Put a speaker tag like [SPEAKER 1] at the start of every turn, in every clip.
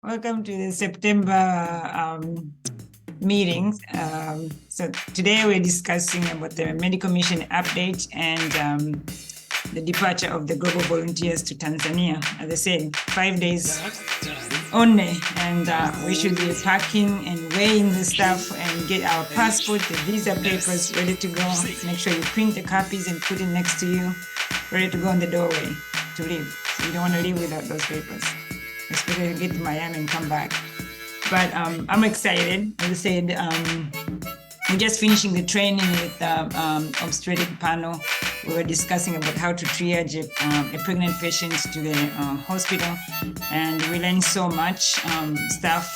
[SPEAKER 1] Welcome to the September meetings. So today we're discussing about the medical mission update and the departure of the global volunteers to Tanzania. As I said, 5 days only, and we should be packing and weighing the stuff and get our passport, the visa papers ready to go. Make sure you print the copies and put it next to you, ready to go on the doorway to leave. You don't want to leave without those papers, especially to get to Miami and come back. But I'm excited. As I said, we're just finishing the training with the obstetric panel. We were discussing about how to triage a pregnant patient to the hospital, and we learned so much stuff,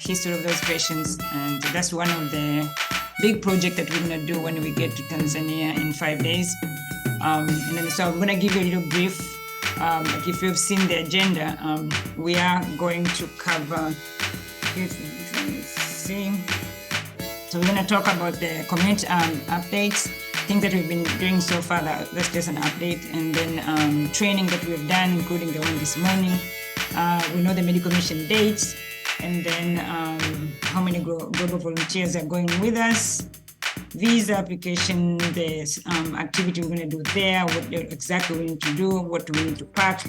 [SPEAKER 1] history of those patients, and that's one of the big projects that we're going to do when we get to Tanzania in 5 days. And then so I'm going to give you a little brief. Like if you've seen the agenda, we are going to cover, so we're going to talk about the community updates, things that we've been doing so far. That's just an update. And then training that we've done, including the one this morning. We know the medical mission dates, and then how many global volunteers are going with us, visa application, the activity we're going to do there, what exactly we need to do, what do we need to pack,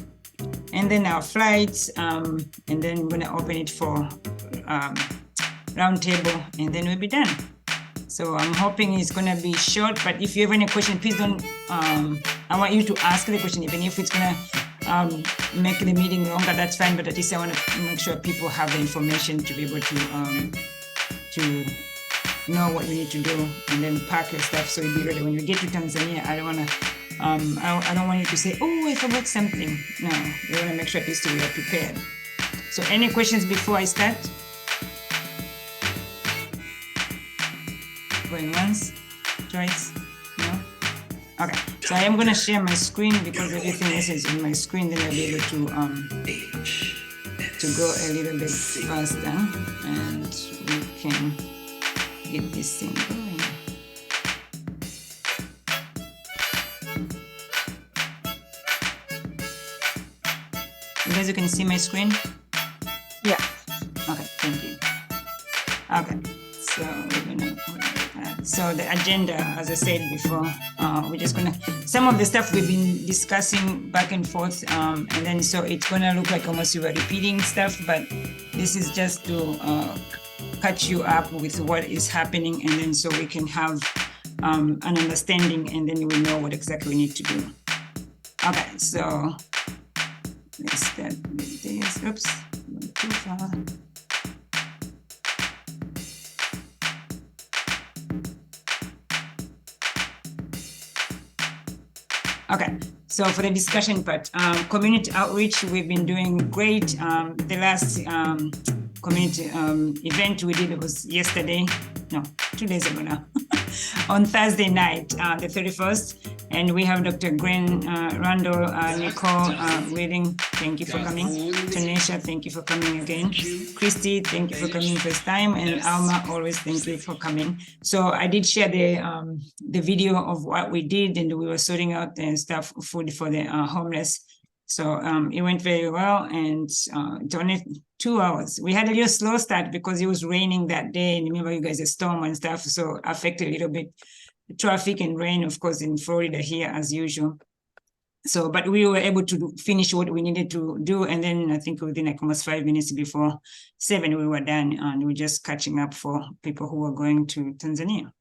[SPEAKER 1] and then our flights, and then we're going to open it for round table, and then we'll be done. So I'm hoping it's going to be short, but if you have any question, please don't, I want you to ask the question, even if it's going to make the meeting longer, that's fine, but at least I want to make sure people have the information to be able to know what we need to do, and then pack your stuff so you'll be ready when you get to Tanzania. I don't want to, I don't want you to say, oh, I forgot something. No, we want to make sure at least we are prepared. So any questions before I start? Going once, twice, no? Okay, so I am going to share my screen because everything else is in my screen, then I'll be able to go a little bit faster, and we can get this thing going. You guys, you can see my screen?
[SPEAKER 2] Yeah.
[SPEAKER 1] Okay, thank you. Okay, so we're gonna, so the agenda, as I said before, we're just gonna, some of the stuff we've been discussing back and forth, and then so it's gonna look like almost we were repeating stuff, but this is just to catch you up with what is happening, and then so we can have an understanding, and then we know what exactly we need to do. Okay, so let's start with this. Oops, went too far. Okay, so for the discussion part, community outreach, we've been doing great. The last community event we did, it was yesterday, no, 2 days ago now, on Thursday night, the 31st. And we have Dr. Gwen Randall, Nicole Reading, thank you for coming. Tanisha, thank you for coming again. Christy, thank you for coming first time. And Alma, always thank you for coming. So I did share the video of what we did, and we were sorting out the stuff, food for the homeless. So it went very well, and it's only 2 hours. We had a little slow start because it was raining that day, and remember you guys, a storm and stuff, so affected a little bit traffic and rain, of course, in Florida here as usual. So, but we were able to finish what we needed to do, and then I think within like almost 5 minutes before 7, we were done, and we're just catching up for people who are going to Tanzania.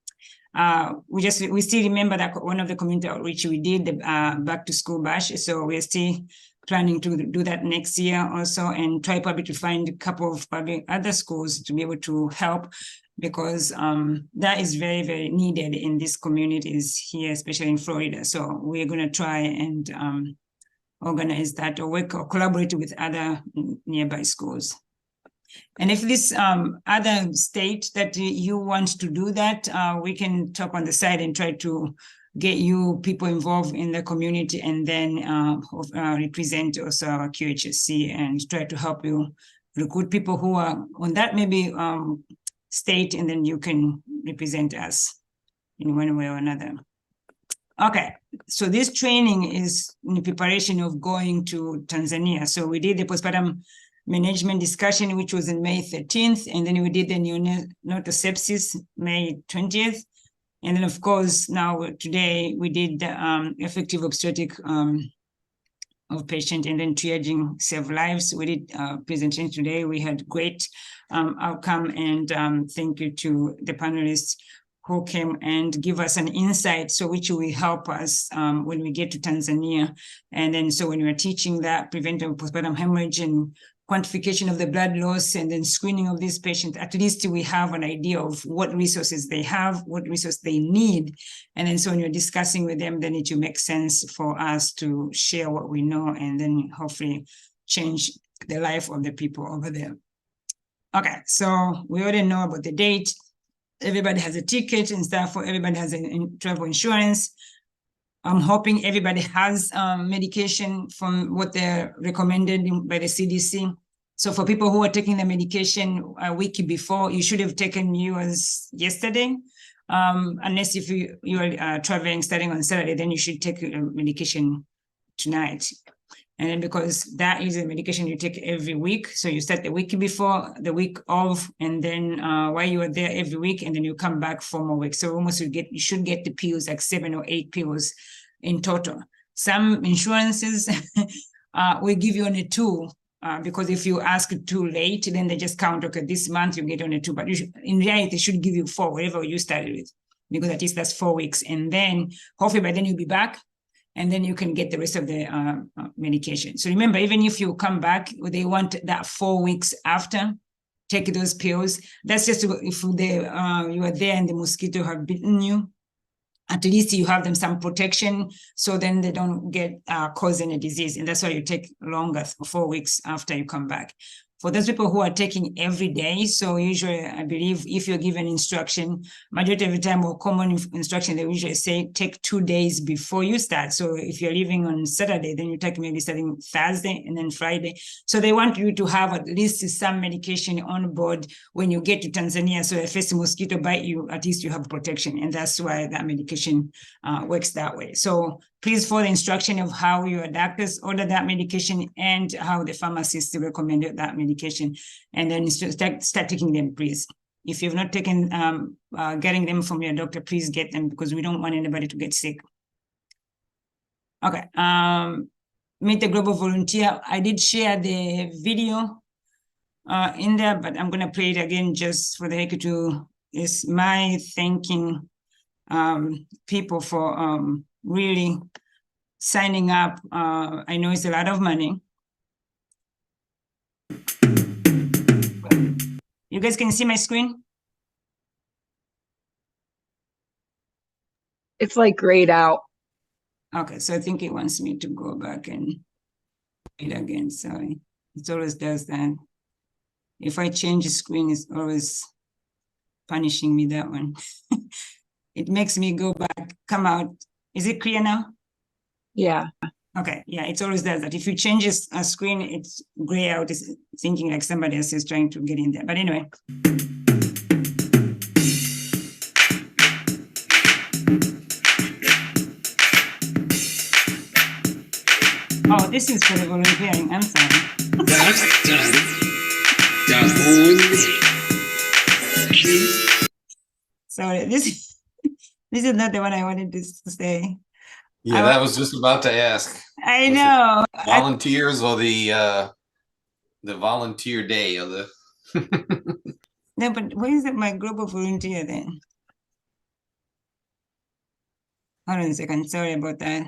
[SPEAKER 1] We still remember that one of the community outreach we did, the back to school bash. So we're still planning to do that next year also, and try probably to find a couple of probably other schools to be able to help, because that is very, very needed in these communities here, especially in Florida. So we're going to try and organize that, or work or collaborate with other nearby schools. And if this other state that you want to do that, we can talk on the side and try to get you people involved in the community, and then represent also our Qhsc and try to help you recruit people who are on that maybe state, and then you can represent us in one way or another. Okay, so this training is in preparation of going to Tanzania. So we did the postpartum management discussion, which was in May 13th. And then we did the neonatal sepsis, May 20th. And then, of course, now today we did effective obstetric of patient and then triaging save lives. We did presentation today. We had great outcome, and thank you to the panelists who came and give us an insight, so which will help us when we get to Tanzania. And then so when we're teaching that preventive postpartum hemorrhage and quantification of the blood loss and then screening of these patients, at least we have an idea of what resources they have, what resource they need. And then so when you're discussing with them, then it will make sense for us to share what we know and then hopefully change the life of the people over there. Okay, so we already know about the date. Everybody has a ticket and stuff, for everybody has a travel insurance. I'm hoping everybody has medication from what they're recommended by the CDC. So for people who are taking the medication a week before, you should have taken yours yesterday. Unless if you are traveling starting on Saturday, then you should take medication tonight. And then because that is a medication you take every week. So you start the week before, the week of, and then while you are there every week, and then you come back 4 more weeks. So almost you should get the pills, like 7 or 8 pills in total. Some insurances will give you only 2, because if you ask too late, then they just count, okay, this month you get only 2, but in reality, they should give you 4, whatever you started with, because at least that's 4 weeks. And then hopefully by then you'll be back, and then you can get the rest of the medication. So remember, even if you come back, they want that 4 weeks after, take those pills. That's just if you are there and the mosquito have bitten you, at least you have them some protection, so then they don't get cause any disease. And that's why you take longer, 4 weeks after you come back. For those people who are taking every day, so usually I believe if you're given instruction, majority of the time or common instruction, they usually say take 2 days before you start. So if you're leaving on Saturday, then you take maybe starting Thursday and then Friday. So they want you to have at least some medication on board when you get to Tanzania. So if a mosquito bite you, at least you have protection. And that's why that medication works that way. So please follow the instruction of how your doctors order that medication and how the pharmacist recommended that medication. And then start taking them, please. If you've not taken, getting them from your doctor, please get them, because we don't want anybody to get sick. Okay, meet the global volunteer. I did share the video in there, but I'm gonna play it again just for the heck to, it's my thanking people for really signing up. I know it's a lot of money. You guys can see my screen?
[SPEAKER 2] It's like grayed out.
[SPEAKER 1] Okay, so I think it wants me to go back and it again. Sorry, it always does that. If I change the screen, it's always punishing me, that one. It makes me go back, come out. Is it clear now?
[SPEAKER 2] Yeah.
[SPEAKER 1] Okay, yeah, it always does that. If you change a screen, it's gray out. It's thinking like somebody else is trying to get in there. But anyway. Oh, this is for the volunteering. I'm sorry. Sorry, this is not the one I wanted to say.
[SPEAKER 3] Yeah, that was just about to ask.
[SPEAKER 1] I know.
[SPEAKER 3] Volunteers or the volunteer day of the.
[SPEAKER 1] No, but where is it? My global volunteer then? Hold on a second. Sorry about that.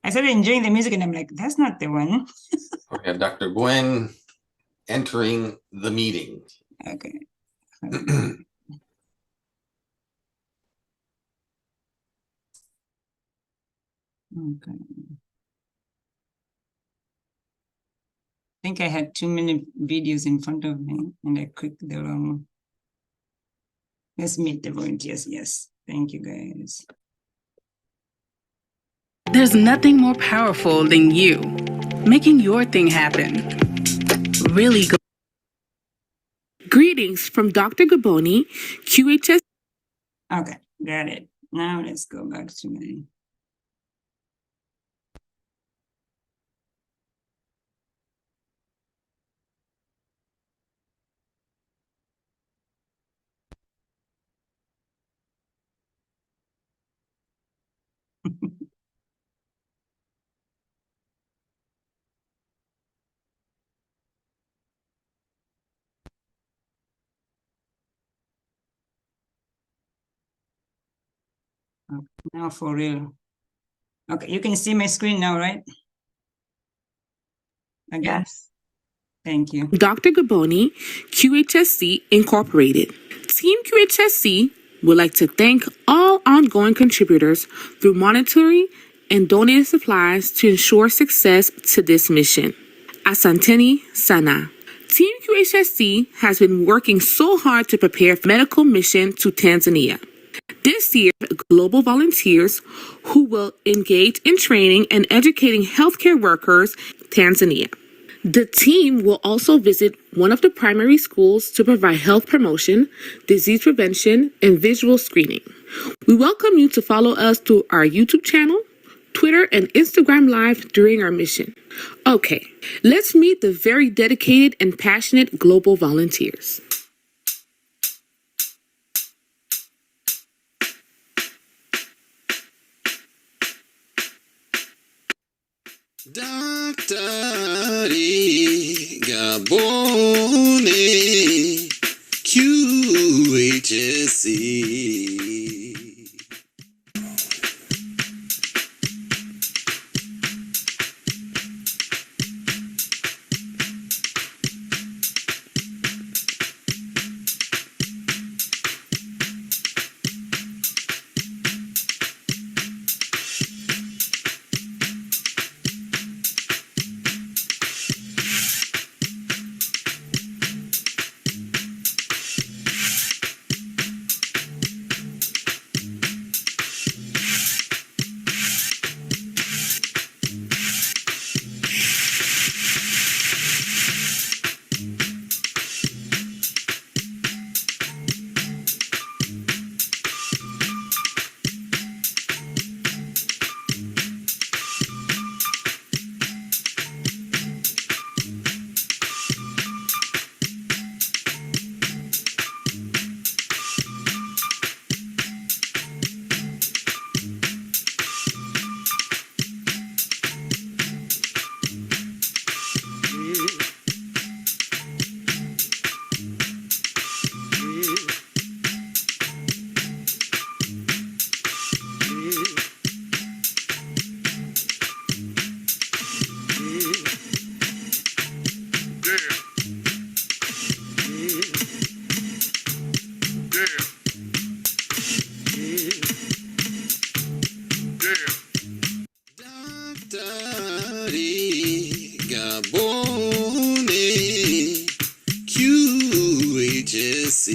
[SPEAKER 1] I started enjoying the music and I'm like, that's not the one.
[SPEAKER 3] We have Dr. Gwen entering the meeting.
[SPEAKER 1] Okay. Okay. I think I had too many videos in front of me and I clicked the wrong. Let's meet the volunteers. Yes. Thank you, guys.
[SPEAKER 4] There's nothing more powerful than you making your thing happen. Really go. Greetings from Dr. Gaboni, Qhsc.
[SPEAKER 1] Okay, got it. Now let's go back to my. Now for real. Okay, you can see my screen now, right? Again,
[SPEAKER 2] Yes.
[SPEAKER 1] thank you.
[SPEAKER 4] Dr. Gaboni, QHSC Incorporated. Team QHSC would like to thank all ongoing contributors through monetary and donated supplies to ensure success to this mission. Asanteni Sana. Team QHSC has been working so hard to prepare for medical mission to Tanzania. This year, global volunteers who will engage in training and educating healthcare workers in Tanzania. The team will also visit one of the primary schools to provide health promotion, disease prevention, and visual screening. We welcome you to follow us through our YouTube channel, Twitter, and Instagram Live during our mission. Okay, let's meet the very dedicated and passionate global volunteers.
[SPEAKER 5] Daktari Gaboni QHSC. Daktari Gaboni QHSC.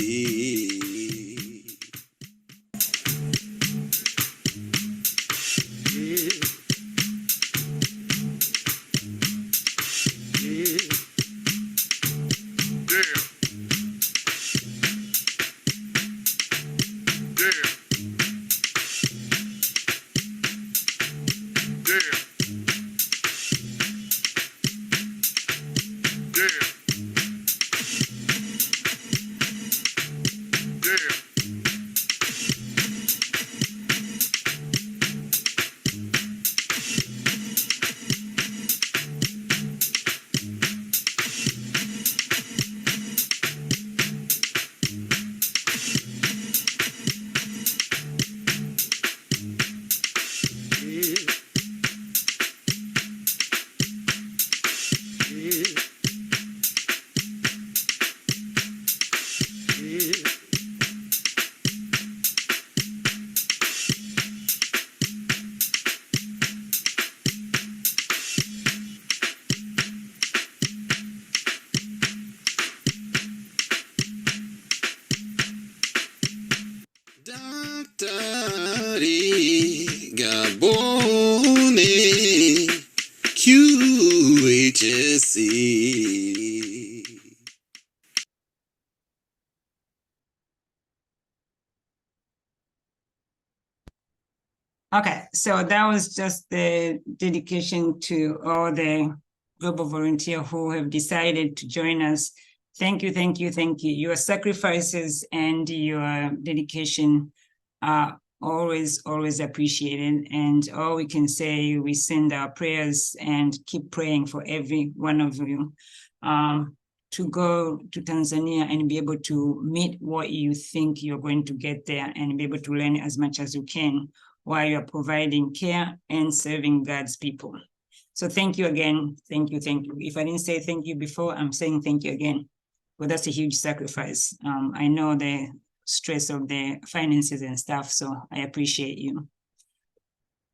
[SPEAKER 5] Daktari Gaboni QHSC.
[SPEAKER 1] Okay, so that was just the dedication to all the global volunteers who have decided to join us. Thank you, thank you, thank you. Your sacrifices and your dedication always appreciated. And all we can say, we send our prayers and keep praying for every one of you to go to Tanzania and be able to meet what you think you're going to get there and be able to learn as much as you can while you're providing care and serving God's people. So thank you again. Thank you. If I didn't say thank you before, I'm saying thank you again. Well, that's a huge sacrifice. I know the stress of the finances and stuff, so I appreciate you.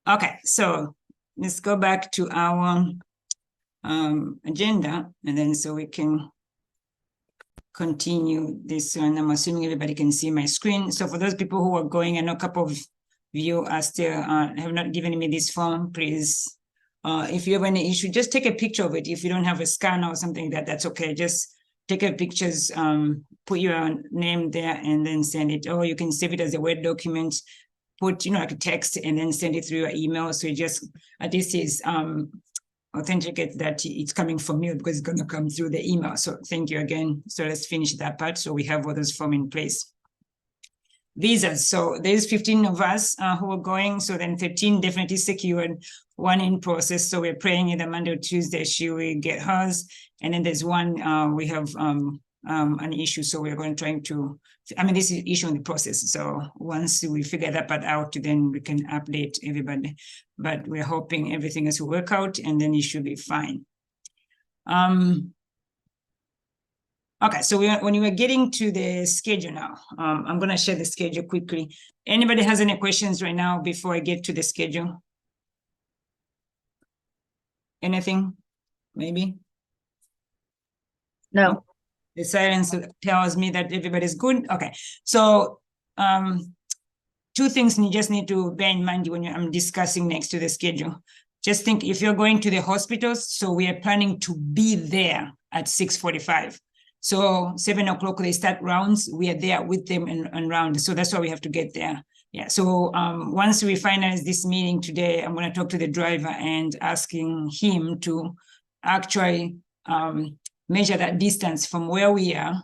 [SPEAKER 1] Okay, so let's go back to our agenda, and then so we can continue this one. I'm assuming everybody can see my screen. So for those people who are going, I know a couple of you are still have not given me this form. Please, if you have any issue, just take a picture of it. If you don't have a scanner or something like that, that's okay. Just take a pictures, put your name there, and then send it. Or you can save it as a Word document, put, like a text, and then send it through your email. So it just, this is authenticate that it's coming from you, because it's going to come through the email. So thank you again. So let's finish that part. So we have all those forms in place. Visas. So there's 15 of us who are going. So then 13 definitely secured, 1 in process. So we're praying either Monday or Tuesday she will get hers. And then there's one we have an issue. So we're going to trying to, this is issue in the process. So once we figure that part out, then we can update everybody. But we're hoping everything else will work out, and then it should be fine. Okay, so when you are getting to the schedule now, I'm going to share the schedule quickly. Anybody has any questions right now before I get to the schedule? Anything? Maybe?
[SPEAKER 2] No.
[SPEAKER 1] The silence tells me that everybody's good. Okay, so 2 things you just need to bear in mind when I'm discussing next to the schedule. Just think, if you're going to the hospitals, so we are planning to be there at 6:45. So 7 o'clock, they start rounds. We are there with them and round. So that's why we have to get there. Yeah. So once we finalize this meeting today, I'm going to talk to the driver and asking him to actually measure that distance from where we are,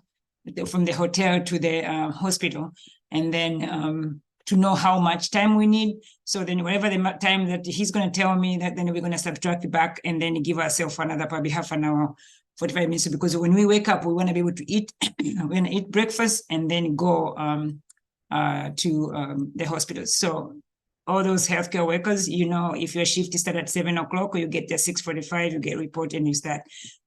[SPEAKER 1] from the hotel to the hospital, and then to know how much time we need. So then whatever the time that he's going to tell me, that then we're going to subtract it back and then give ourselves another probably half an hour, 45 minutes, because when we wake up, we want to be able to eat, we're going to eat breakfast and then go to the hospital. So all those healthcare workers, if your shift is started at 7 o'clock, or you get there 6:45, you get reported and you start.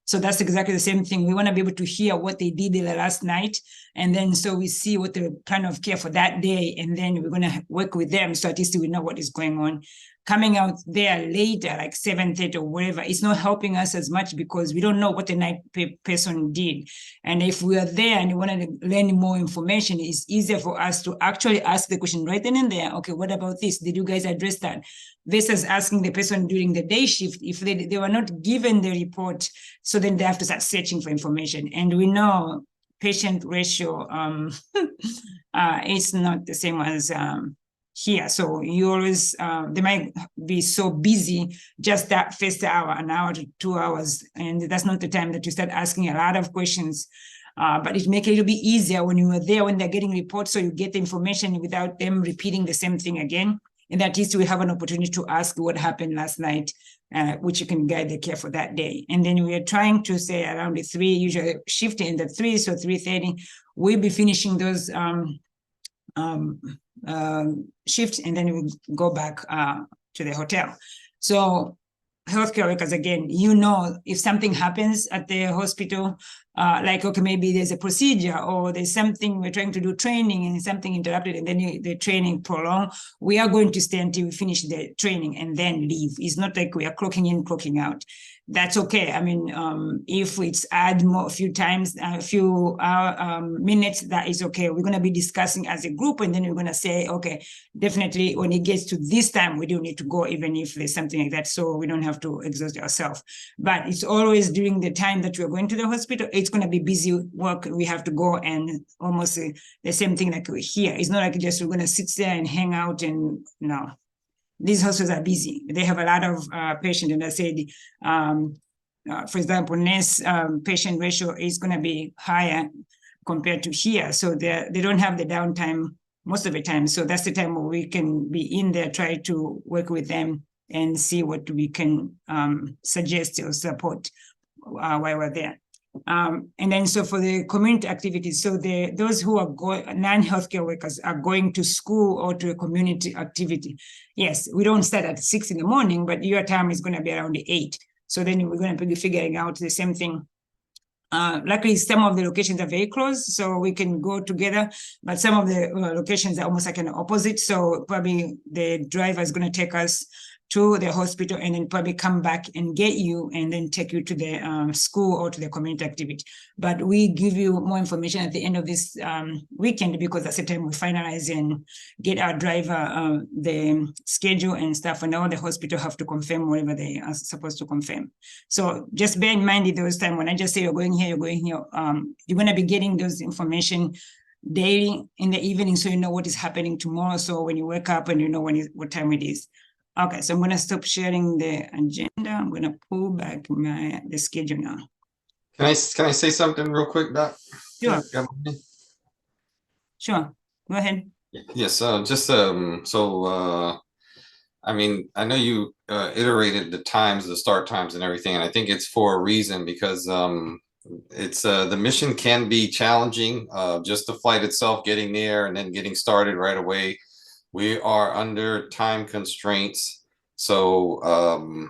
[SPEAKER 1] So that's exactly the same thing. We want to be able to hear what they did the last night. And then so we see what the plan of care for that day. And then we're going to work with them. So at least we know what is going on. Coming out there later, like 7:30 or whatever, it's not helping us as much, because we don't know what the night person did. And if we are there and we want to learn more information, it's easier for us to actually ask the question right then and there. Okay, what about this? Did you guys address that? Versus asking the person during the day shift, if they were not given the report, so then they have to start searching for information. And we know patient ratio it's not the same as here. So you always, they might be so busy just that first hour, an hour to 2 hours. And that's not the time that you start asking a lot of questions. But it makes it a little bit easier when you are there, when they're getting reports, so you get the information without them repeating the same thing again. And at least we have an opportunity to ask what happened last night, which you can guide the care for that day. And then we are trying to say around the 3, usually shifting in the 3, so 3:30, we'll be finishing those shifts, and then we go back to the hotel. So healthcare workers, again, if something happens at the hospital, like, okay, maybe there's a procedure, or there's something we're trying to do training and something interrupted, and then the training prolonged, we are going to stay until we finish the training and then leave. It's not like we are clocking in, clocking out. That's okay. If it's add more, a few minutes, that is okay. We're going to be discussing as a group, and then we're going to say, okay, definitely when it gets to this time, we do need to go, even if there's something like that, so we don't have to exhaust ourselves. But it's always during the time that we're going to the hospital, it's going to be busy work. We have to go, and almost the same thing like here. It's not like just we're going to sit there and hang out, and no. These hospitals are busy. They have a lot of patients, and I said, for example, nurse patient ratio is going to be higher compared to here. So they don't have the downtime most of the time. So that's the time where we can be in there, try to work with them and see what we can suggest or support while we're there. And then so for the community activities, so those who are non-healthcare workers are going to school or to a community activity. Yes, we don't start at 6 in the morning, but your time is going to be around 8. So then we're going to be figuring out the same thing. Luckily, some of the locations are very close, so we can go together, but some of the locations are almost like an opposite. So probably the driver is going to take us to the hospital and then probably come back and get you and then take you to the school or to the community activity. But we give you more information at the end of this weekend, because that's the time we finalize and get our driver the schedule and stuff, and all the hospital have to confirm whatever they are supposed to confirm. So just bear in mind those times when I just say you're going here, you're going to be getting those information daily in the evening, so you know what is happening tomorrow. So when you wake up and you know what time it is. Okay, so I'm going to stop sharing the agenda. I'm going to pull back the schedule now.
[SPEAKER 3] Can I say something real quick, Doc?
[SPEAKER 1] Sure. Sure. Go ahead.
[SPEAKER 3] Yes. Just I mean, I know you iterated the times, the start times, and everything, and I think it's for a reason, because it's the mission can be challenging. Just the flight itself, getting there and then getting started right away. We are under time constraints, so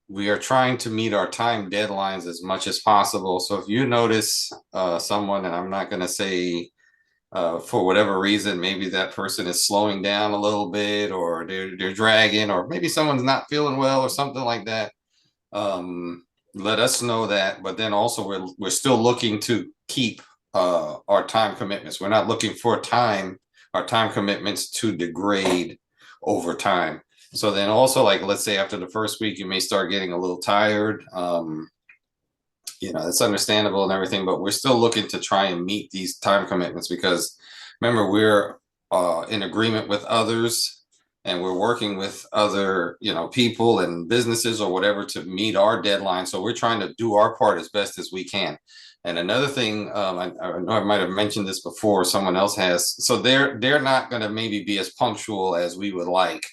[SPEAKER 3] we are trying to meet our time deadlines as much as possible. So if you notice someone, and I'm not going to say for whatever reason, maybe that person is slowing down a little bit, or they're dragging, or maybe someone's not feeling well or something like that, let us know that. But then also we're still looking to keep our time commitments. We're not looking for our time commitments to degrade over time. So then also, like, let's say after the first week, you may start getting a little tired. You know, that's understandable and everything, but we're still looking to try and meet these time commitments, because remember, we're in agreement with others, and we're working with other, people and businesses or whatever to meet our deadline. So we're trying to do our part as best as we can. And another thing, I know I might have mentioned this before, someone else has. So they're not going to maybe be as punctual as we would like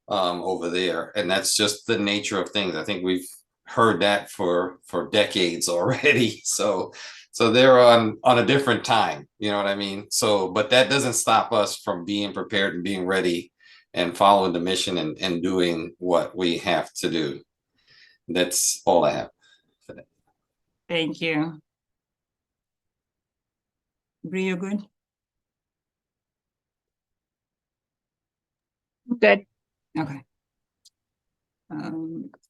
[SPEAKER 3] over there, and that's just the nature of things. I think we've heard that for decades already. So they're on a different time. You know what I mean? So, but that doesn't stop us from being prepared and being ready and following the mission and doing what we have to do. That's all I have for that.
[SPEAKER 1] Thank you. Bree, you good?
[SPEAKER 2] Good.
[SPEAKER 1] Okay.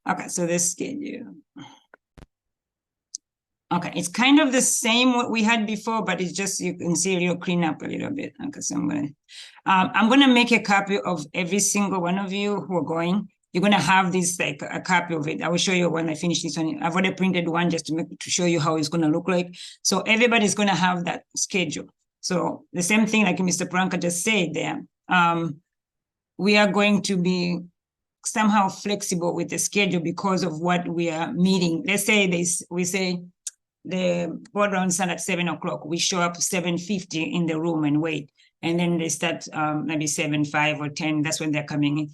[SPEAKER 1] Okay, so this schedule. Okay, it's kind of the same what we had before, but it's just, you can see it'll clean up a little bit. Okay, so I'm gonna make a copy of every single one of you who are going. You're gonna have this, like a copy of it. I will show you when I finish this one. I've already printed one just to show you how it's gonna look like. So everybody's gonna have that schedule. So the same thing like Mr. Pranka just said there. We are going to be somehow flexible with the schedule because of what we are meeting. Let's say we say the board round start at 7 o'clock. We show up 7:50 in the room and wait. And then they start maybe 7:05 or 10. That's when they're coming in.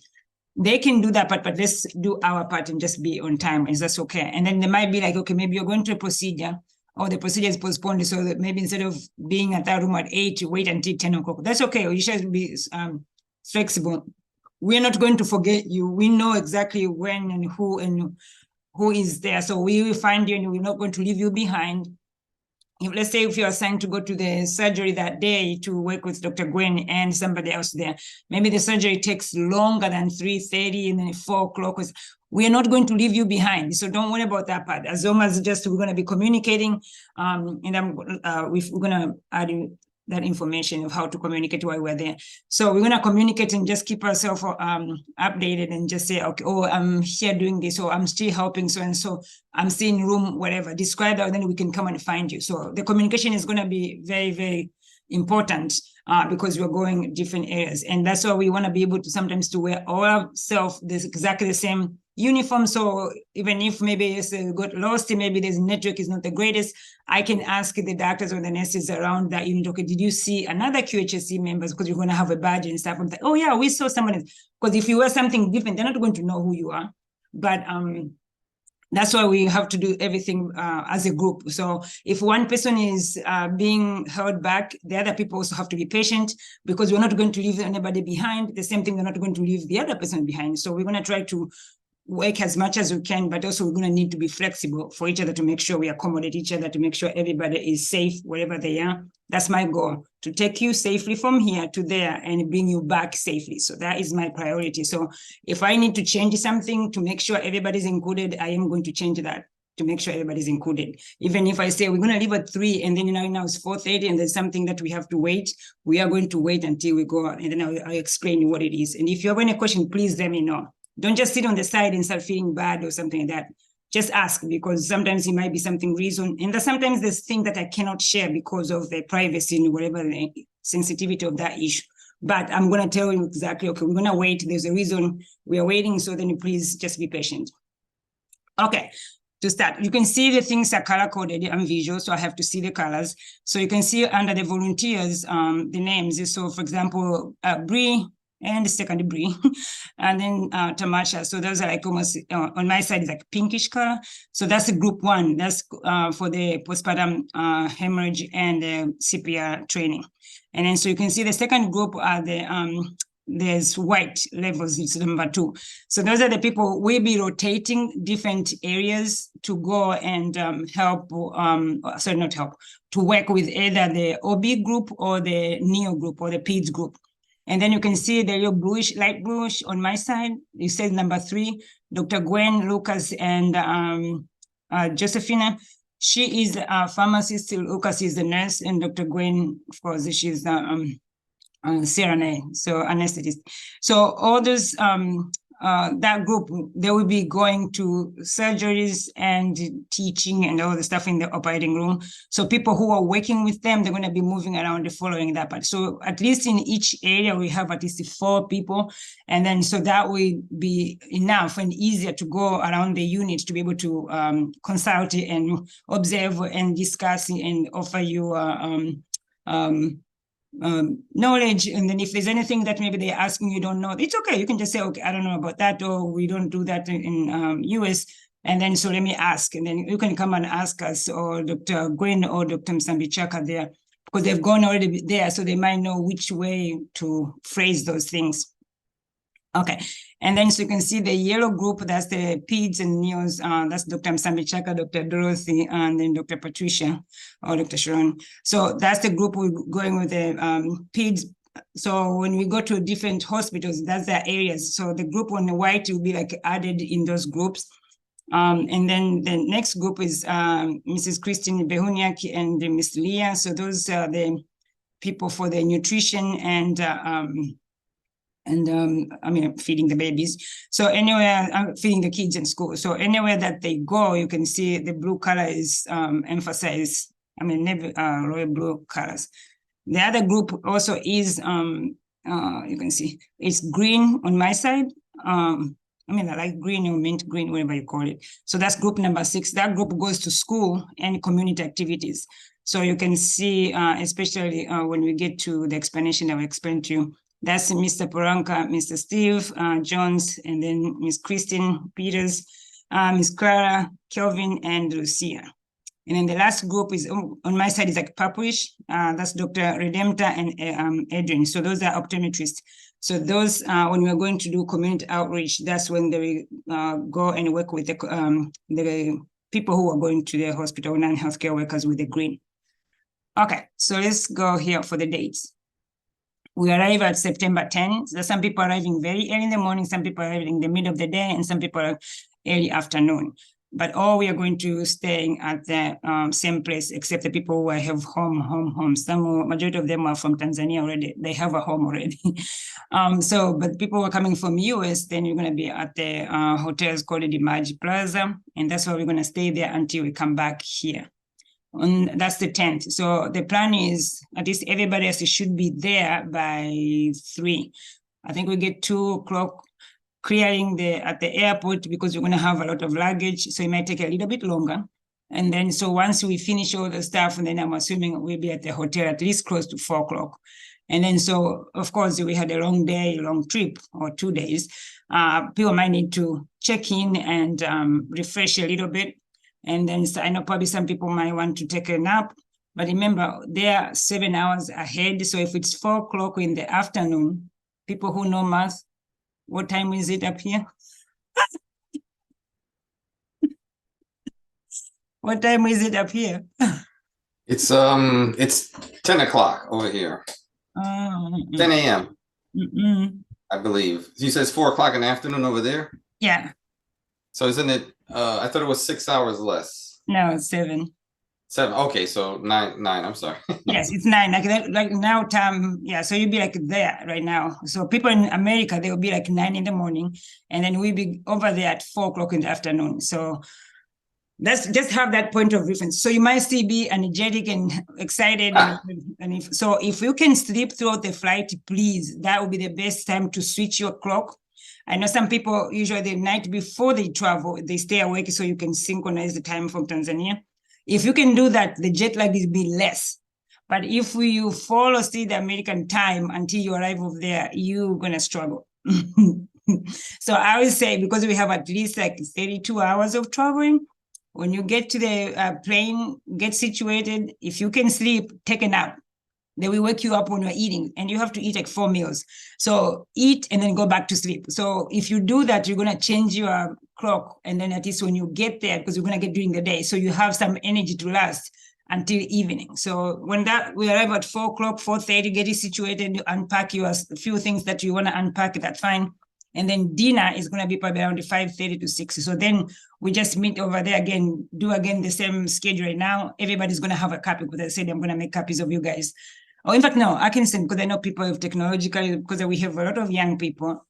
[SPEAKER 1] They can do that part, but let's do our part and just be on time. Is that okay? And then they might be like, okay, maybe you're going to a procedure, or the procedure is postponed. So that maybe instead of being at that room at 8, you wait until 10 o'clock. That's okay. You should be flexible. We're not going to forget you. We know exactly when and who is there. So we will find you, and we're not going to leave you behind. Let's say if you're assigned to go to the surgery that day to work with Dr. Gwen and somebody else there, maybe the surgery takes longer than 3:30 and then 4 o'clock. We are not going to leave you behind. So don't worry about that part. As long as just we're going to be communicating, and we're going to add that information of how to communicate while we're there. So we're going to communicate and just keep ourselves updated and just say, okay, oh, I'm here doing this, or I'm still helping so and so, I'm still in room, whatever. Describe that, and then we can come and find you. So the communication is going to be very, very important because we're going different areas. And that's why we want to be able to sometimes to wear ourselves exactly the same uniform. So even if maybe it's got lost, maybe this network is not the greatest, I can ask the doctors or the nurses around that unit, okay, did you see another QHSC members? Because you're going to have a badge and stuff. I'm like, oh yeah, we saw someone. Because if you wear something different, they're not going to know who you are. But that's why we have to do everything as a group. So if one person is being held back, the other people also have to be patient, because we're not going to leave anybody behind. The same thing, we're not going to leave the other person behind. So we're going to try to work as much as we can, but also we're going to need to be flexible for each other to make sure we accommodate each other, to make sure everybody is safe wherever they are. That's my goal, to take you safely from here to there and bring you back safely. So that is my priority. So if I need to change something to make sure everybody's included, I am going to change that to make sure everybody's included. Even if I say we're going to leave at 3 and then now it's 4:30 and there's something that we have to wait, we are going to wait until we go out, and then I'll explain what it is. And if you have any question, please let me know. Don't just sit on the side and start feeling bad or something like that. Just ask, because sometimes it might be something reason. And sometimes there's things that I cannot share because of the privacy and whatever the sensitivity of that issue. But I'm going to tell you exactly, okay, we're going to wait. There's a reason we are waiting. So then please just be patient. Okay. To start, you can see the things are color coded. I'm visual, so I have to see the colors. So you can see under the volunteers, the names. So for example, Bree, and the second Bree, and then Tamasha. So those are like almost on my side is like pinkish color. So that's the group 1. That's for the postpartum hemorrhage and CPR training. And then so you can see the second group are the there's white levels. It's number 2. So those are the people we'll be rotating different areas to go and help. Sorry, not help, to work with either the OB group or the NEO group or the PEDS group. And then you can see the little bluish, light bluish on my side. It says number 3, Dr. Gwen, Lucas, and Josephina. She is a pharmacist. Lucas is the nurse, and Dr. Gwen, of course, she's the CRNA, so anesthetist. So all those that group, they will be going to surgeries and teaching and all the stuff in the operating room. So people who are working with them, they're going to be moving around following that part. So at least in each area, we have at least 4 people. And then so that will be enough and easier to go around the unit to be able to consult and observe and discuss and offer you knowledge. And then if there's anything that maybe they're asking you don't know, it's okay. You can just say, okay, I don't know about that, or we don't do that in US. And then so let me ask. And then you can come and ask us, or Dr. Gwen or Dr. Msambichaka there, because they've gone already there, so they might know which way to phrase those things. Okay, and then so you can see the yellow group, that's the PEDS and NEOs, that's Dr. Msambichaka, Dr. Dorothy, and then Dr. Patricia or Dr. Sharon. So that's the group we're going with the PEDS. So when we go to different hospitals, that's their areas. So the group on the white will be like added in those groups. And then the next group is Mrs. Christine Behuniak and Miss Leah. So those are the people for the nutrition and I mean, feeding the babies. So anywhere, I'm feeding the kids in school. So anywhere that they go, you can see the blue color is emphasized. I mean, navy, royal blue colors. The other group also is, you can see, it's green on my side. I mean, I like green or mint green, whatever you call it. So that's group number 6. That group goes to school and community activities. So you can see, especially when we get to the explanation I will explain to you, that's Mr. Poranka, Mr. Steve Jones, and then Miss Christine Peters, Miss Clara, Kelvin, and Lucia. And then the last group is on my side is like purplish. That's Dr. Redempta and Adrian. So those are optometrists. So those, when we're going to do community outreach, that's when they go and work with the people who are going to the hospital, non-healthcare workers with the green. Okay, so let's go here for the dates. We arrive at September 10. So some people are arriving very early in the morning, some people are arriving in the middle of the day, and some people are early afternoon. But all we are going to stay at the same place, except the people who have home. Some majority of them are from Tanzania already. They have a home already. But people who are coming from US, then you're going to be at the hotels called the Image Plaza, and that's where we're going to stay there until we come back here. And that's the 10th. So the plan is at least everybody else should be there by 3. I think we get 2 o'clock clearing at the airport because you're going to have a lot of luggage, so it might take a little bit longer. And then, so once we finish all the stuff, and then I'm assuming we'll be at the hotel at least close to 4 o'clock. And then, so of course, we had a long day, long trip, or 2 days. People might need to check in and refresh a little bit. And then, so I know probably some people might want to take a nap. But remember, they're 7 hours ahead. So if it's 4 o'clock in the afternoon, people who know math, what time is it up here? What time is it up here?
[SPEAKER 3] It's 10 o'clock over here. 10 a.m. I believe. He says 4 o'clock in the afternoon over there.
[SPEAKER 1] Yeah.
[SPEAKER 3] So isn't it? I thought it was 6 hours less.
[SPEAKER 1] No, it's 7.
[SPEAKER 3] 7. Okay, so nine. I'm sorry.
[SPEAKER 1] Yes, it's 9. Like now time. Yeah, so you'll be like there right now. So people in America, they will be like 9 in the morning, and then we'll be over there at 4 o'clock in the afternoon. So that's just have that point of reference. So you might still be energetic and excited. And if you can sleep throughout the flight, please, that would be the best time to switch your clock. I know some people usually the night before they travel, they stay awake so you can synchronize the time from Tanzania. If you can do that, the jet lag will be less. But if you follow still the American time until you arrive over there, you're gonna struggle. So I would say, because we have at least like 32 hours of traveling, when you get to the plane, get situated, if you can sleep, take a nap. They will wake you up when you're eating, and you have to eat like 4 meals. So eat and then go back to sleep. So if you do that, you're going to change your clock. And then at least when you get there, because you're going to get during the day, so you have some energy to last until evening. So when we arrive at 4 o'clock, 4:30, get it situated, unpack a few things that you want to unpack, that's fine. And then dinner is going to be probably around 5:30 to 6. So then we just meet over there again, do again the same schedule right now. Everybody's going to have a copy, because I said I'm going to make copies of you guys. Oh, in fact, no, I can send, because I know people have technologically, because we have a lot of young people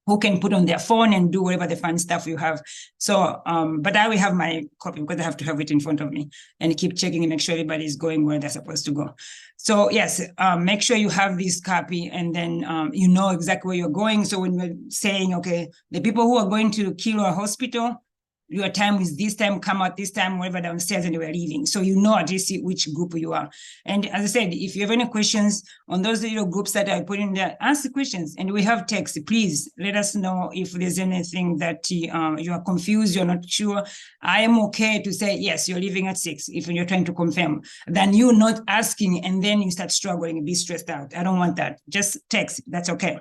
[SPEAKER 1] who can put on their phone and do whatever the fun stuff you have. So, but I will have my copy, because I have to have it in front of me and keep checking and make sure everybody is going where they're supposed to go. So yes, make sure you have this copy, and then you know exactly where you're going. So when we're saying, okay, the people who are going to Kilwa Hospital, your time is this time, come out this time, wherever downstairs, and we're leaving. So you know at least which group you are. And as I said, if you have any questions on those little groups that I put in there, ask the questions. And we have text. Please let us know if there's anything that you are confused, you're not sure. I am okay to say, yes, you're leaving at 6 if you're trying to confirm, than you not asking and then you start struggling and be stressed out. I don't want that. Just text. That's okay.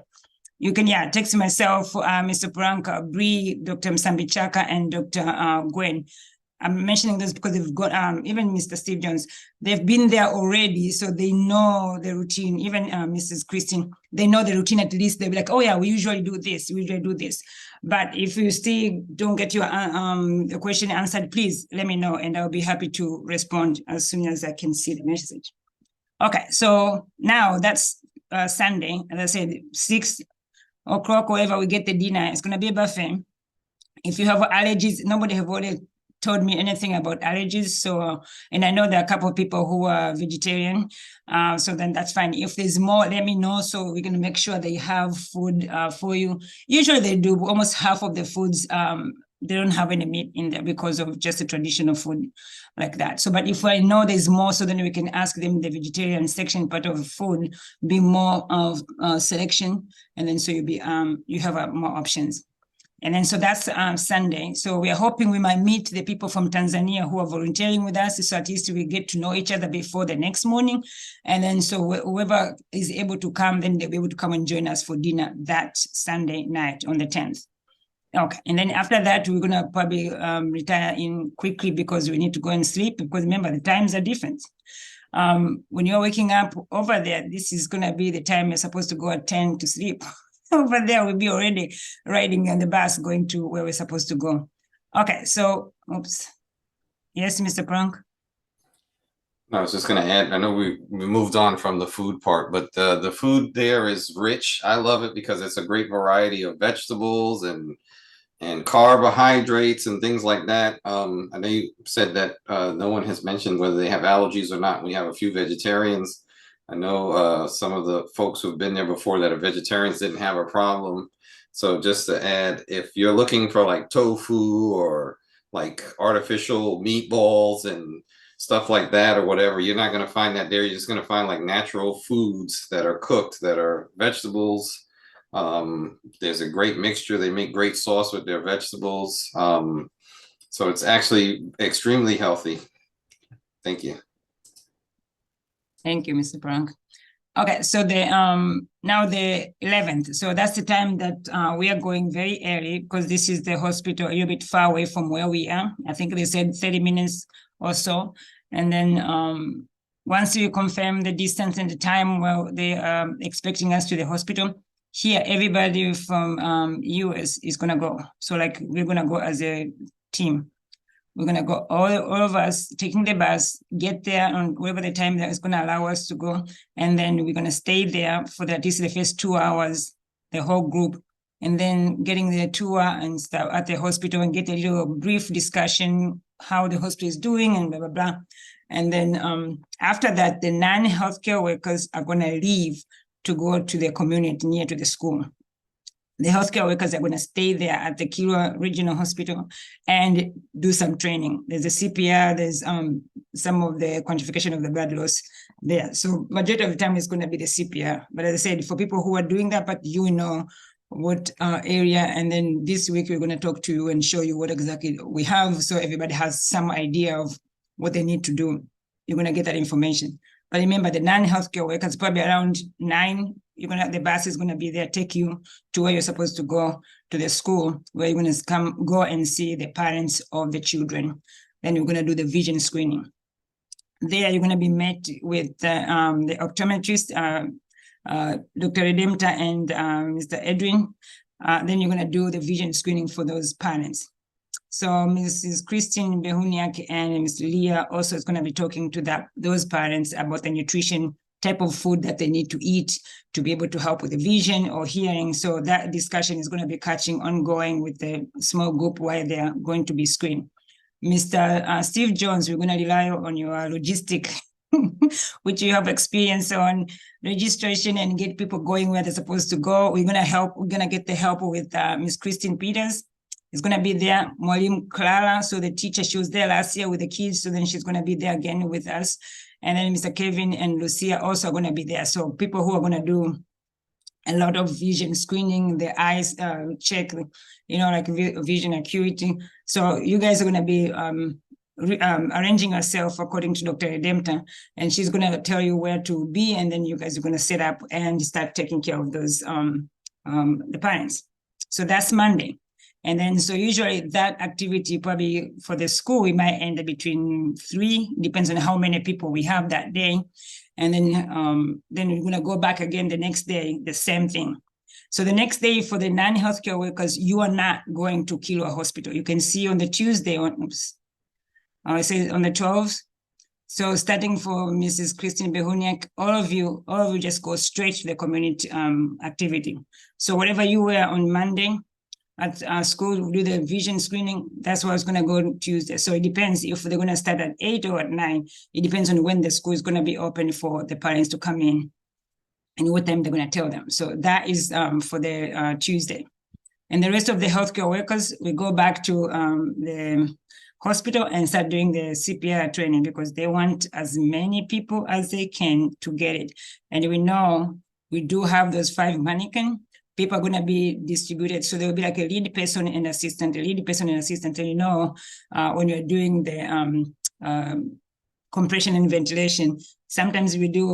[SPEAKER 1] You can, text myself, Mr. Pranka, Bree, Dr. Msambichaka, and Dr. Gwen. I'm mentioning this because they've got, even Mr. Steve Jones, they've been there already, so they know the routine. Even Mrs. Christine, they know the routine at least. They'll be like, oh yeah, we usually do this, we usually do this. But if you still don't get your question answered, please let me know, and I'll be happy to respond as soon as I can see the message. Okay, so now that's Sunday, as I said, 6 o'clock, wherever we get the dinner, it's going to be a buffet. If you have allergies, nobody have already told me anything about allergies. So, and I know there are a couple of people who are vegetarian. So then that's fine. If there's more, let me know. So we're going to make sure they have food for you. Usually they do. Almost half of the foods, they don't have any meat in there because of just the traditional food like that. So, but if I know there's more, so then we can ask them the vegetarian section part of food, be more of selection. And then so you have more options. And then so that's Sunday. So we are hoping we might meet the people from Tanzania who are volunteering with us. So at least we get to know each other before the next morning. And then so whoever is able to come, then they'll be able to come and join us for dinner that Sunday night on the 10th. Okay, and then after that, we're going to probably retire in quickly because we need to go and sleep, because remember, the times are different. When you're waking up over there, this is going to be the time you're supposed to go at 10 to sleep. Over there, we'll be already riding on the bus going to where we're supposed to go. Okay, so, oops. Yes, Mr. Prank?
[SPEAKER 3] No, I was just going to add, I know we moved on from the food part, but the food there is rich. I love it because it's a great variety of vegetables and carbohydrates and things like that. I know you said that no one has mentioned whether they have allergies or not. We have a few vegetarians. I know some of the folks who've been there before that are vegetarians didn't have a problem. So just to add, if you're looking for like tofu or like artificial meatballs and stuff like that or whatever, you're not going to find that there. You're just going to find like natural foods that are cooked, that are vegetables. There's a great mixture. They make great sauce with their vegetables. So it's actually extremely healthy. Thank you.
[SPEAKER 1] Thank you, Mr. Frank. Okay, so the now the 11th. So that's the time that we are going very early because this is the hospital a little bit far away from where we are. I think they said 30 minutes or so. And then once you confirm the distance and the time where they are expecting us to the hospital, here everybody from US is gonna go. So like we're gonna go as a team. We're gonna go all of us taking the bus, get there on whatever the time that is gonna allow us to go, and then we're gonna stay there for at least the first 2 hours, the whole group, and then getting the tour and stuff at the hospital and get a little brief discussion how the hospital is doing and blah blah blah. And then after that, the non-healthcare workers are gonna leave to go to the community near to the school. The healthcare workers are going to stay there at the Kilwa Regional Hospital and do some training. There's a CPR, there's some of the quantification of the blood loss there. So majority of the time is going to be the CPR. But as I said, for people who are doing that, but you know what area, and then this week we're going to talk to you and show you what exactly we have so everybody has some idea of what they need to do. You're going to get that information. But remember, the non-healthcare workers, probably around 9, the bus is going to be there, take you to where you're supposed to go, to the school, where you're going to go and see the parents of the children. Then you're going to do the vision screening. There, you're going to be met with the optometrist, Dr. Redempta and Mr. Edwin. Then you're going to do the vision screening for those parents. So Mrs. Christine Behuniak and Mr. Leah also is going to be talking to those parents about the nutrition type of food that they need to eat to be able to help with the vision or hearing. So that discussion is going to be catching ongoing with the small group while they are going to be screened. Mr. Steve Jones, we're going to rely on your logistic, which you have experience on registration and get people going where they're supposed to go. We're going to get the help with Ms. Christine Peters. Is going to be there, Mwalimu Clara, so the teacher, she was there last year with the kids, so then she's going to be there again with us. And then Mr. Kevin and Lucia also are going to be there. So people who are going to do a lot of vision screening, the eyes check, like vision acuity. So you guys are going to be arranging yourself according to Dr. Redempta, and she's going to tell you where to be, and then you guys are going to set up and start taking care of those, the parents. So that's Monday. And then, so usually that activity probably for the school, we might end up between 3, depends on how many people we have that day. And then we're going to go back again the next day, the same thing. So the next day for the non-healthcare workers, you are not going to Kilwa Hospital. You can see on the Tuesday, I say on the 12th. So starting for Mrs. Christine Behuniak, all of you just go straight to the community activity. So whatever you were on Monday, at our school, we do the vision screening. That's why it's going to go Tuesday. So it depends if they're going to start at 8 or at 9. It depends on when the school is going to be open for the parents to come in and what time they're going to tell them. So that is for the Tuesday. And the rest of the healthcare workers, we go back to the hospital and start doing the CPR training because they want as many people as they can to get it. And we know we do have those 5 mannequins. People are going to be distributed. So there will be like a lead person and assistant, And when you're doing the compression and ventilation, sometimes we do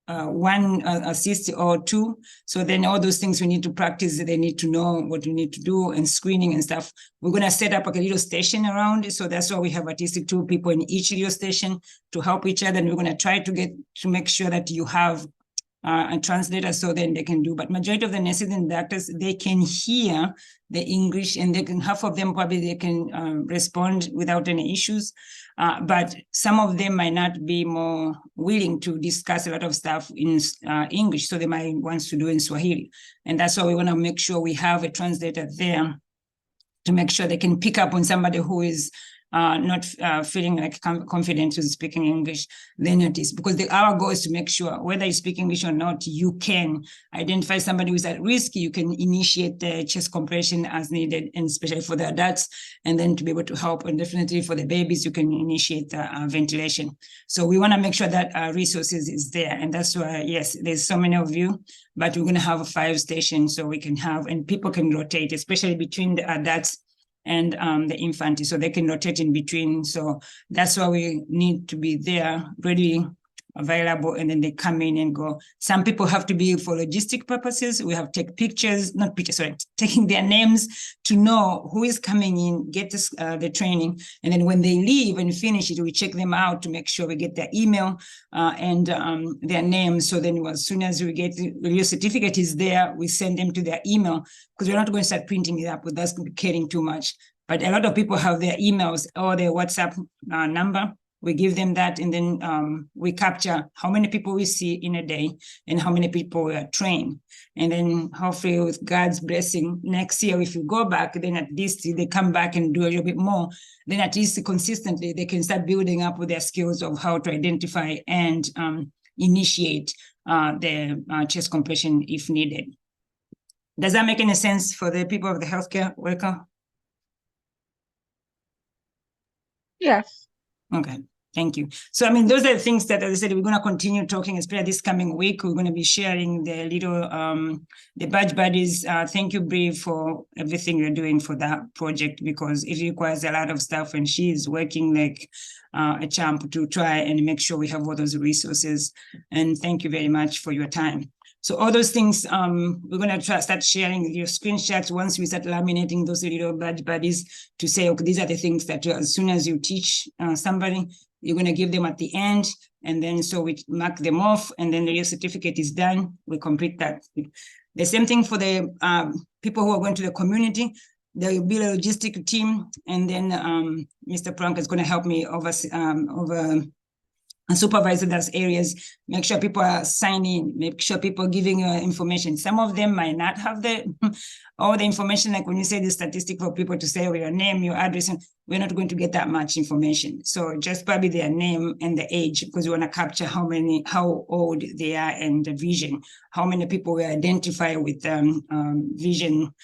[SPEAKER 1] one assist or 2. So then all those things we need to practice, they need to know what we need to do and screening and stuff. We're going to set up like a little station around it. So that's why we have at least 2 people in each little station to help each other. And we're going to try to make sure that you have a translator so then they can do, but majority of the nurses and doctors, they can hear the English and half of them probably they can respond without any issues. But some of them might not be more willing to discuss a lot of stuff in English. So they might want to do in Swahili. And that's why we want to make sure we have a translator there to make sure they can pick up on somebody who is not feeling like confident to speaking English, then notice, because our goal is to make sure whether you speak English or not, you can identify somebody who's at risk. You can initiate the chest compression as needed, and especially for the adults, and then to be able to help. And definitely for the babies, you can initiate the ventilation. So we want to make sure that our resources is there. And that's why, yes, there's so many of you, but we're going to have 5 stations so we can have, and people can rotate, especially between the adults and the infant, so they can rotate in between. So that's why we need to be there, ready, available, and then they come in and go. Some people have to be for logistic purposes. We have to take pictures, not pictures, sorry, taking their names to know who is coming in, get this, the training. And then when they leave and finish it, we check them out to make sure we get their email and their name. So then as soon as we get your certificate is there, we send them to their email, because we're not going to start printing it up, but that's getting too much. But a lot of people have their emails or their WhatsApp number. We give them that, and then we capture how many people we see in a day and how many people we are trained. And then hopefully with God's blessing, next year, if you go back, then at least they come back and do a little bit more, then at least consistently they can start building up with their skills of how to identify and initiate the chest compression if needed. Does that make any sense for the people of the healthcare worker?
[SPEAKER 2] Yes.
[SPEAKER 1] Okay, thank you. So, I mean, those are the things that, as I said, we're going to continue talking, especially this coming week. We're going to be sharing the little, the badge buddies. Thank you, Bree, for everything you're doing for that project, because it requires a lot of stuff, and she is working like a champ to try and make sure we have all those resources. And thank you very much for your time. So all those things, we're going to start sharing your screenshots once we start laminating those little badge buddies to say, okay, these are the things that as soon as you teach somebody, you're going to give them at the end. And then so we mark them off, and then the real certificate is done. We complete that. The same thing for the people who are going to the community. There will be a logistic team, and then Mr. Plank is going to help me over and supervise those areas, make sure people are signing, make sure people are giving you information. Some of them might not have all the information, like when you say the statistic for people to say your name, your address, and we're not going to get that much information. So just probably their name and the age, because we want to capture how old they are, and the vision, how many people we identify with vision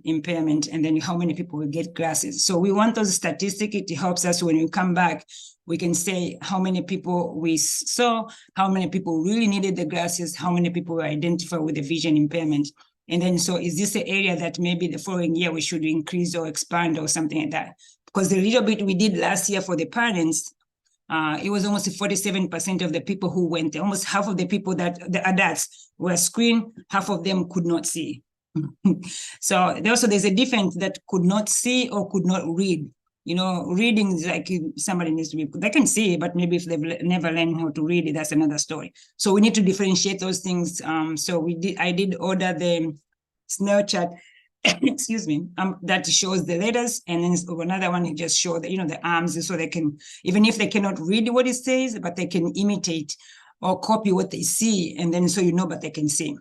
[SPEAKER 1] impairment, and then how many people will get glasses. So we want those statistics. It helps us when we come back, we can say how many people we saw, how many people really needed the glasses, how many people were identified with the vision impairment. And then, so is this an area that maybe the following year we should increase or expand or something like that? Because the little bit we did last year for the parents, it was almost 47% of the people who went there. Almost half of the people that the adults were screened, half of them could not see. So there's a difference that could not see or could not read. You know, reading is like somebody needs to be, they can see, but maybe if they've never learned how to read it, that's another story. So we need to differentiate those things. So I did order the snail chart, excuse me, that shows the letters, and then another one, it just shows the, the arms, so they can, even if they cannot read what it says, but they can imitate or copy what they see, and then so but they can see.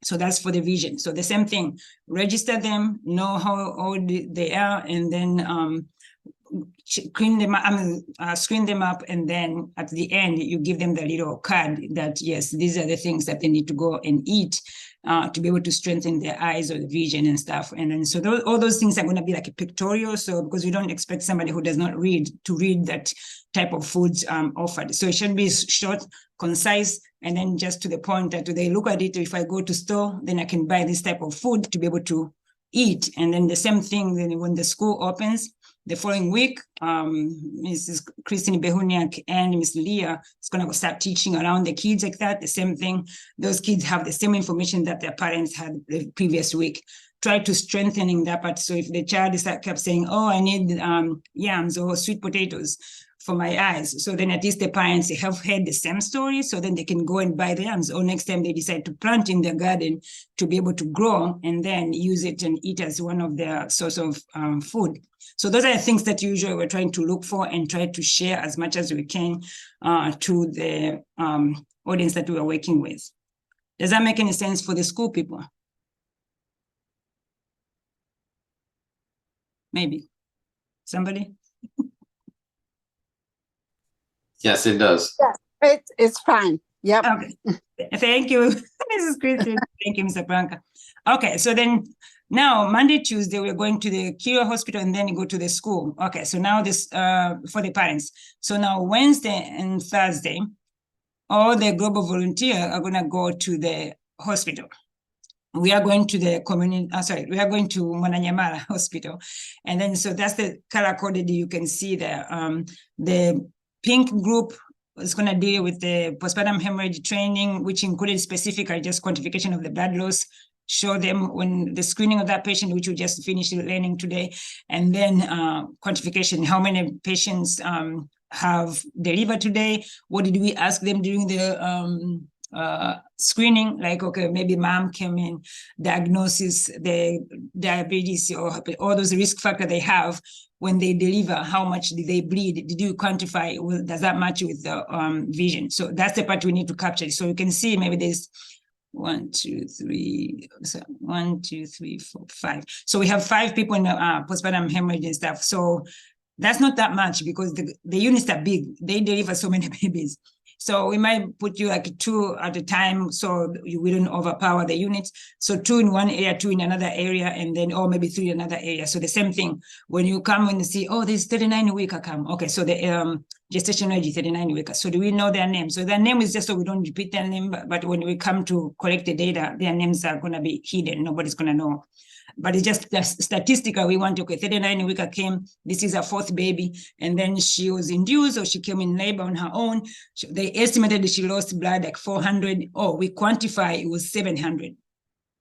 [SPEAKER 1] So that's for the vision. So the same thing, register them, know how old they are, and then screen them up, and then at the end you give them the little card that yes, these are the things that they need to go and eat to be able to strengthen their eyes or the vision and stuff. And then so all those things are going to be like a pictorial, so because we don't expect somebody who does not read to read that type of foods offered. So it should be short, concise, and then just to the point that they look at it. If I go to store, then I can buy this type of food to be able to eat. And then the same thing, then when the school opens the following week, Mrs. Christine Behuniak and Ms. Leah is going to start teaching around the kids like that. The same thing, those kids have the same information that their parents had the previous week. Try to strengthening that part. So if the child kept saying, oh, I need yams or sweet potatoes for my eyes, so then at least the parents have heard the same story, so then they can go and buy the yams, or next time they decide to plant in their garden to be able to grow and then use it and eat as one of their source of food. So those are the things that usually we're trying to look for and try to share as much as we can to the audience that we are working with. Does that make any sense for the school people? Maybe. Somebody?
[SPEAKER 3] Yes, it does.
[SPEAKER 2] It's fine. Yep.
[SPEAKER 1] Okay, thank you, Mrs. Christine. Thank you, Mr. Branca. Okay, so then now Monday, Tuesday, we're going to the Kira Hospital and then go to the school. Okay, so now this for the parents. So now Wednesday and Thursday, all the global volunteers are gonna go to the hospital. We are going to the community, we are going to Mwananyamala Hospital. And then, so that's the color coded, you can see there. The pink group is going to deal with the postpartum hemorrhage training, which included specifically just quantification of the blood loss, show them when the screening of that patient, which we just finished learning today, and then quantification, how many patients have delivered today, what did we ask them during the screening, like, okay, maybe mom came in, diagnosis, the diabetes, or all those risk factors they have when they deliver, how much did they bleed? Did you quantify? Well, does that match with the vision? So that's the part we need to capture. So you can see maybe there's 1, 2, 3, so 1, 2, 3, 4, 5. So we have 5 people in the postpartum hemorrhage and stuff. So that's not that much because the units are big. They deliver so many babies. So we might put you like 2 at a time so you wouldn't overpower the units. So 2 in one area, 2 in another area, and then, or maybe 3 in another area. So the same thing, when you come and see, oh, there's 39-weeker come. Okay, so the gestation age is 39-weeker. So do we know their name? So their name is just so we don't repeat their name, but when we come to collect the data, their names are gonna be hidden. Nobody's gonna know. But it's just statistical. We want to, okay, 39-weeker came, this is her 4th baby, and then she was induced or she came in labor on her own. They estimated that she lost blood like 400. Oh, we quantify it was 700.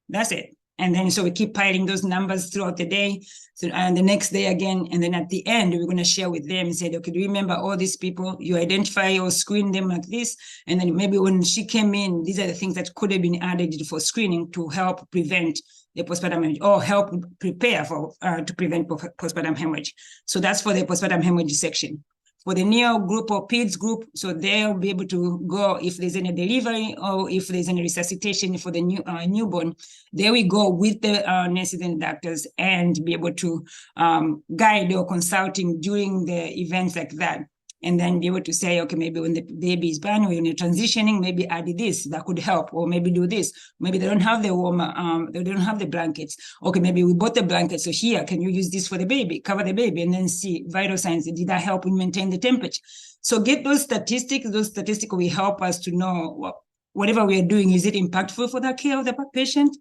[SPEAKER 1] That's it. And then so we keep piling those numbers throughout the day. So, and the next day again, and then at the end, we're going to share with them and say, okay, do you remember all these people? You identify or screen them like this. And then maybe when she came in, these are the things that could have been added for screening to help prevent the postpartum hemorrhage or help prepare for to prevent postpartum hemorrhage. So that's for the postpartum hemorrhage section. For the neo group or PEDS group, so they'll be able to go if there's any delivery or if there's any resuscitation for the newborn, there we go with the nurses and doctors and be able to guide or consulting during the events like that. And then be able to say, okay, maybe when the baby is born, when you're transitioning, maybe add this, that could help, or maybe do this. Maybe they don't have the warmer, they don't have the blankets. Okay, maybe we bought the blankets, so here, can you use this for the baby, cover the baby, and then see vital signs, did that help in maintain the temperature? So get those statistics will help us to know whatever we are doing, is it impactful for the care of the patient?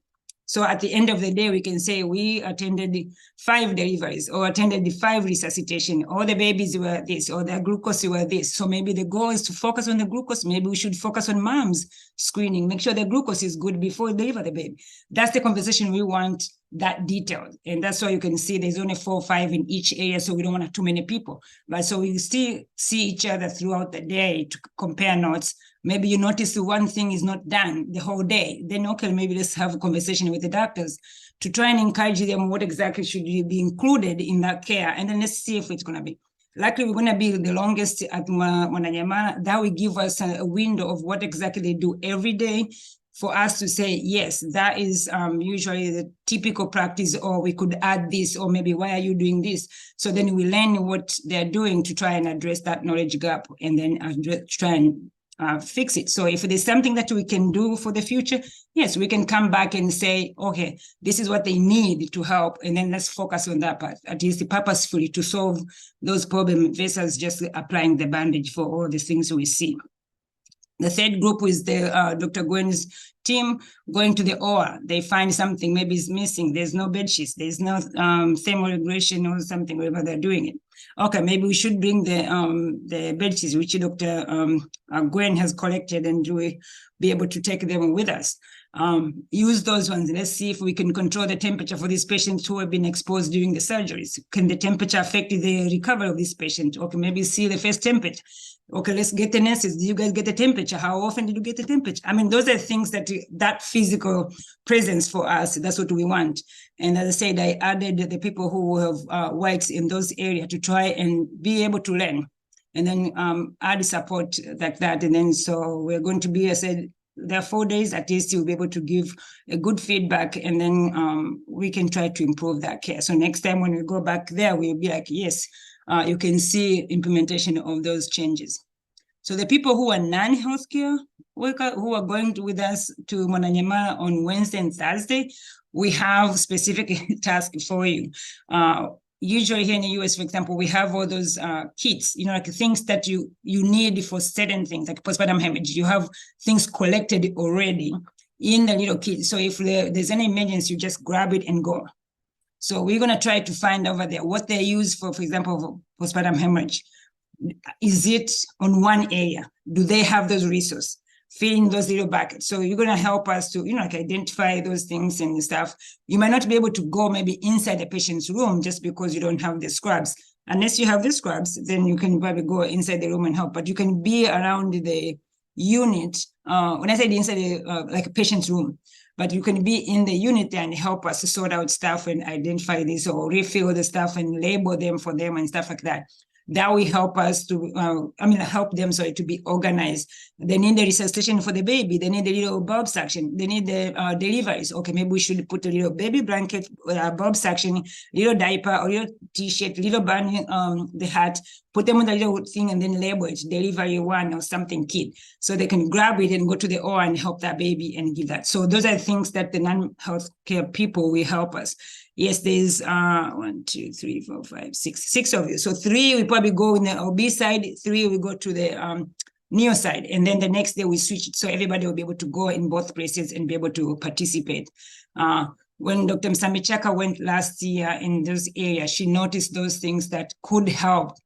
[SPEAKER 1] So at the end of the day, we can say we attended 5 deliveries or attended the 5 resuscitation, or the babies were this, or their glucose were this. So maybe the goal is to focus on the glucose. Maybe we should focus on mom's screening, make sure the glucose is good before we deliver the baby. That's the conversation we want, that detailed. And that's why you can see there's only 4 or 5 in each area, so we don't want to have too many people. But so we still see each other throughout the day to compare notes. Maybe you notice the one thing is not done the whole day. Then, okay, maybe let's have a conversation with the doctors to try and encourage them what exactly should be included in that care. And then let's see if it's going to be. Likely we're going to be the longest at Mwananyamala. That will give us a window of what exactly they do every day for us to say, yes, that is usually the typical practice, or we could add this, or maybe why are you doing this? So then we learn what they're doing to try and address that knowledge gap, and then try and fix it. So if there's something that we can do for the future, yes, we can come back and say, okay, this is what they need to help, and then let's focus on that part, at least purposefully to solve those problems versus just applying the bandage for all the things we see. The third group is the Dr. Gwen's team going to the OR. They find something maybe is missing. There's no bed sheets. There's no thermal regulation or something, wherever they're doing it. Okay, maybe we should bring the bed sheets, which Dr. Gwen has collected, and we be able to take them with us. Use those ones. Let's see if we can control the temperature for these patients who have been exposed during the surgeries. Can the temperature affect the recovery of this patient? Okay, maybe see the first temperature. Okay, let's get the nurses. Do you guys get the temperature? How often did you get the temperature? I mean, those are things that physical presence for us, that's what we want. And as I said, I added the people who have worked in those areas to try and be able to learn, and then add support like that. And then so we're going to be, I said, there are 4 days, at least you'll be able to give a good feedback, and then we can try to improve that care. So next time when we go back there, we'll be like, yes, you can see implementation of those changes. So the people who are non-healthcare worker who are going with us to Monanyama on Wednesday and Thursday, we have specific tasks for you. Usually here in the US, for example, we have all those kits, like things that you need for certain things, like postpartum hemorrhage. You have things collected already in the little kit. So if there's any emergency, you just grab it and go. So we're going to try to find over there what they use for example, postpartum hemorrhage. Is it on one area? Do they have those resources? Fill in those little buckets. So you're going to help us to, like identify those things and stuff. You might not be able to go maybe inside the patient's room just because you don't have the scrubs. Unless you have the scrubs, then you can probably go inside the room and help. But you can be around the unit. When I say the inside, like a patient's room, but you can be in the unit and help us to sort out stuff and identify this or refill the stuff and label them for them and stuff like that. That will help us to, help them to be organized. They need the resuscitation for the baby. They need the little bulb suction. They need the deliveries. Okay, maybe we should put a little baby blanket, bulb suction, little diaper, or little t-shirt, little band, the hat, put them on the little thing and then label it, delivery one or something kit. So they can grab it and go to the OR and help that baby and give that. So those are things that the non-healthcare people will help us. Yes, there's 1, 2, 3, 4, 5, 6 of you. So 3 we probably go in the OB side, 3 we go to the neo side, and then the next day we switch it so everybody will be able to go in both places and be able to participate. When Dr. Msambichaka went last year in those areas, she noticed those things that could help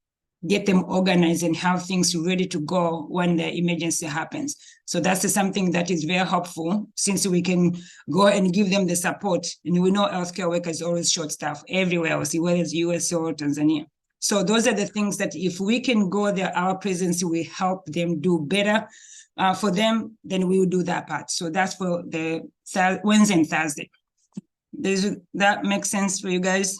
[SPEAKER 1] get them organized and have things ready to go when the emergency happens. So that's something that is very helpful since we can go and give them the support. And we know healthcare workers always short staff everywhere else, whether it's US or Tanzania. So those are the things that if we can go there, our presence will help them do better for them, then we will do that part. So that's for the Wednesday and Thursday. Does that make sense for you guys?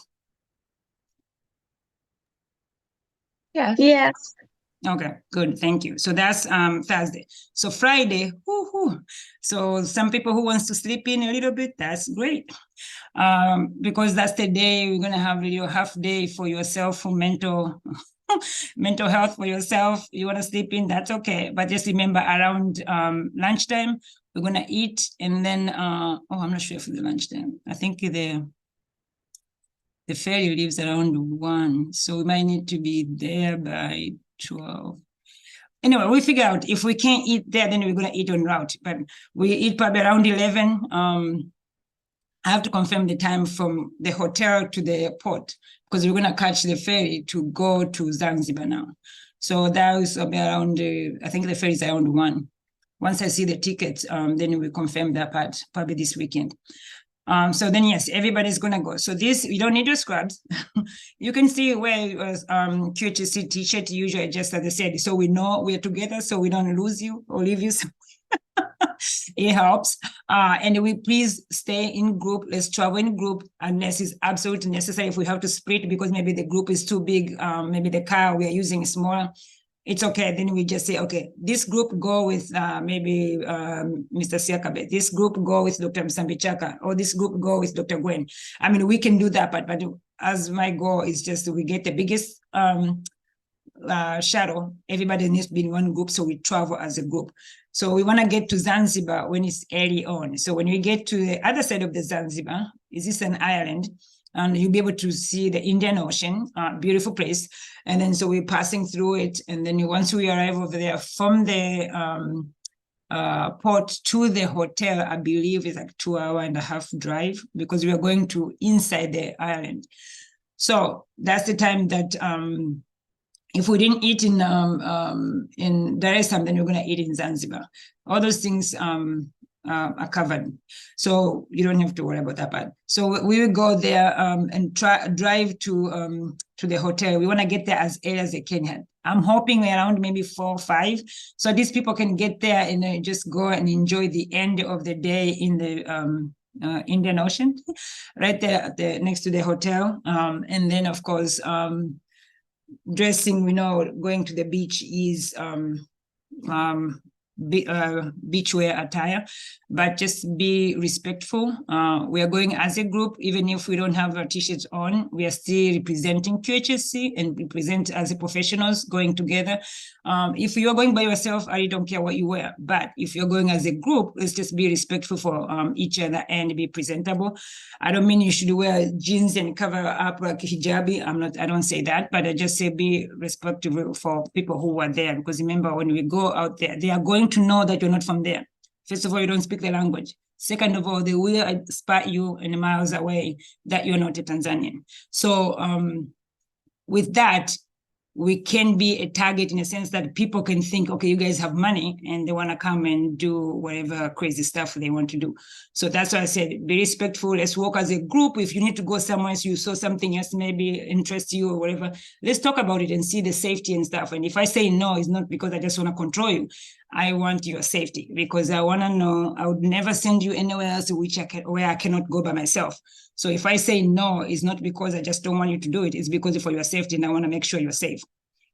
[SPEAKER 6] Yes.
[SPEAKER 2] Yes.
[SPEAKER 1] Okay, good, thank you. So that's Thursday. So Friday, so some people who wants to sleep in a little bit, that's great. Because that's the day we're gonna have your half day for yourself for mental health for yourself. You wanna sleep in, that's okay. But just remember around lunchtime, we're gonna eat and then, I'm not sure for the lunchtime. I think the ferry leaves around 1, so we might need to be there by 12. Anyway, we figure out if we can't eat there, then we're gonna eat on route. But we eat probably around 11. I have to confirm the time from the hotel to the port because we're gonna catch the ferry to go to Zanzibar now. So that was around, I think the ferry is around 1. Once I see the tickets, then we confirm that part probably this weekend. So then, yes, everybody's gonna go. So this, you don't need your scrubs. You can see where it was Qhsc t-shirt usually, just as I said, so we know we're together, so we don't lose you or leave you. It helps. And we please stay in group. Let's travel in group unless it's absolutely necessary. If we have to split because maybe the group is too big, maybe the car we are using is smaller, it's okay. Then we just say, okay, this group go with maybe Mr. Siakabe, this group go with Dr. Msambichaka, or this group go with Dr. Gwen. I mean, we can do that, but as my goal is just we get the biggest shuttle. Everybody needs to be in one group, so we travel as a group. So we want to get to Zanzibar when it's early on. So when we get to the other side of the Zanzibar, is this an island? And you'll be able to see the Indian Ocean, beautiful place. And then so we're passing through it. And then once we arrive over there from the port to the hotel, I believe is like 2.5-hour drive because we are going to inside the island. So that's the time that if we didn't eat in Dar es Salaam, then we're gonna eat in Zanzibar. All those things are covered, so you don't have to worry about that part. So we will go there and drive to the hotel. We want to get there as early as they can. I'm hoping around maybe 4 or 5, so these people can get there and just go and enjoy the end of the day in the Indian Ocean, right there, next to the hotel. And then of course, dressing, we know going to the beach is beachwear attire, but just be respectful. We are going as a group, even if we don't have our t-shirts on, we are still representing Qhsc and represent as a professionals going together. If you're going by yourself, I don't care what you wear, but if you're going as a group, let's just be respectful for each other and be presentable. I don't mean you should wear jeans and cover up like hijabi. I don't say that, but I just say be respectful for people who are there, because remember, when we go out there, they are going to know that you're not from there. First of all, you don't speak the language. Second of all, they will spot you in miles away that you're not a Tanzanian. So with that, we can be a target in a sense that people can think, okay, you guys have money and they want to come and do whatever crazy stuff they want to do. So that's why I said, be respectful. Let's work as a group. If you need to go somewhere else, you saw something else maybe interests you or whatever, let's talk about it and see the safety and stuff. And if I say no, it's not because I just want to control you. I want your safety, because I want to know, I would never send you anywhere else where I cannot go by myself. So if I say no, it's not because I just don't want you to do it. It's because for your safety, and I want to make sure you're safe.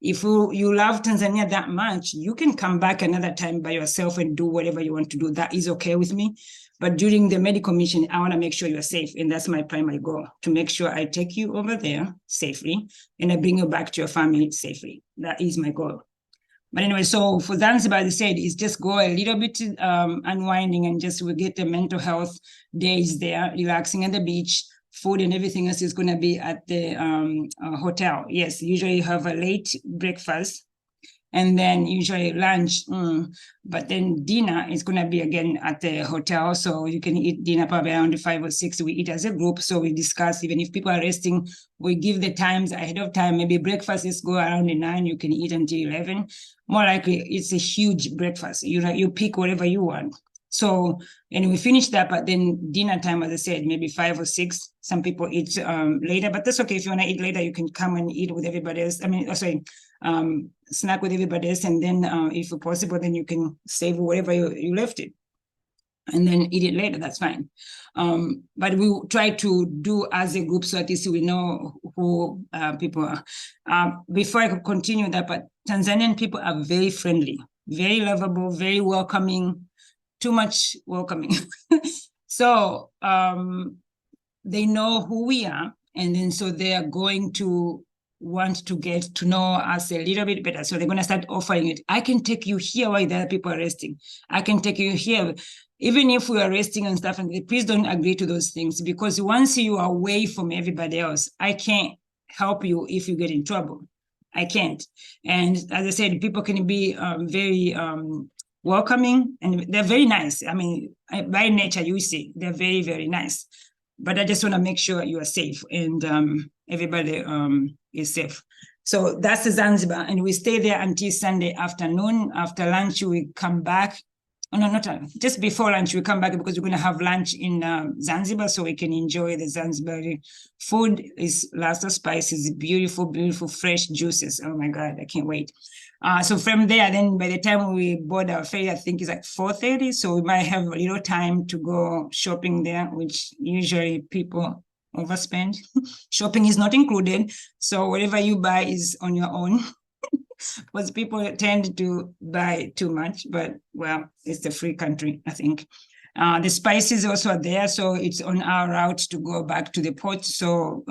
[SPEAKER 1] If you love Tanzania that much, you can come back another time by yourself and do whatever you want to do. That is okay with me. But during the medical mission, I want to make sure you're safe. And that's my primary goal, to make sure I take you over there safely and I bring you back to your family safely. That is my goal. But anyway, so for Zanzibar, as I said, is just go a little bit unwinding and just we get the mental health days there, relaxing at the beach. Food and everything else is going to be at the hotel. Yes, usually you have a late breakfast and then usually lunch, but then dinner is going to be again at the hotel. So you can eat dinner probably around 5 or 6. We eat as a group. So we discuss, even if people are resting, we give the times ahead of time. Maybe breakfast is go around 9, you can eat until 11. More likely, it's a huge breakfast. You pick whatever you want. So, and we finish that, but then dinner time, as I said, maybe 5 or 6. Some people eat later, but that's okay. If you want to eat later, you can come and eat with everybody else. I mean, snack with everybody else. And then if possible, then you can save whatever you left it and then eat it later. That's fine. But we try to do as a group, so at least we know who people are. Before I could continue that, but Tanzanian people are very friendly, very lovable, very welcoming. Too much welcoming. So they know who we are, and then so they are going to want to get to know us a little bit better. So they're going to start offering it. I can take you here while the other people are resting. I can take you here. Even if we are resting and stuff, and please don't agree to those things, because once you are away from everybody else, I can't help you if you get in trouble. I can't. And as I said, people can be very welcoming, and they're very nice. I mean, by nature, you see, they're very, very nice. But I just want to make sure you are safe and everybody is safe. So that's the Zanzibar, and we stay there until Sunday afternoon. After lunch, we come back. Oh, no, not just before lunch, we come back because we're going to have lunch in Zanzibar, so we can enjoy the Zanzibari food. Is lots of spices, beautiful, beautiful, fresh juices. Oh my God, I can't wait. So from there, then by the time we board our ferry, I think it's like 4:30. So we might have a little time to go shopping there, which usually people overspend. Shopping is not included. So whatever you buy is on your own. Because people tend to buy too much, but well, it's a free country, I think. The spices also are there, so it's on our route to go back to the port. So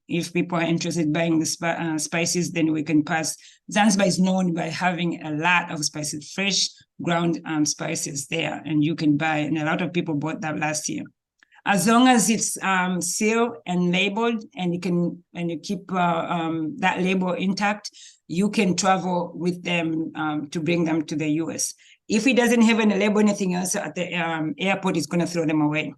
[SPEAKER 1] if people are interested in buying the spices, then we can pass. Zanzibar is known by having a lot of spices, fresh ground spices there, and you can buy, and a lot of people bought that last year. As long as it's sealed and labeled, and you keep that label intact, you can travel with them to bring them to the US. If it doesn't have any label, anything else at the airport, it's going to throw them away.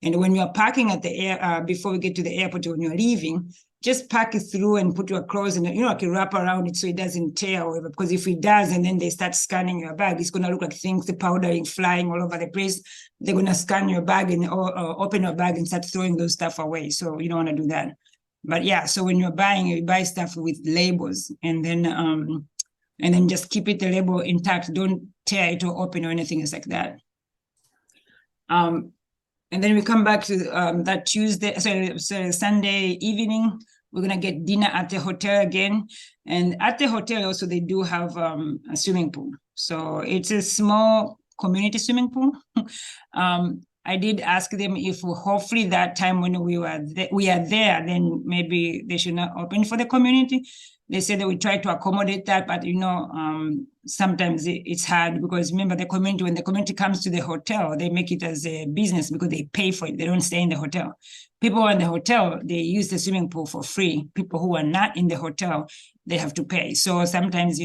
[SPEAKER 1] And when you're parking at the before we get to the airport, when you're leaving, just pack it through and put your clothes in, like a wrap around it so it doesn't tear or whatever. Because if it does, and then they start scanning your bag, it's going to look like things, the powder flying all over the place. They're going to scan your bag and or open your bag and start throwing those stuff away. So you don't want to do that. But yeah, so when you're buying, you buy stuff with labels, and then just keep the label intact. Don't tear it or open or anything else like that. And then we come back to that Sunday evening. We're going to get dinner at the hotel again. And at the hotel also, they do have a swimming pool. So it's a small community swimming pool. I did ask them if hopefully that time when we are there, then maybe they should not open for the community. They said they would try to accommodate that, but sometimes it's hard because remember the community, when the community comes to the hotel, they make it as a business because they pay for it. They don't stay in the hotel. People who are in the hotel, they use the swimming pool for free. People who are not in the hotel, they have to pay. So sometimes,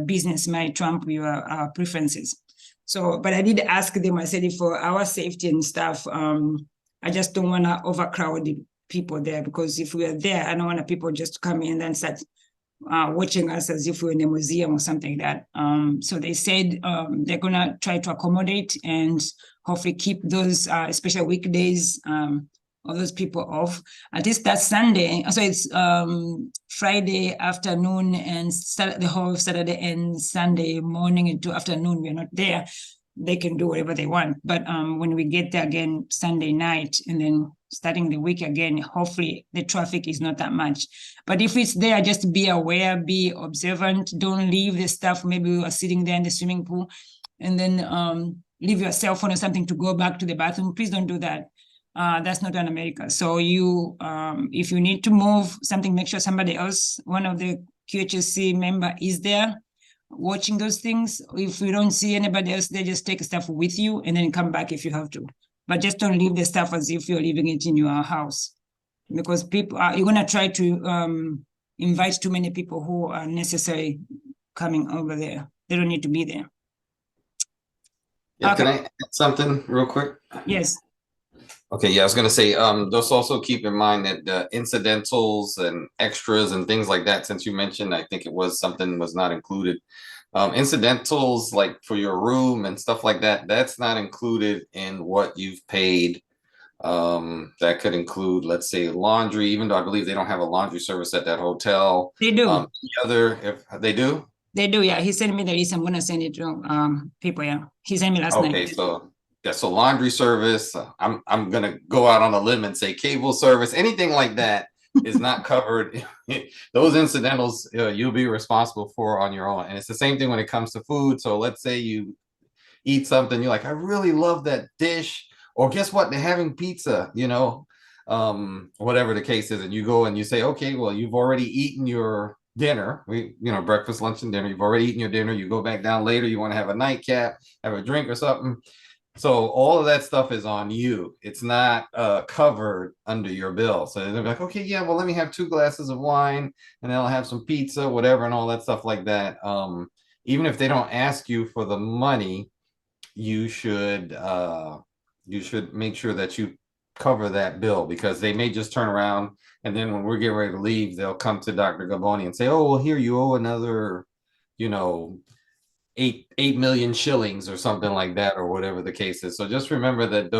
[SPEAKER 1] business might trump your preferences. So, but I did ask them, I said, if for our safety and stuff, I just don't want to overcrowd the people there, because if we are there, I don't want people just to come in and then start watching us as if we're in a museum or something like that. So they said they're going to try to accommodate and hopefully keep those, especially weekdays, all those people off. At least that Sunday, so it's Friday afternoon and the whole Saturday and Sunday morning into afternoon, we're not there. They can do whatever they want. But when we get there again Sunday night and then starting the week again, hopefully the traffic is not that much. But if it's there, just be aware, be observant, don't leave the stuff. Maybe we are sitting there in the swimming pool and then leave your cell phone or something to go back to the bathroom. Please don't do that. That's not in America. So you, if you need to move something, make sure somebody else, one of the Qhsc member is there watching those things. If you don't see anybody else, they just take stuff with you and then come back if you have to. But just don't leave the stuff as if you're leaving it in your house, because people are, you're gonna try to invite too many people who are necessary coming over there. They don't need to be there.
[SPEAKER 3] Yeah,
[SPEAKER 1] Okay.
[SPEAKER 3] can I add something real quick?
[SPEAKER 1] Yes.
[SPEAKER 3] Okay, yeah, I was gonna say, just also keep in mind that incidentals and extras and things like that, since you mentioned, I think it was something was not included. Incidentals like for your room and stuff like that, that's not included in what you've paid. That could include, let's say, laundry, even though I believe they don't have a laundry service at that hotel.
[SPEAKER 1] They do.
[SPEAKER 3] If they do?
[SPEAKER 1] They do, yeah. He sent me the list. I'm gonna send it to people, yeah. He sent me last night.
[SPEAKER 3] Okay, so yeah, so laundry service, I'm gonna go out on a limb and say cable service, anything like that is not covered. Those incidentals you'll be responsible for on your own. And it's the same thing when it comes to food. So let's say you eat something, you're like, I really love that dish, or guess what, they're having pizza, whatever the case is, and you go and you say, okay, well, you've already eaten your dinner, breakfast, lunch, and dinner, you've already eaten your dinner, you go back down later, you want to have a nightcap, have a drink or something. So all of that stuff is on you. It's not covered under your bill. So they're like, okay, yeah, well, let me have 2 glasses of wine and then I'll have some pizza, whatever, and all that stuff like that. Even if they don't ask you for the money, you should make sure that you cover that bill, because they may just turn around and then when we're getting ready to leave, they'll come to Dr. Gaboni and say, oh, well, here you owe another, 8 million shillings or something like that, or whatever the case is. So just remember that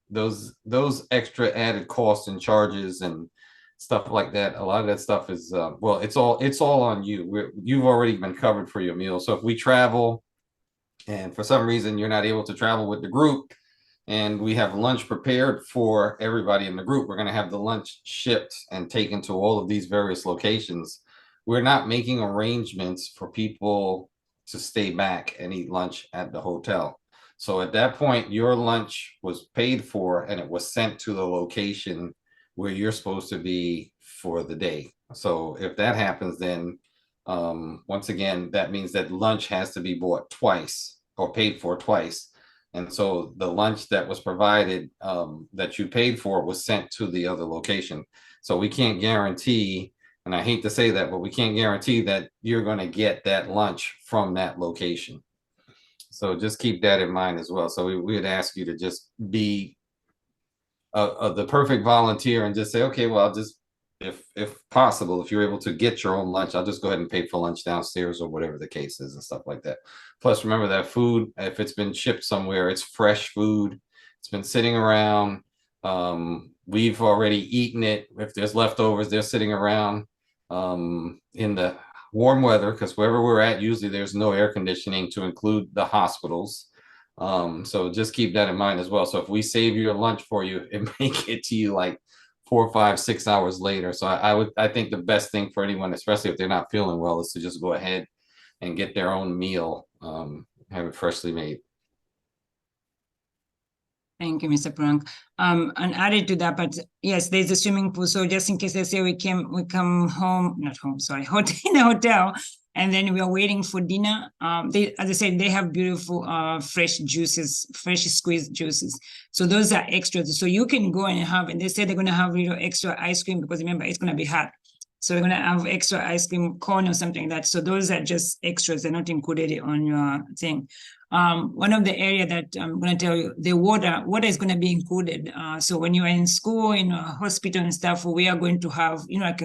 [SPEAKER 3] those extra added costs and charges and stuff like that, a lot of that stuff is well, it's all on you. You've already been covered for your meal. So if we travel and for some reason you're not able to travel with the group and we have lunch prepared for everybody in the group, we're going to have the lunch shipped and taken to all of these various locations. We're not making arrangements for people to stay back and eat lunch at the hotel. So at that point, your lunch was paid for and it was sent to the location where you're supposed to be for the day. So if that happens, then once again, that means that lunch has to be bought twice or paid for twice. And so the lunch that was provided that you paid for was sent to the other location. So we can't guarantee, and I hate to say that, but we can't guarantee that you're going to get that lunch from that location. So just keep that in mind as well. So we would ask you to just be the perfect volunteer and just say, okay, well, I'll just, if possible, if you're able to get your own lunch, I'll just go ahead and pay for lunch downstairs or whatever the case is and stuff like that. Plus, remember that food, if it's been shipped somewhere, it's fresh food. It's been sitting around. We've already eaten it. If there's leftovers, they're sitting around in the warm weather, because wherever we're at, usually there's no air conditioning to include the hospitals. So just keep that in mind as well. So if we save your lunch for you, it may get to you like 4, 5, 6 hours later. So I think the best thing for anyone, especially if they're not feeling well, is to just go ahead and get their own meal, have it freshly made.
[SPEAKER 1] Thank you, Mr. Prank. And added to that, but yes, there's a swimming pool. So just in case they say we come home, not home, sorry, in the hotel, and then we are waiting for dinner. They, as I said, they have beautiful fresh juices, fresh squeezed juices. So those are extras. So you can go and have, and they say they're gonna have extra ice cream because remember it's gonna be hot. So they're gonna have extra ice cream cone or something like that. So those are just extras. They're not included on your thing. One of the area that I'm going to tell you, the water is going to be included. So when you are in school, in a hospital and stuff, we are going to have, like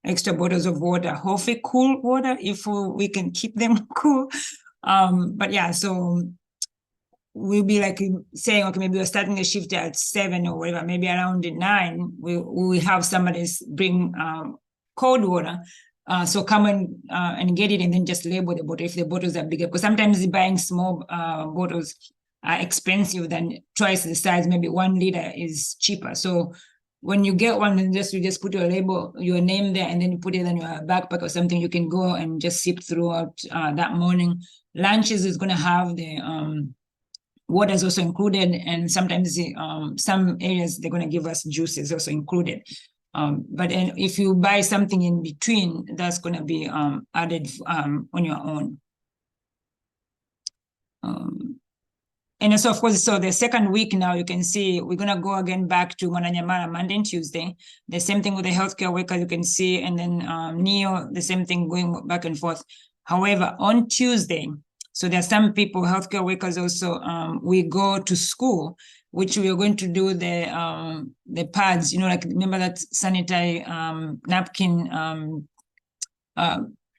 [SPEAKER 1] extra bottles of water, hopefully cool water, if we can keep them cool. But yeah, so we'll be like saying, okay, maybe we're starting a shift at 7 or whatever, maybe around 9, we have somebody bring cold water. So come and get it and then just label the bottle if the bottles are bigger. Because sometimes buying small bottles are expensive than twice the size. Maybe 1 liter is cheaper. So when you get one, and you just put your label, your name there, and then you put it in your backpack or something, you can go and just sip throughout that morning. Lunches is going to have the water is also included, and sometimes some areas they're going to give us juices also included. But if you buy something in between, that's going to be added on your own. And so, of course, so the second week now, you can see we're going to go again back to Mwananyamala Monday and Tuesday. The same thing with the healthcare workers, you can see, and then NEO, the same thing going back and forth. However, on Tuesday, so there are some people, healthcare workers also, we go to school, which we are going to do the pads, like remember that sanitary napkin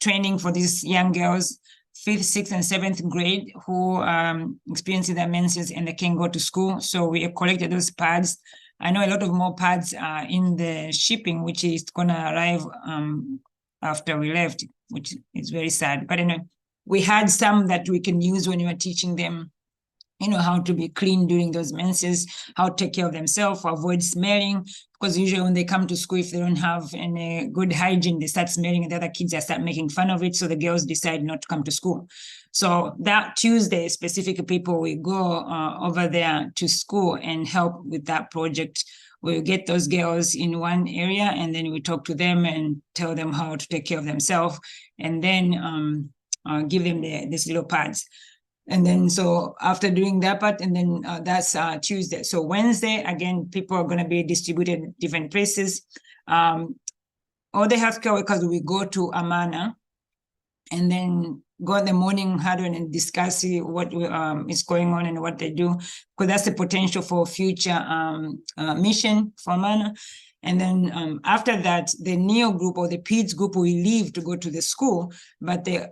[SPEAKER 1] training for these young girls, 5th, 6th, and 7th grade who experiencing their menses and they can go to school. So we collected those pads. I know a lot of more pads are in the shipping, which is going to arrive after we left, which is very sad. But anyway, we had some that we can use when we were teaching them, how to be clean during those menses, how to take care of themselves, avoid smelling, because usually when they come to school, if they don't have any good hygiene, they start smelling and the other kids start making fun of it. So the girls decide not to come to school. So that Tuesday, specific people, we go over there to school and help with that project. We'll get those girls in one area and then we talk to them and tell them how to take care of themselves, and then give them these little pads. And then, so after doing that part, and then that's Tuesday. So Wednesday, again, people are going to be distributed in different places. All the healthcare workers, we go to Amana and then go in the morning huddle and discuss what is going on and what they do, because that's the potential for future mission for Amana. And then after that, the NEO group or the PEDS group will leave to go to the school, but the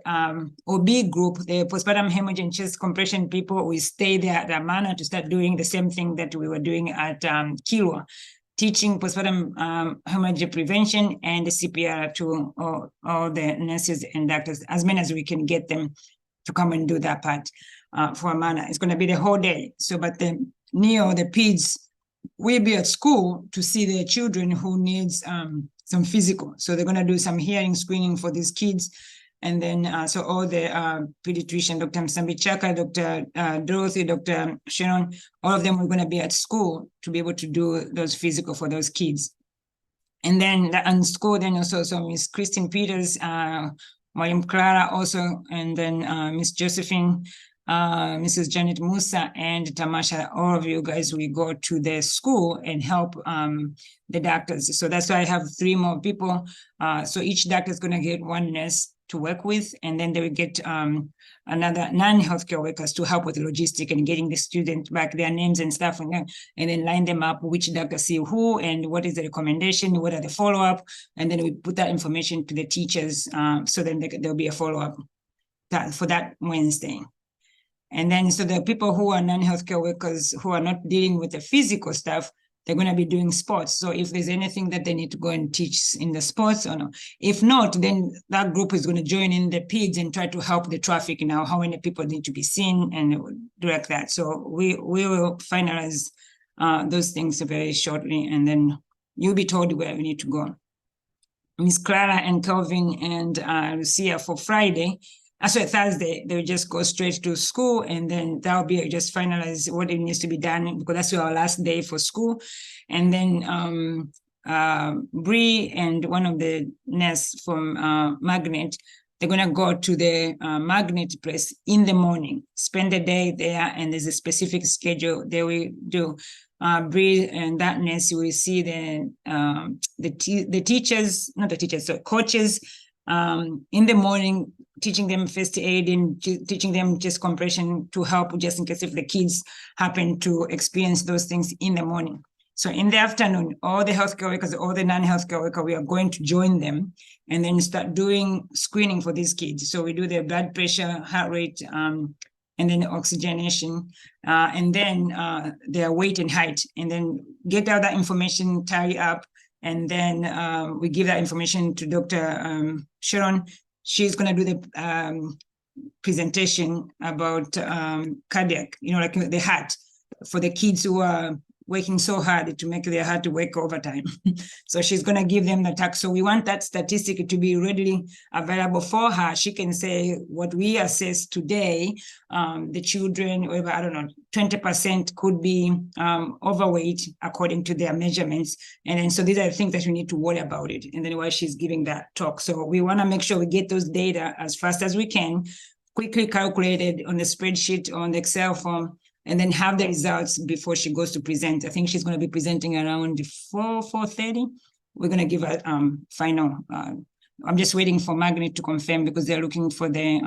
[SPEAKER 1] OB group, the postpartum hemorrhage and chest compression people, will stay there at Amana to start doing the same thing that we were doing at Kilwa, teaching postpartum hemorrhage prevention and the CPR to all the nurses and doctors, as many as we can get them to come and do that part for Amana. It's going to be the whole day. So, but the NEO, the PEDS, will be at school to see their children who needs some physical. So they're going to do some hearing screening for these kids. And then, so all the pediatrician, Dr. Msambichaka, Dr. Dorothy, Dr. Sharon, all of them are going to be at school to be able to do those physical for those kids. And then in school, then also so Miss Christine Peters, William Clara also, and then Miss Josephine, Mrs. Janet Musa and Tamasha, all of you guys will go to the school and help the doctors. So that's why I have 3 more people. So each doctor is going to get 1 nurse to work with, and then they will get another non-healthcare workers to help with the logistic and getting the student back their names and stuff, and then line them up, which doctor see who and what is the recommendation, what are the follow-up, and then we put that information to the teachers, so then there'll be a follow-up for that Wednesday. And then, so the people who are non-healthcare workers who are not dealing with the physical stuff, they're going to be doing sports. So if there's anything that they need to go and teach in the sports or no, if not, then that group is going to join in the PEDS and try to help the traffic now, how many people need to be seen and direct that. So we will finalize those things very shortly, and then you'll be told where we need to go. Miss Clara and Kelvin and Lucia for Friday, Sorry, Thursday, they will just go straight to school, and then that'll be just finalize what it needs to be done, because that's our last day for school. And then Bree and one of the nurses from Magnet, they're gonna go to the Magnet place in the morning, spend the day there, and there's a specific schedule they will do. Bree and that nurse will see the teachers, not the teachers, so coaches in the morning, teaching them first aid and teaching them chest compression to help just in case if the kids happen to experience those things in the morning. So in the afternoon, all the healthcare workers, all the non-healthcare workers, we are going to join them and then start doing screening for these kids. So we do their blood pressure, heart rate, and then oxygenation, and then their weight and height, and then get all that information, tally up, and then we give that information to Dr. Sharon. She's going to do the presentation about cardiac, like the heart for the kids who are working so hard to make their heart to work overtime. So she's going to give them the tax. So we want that statistic to be readily available for her. She can say what we assess today, the children, over, I don't know, 20% could be overweight according to their measurements. And then so these are the things that we need to worry about it. And then while she's giving that talk. So we want to make sure we get those data as fast as we can, quickly calculated on the spreadsheet, on the Excel form, and then have the results before she goes to present. I think she's going to be presenting around 4:30. We're going to give a final. I'm just waiting for Magnet to confirm because they're looking for the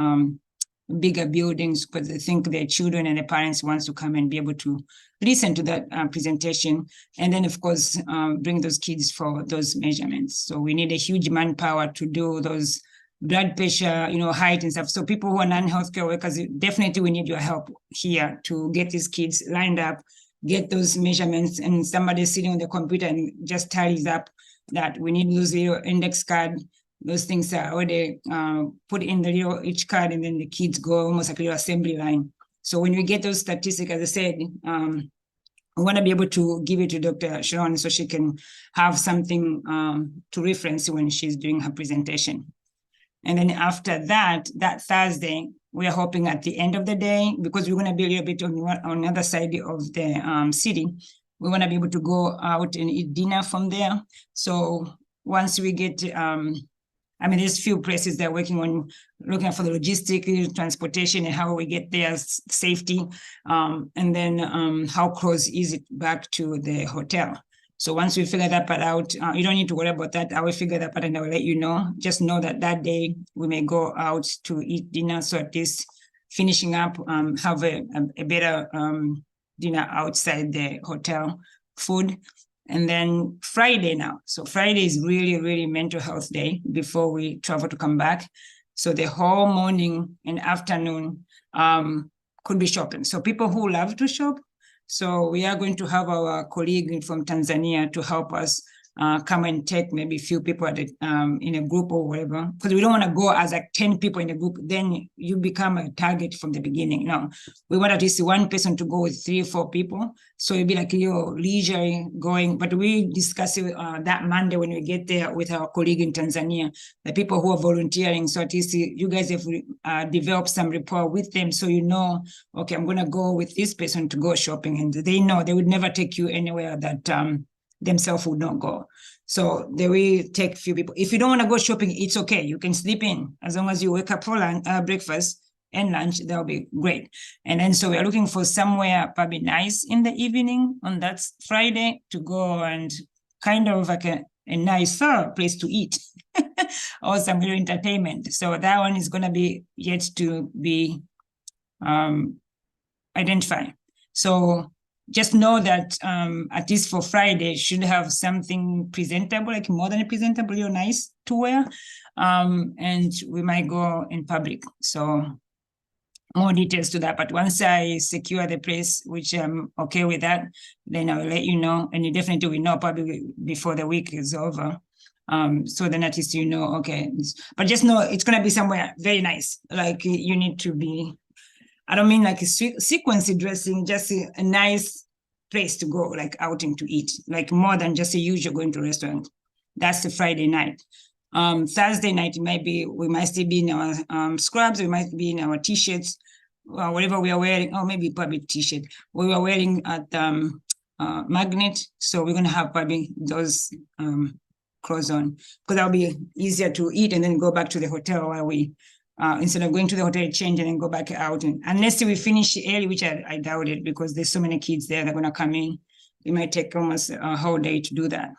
[SPEAKER 1] bigger buildings because they think their children and the parents wants to come and be able to listen to that presentation. And then, of course, bring those kids for those measurements. So we need a huge manpower to do those blood pressure, height and stuff. So people who are non-healthcare workers, definitely we need your help here to get these kids lined up, get those measurements, and somebody sitting on the computer and just tallies up that we need those little index card. Those things are already put in the little each card, and then the kids go almost like a little assembly line. So when we get those statistics, as I said, we want to be able to give it to Dr. Sharon so she can have something to reference when she's doing her presentation. And then after that Thursday, we are hoping at the end of the day, because we're going to be a little bit on the other side of the city, we want to be able to go out and eat dinner from there. So once we get, there's few places that are working on looking for the logistic, transportation, and how we get there, safety, and then how close is it back to the hotel. So once we figure that part out, you don't need to worry about that. I will figure that part and I will let you know. Just know that that day we may go out to eat dinner. So at least finishing up, have a better dinner outside the hotel food. And then Friday now. So Friday is really, really mental health day before we travel to come back. So the whole morning and afternoon could be shopping. So people who love to shop, so we are going to have our colleague from Tanzania to help us come and take maybe a few people at in a group or whatever, because we don't want to go as like 10 people in a group, then you become a target from the beginning. No, we want at least one person to go with 3 or 4 people. So it'll be like leisure going, but we discuss it that Monday when we get there with our colleague in Tanzania, the people who are volunteering. So at least you guys have developed some rapport with them. So okay, I'm going to go with this person to go shopping, and they know they would never take you anywhere that themselves would not go. So they will take a few people. If you don't want to go shopping, it's okay. You can sleep in as long as you wake up for breakfast and lunch. That'll be great. And then so we're looking for somewhere probably nice in the evening on that Friday to go and kind of like a nicer place to eat or some little entertainment. So that one is going to be yet to be identified. So just know that at least for Friday, should have something presentable, like more than a presentable or nice to wear. And we might go in public. So more details to that. But once I secure the place, which I'm okay with that, then I will let you know. And you definitely will know probably before the week is over. So then at least okay. But just know it's going to be somewhere very nice. Like you need to be, I don't mean like a sequence dressing, just a nice place to go, like outing to eat, like more than just a usual going to a restaurant. That's the Friday night. Thursday night, we might still be in our scrubs, we might be in our t-shirts, whatever we are wearing, or maybe probably t-shirt. We were wearing at Magnet, so we're gonna have probably those clothes on, because that'll be easier to eat and then go back to the hotel while we instead of going to the hotel, change and then go back out. And unless we finish early, which I doubt it, because there's so many kids there that are gonna come in. It might take almost a whole day to do that.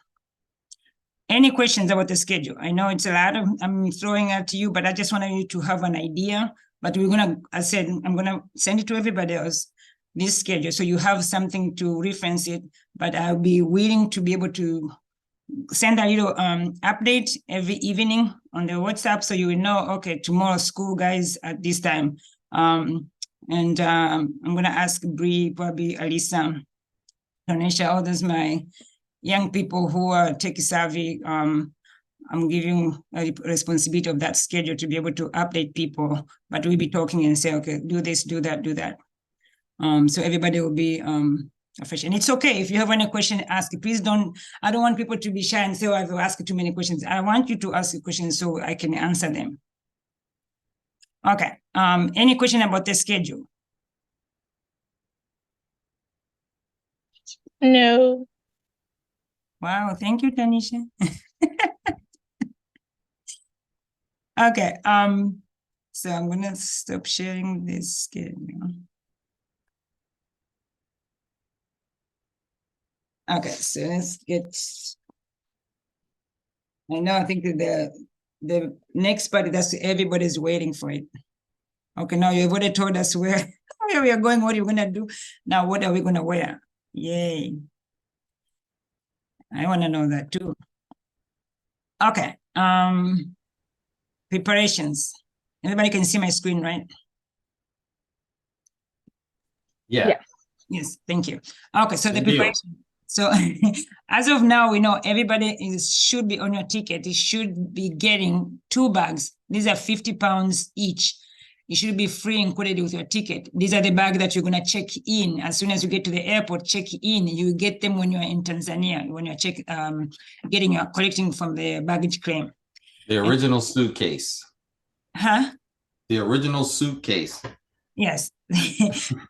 [SPEAKER 1] Any questions about the schedule? I know it's a lot I'm throwing at you, but I just wanted you to have an idea. But we're gonna, I said, I'm gonna send it to everybody else, this schedule, so you have something to reference it. But I'll be willing to be able to send a little update every evening on the WhatsApp, so you will know, okay, tomorrow school, guys, at this time. I'm gonna ask Bree, probably Alisa, Tanisha, all those my young people who are tech savvy. I'm giving a responsibility of that schedule to be able to update people, but we'll be talking and say, okay, do this, do that, do that. So everybody will be fresh. And it's okay if you have any question, ask. Please don't, I don't want people to be shy and say, oh, I've asked too many questions. I want you to ask a question so I can answer them. Okay, any question about the schedule?
[SPEAKER 6] No.
[SPEAKER 1] Wow, thank you, Tanisha. Okay, so I'm gonna stop sharing this schedule. Okay, so let's get, I know, I think that the next part, that's everybody's waiting for it. Okay, now you've already told us where we are going, what are you gonna do? Now, what are we gonna wear? Yay. I wanna know that too. Okay, preparations. Everybody can see my screen, right?
[SPEAKER 3] Yeah.
[SPEAKER 1] Yes, thank you. Okay, so the
[SPEAKER 3] Good deal.
[SPEAKER 1] preparation. So as of now, we know everybody should be on your ticket. It should be getting 2 bags. These are 50 pounds each. It should be free included with your ticket. These are the bags that you're gonna check in. As soon as you get to the airport, check in. You get them when you're in Tanzania, when you're collecting from the baggage claim.
[SPEAKER 3] The original suitcase.
[SPEAKER 1] Huh?
[SPEAKER 3] The original suitcase.
[SPEAKER 1] Yes.